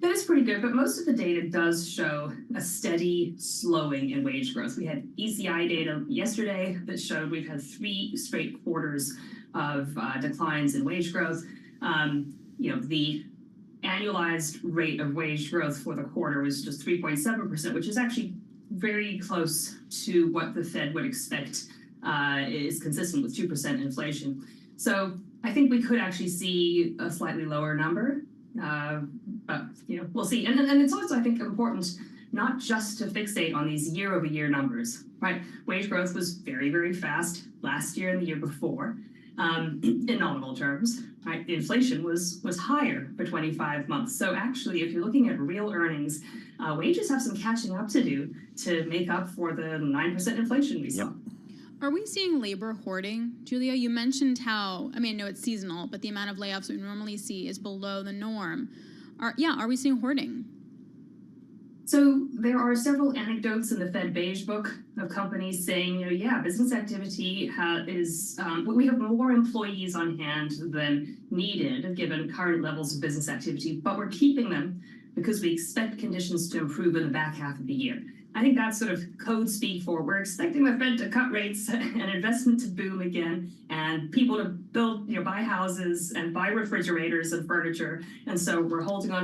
That is pretty good, but most of the data does show a steady slowing in wage growth. We had ECI data yesterday that showed we've had 3 straight quarters of declines in wage growth. The annualized rate of wage growth for the quarter was just 3.7%, which is actually very close to what the Fed would expect is consistent with 2% inflation. So I think we could actually see a slightly lower number. But we'll see. And it's also, I think, important not just to fixate on these year-over-year numbers, right? Wage growth was very, very fast last year and the year before, in nominal terms, right? Inflation was higher for 25 months. So actually, if you're looking at real earnings, wages have some catching up to do to make up for the 9% inflation we saw. Are we seeing labor hoarding? Julia, you mentioned how, I know it's seasonal, but the amount of layoffs we normally see is below the norm. Are we seeing hoarding? So there are several anecdotes in the Fed Beige Book of companies saying, business activity we have more employees on hand than needed given current levels of business activity, but we're keeping them because we expect conditions to improve in the back half of the year. I think that's sort of code speak for we're expecting the Fed to cut rates and investment to boom again and people to buy houses and buy refrigerators and furniture. And so we're holding on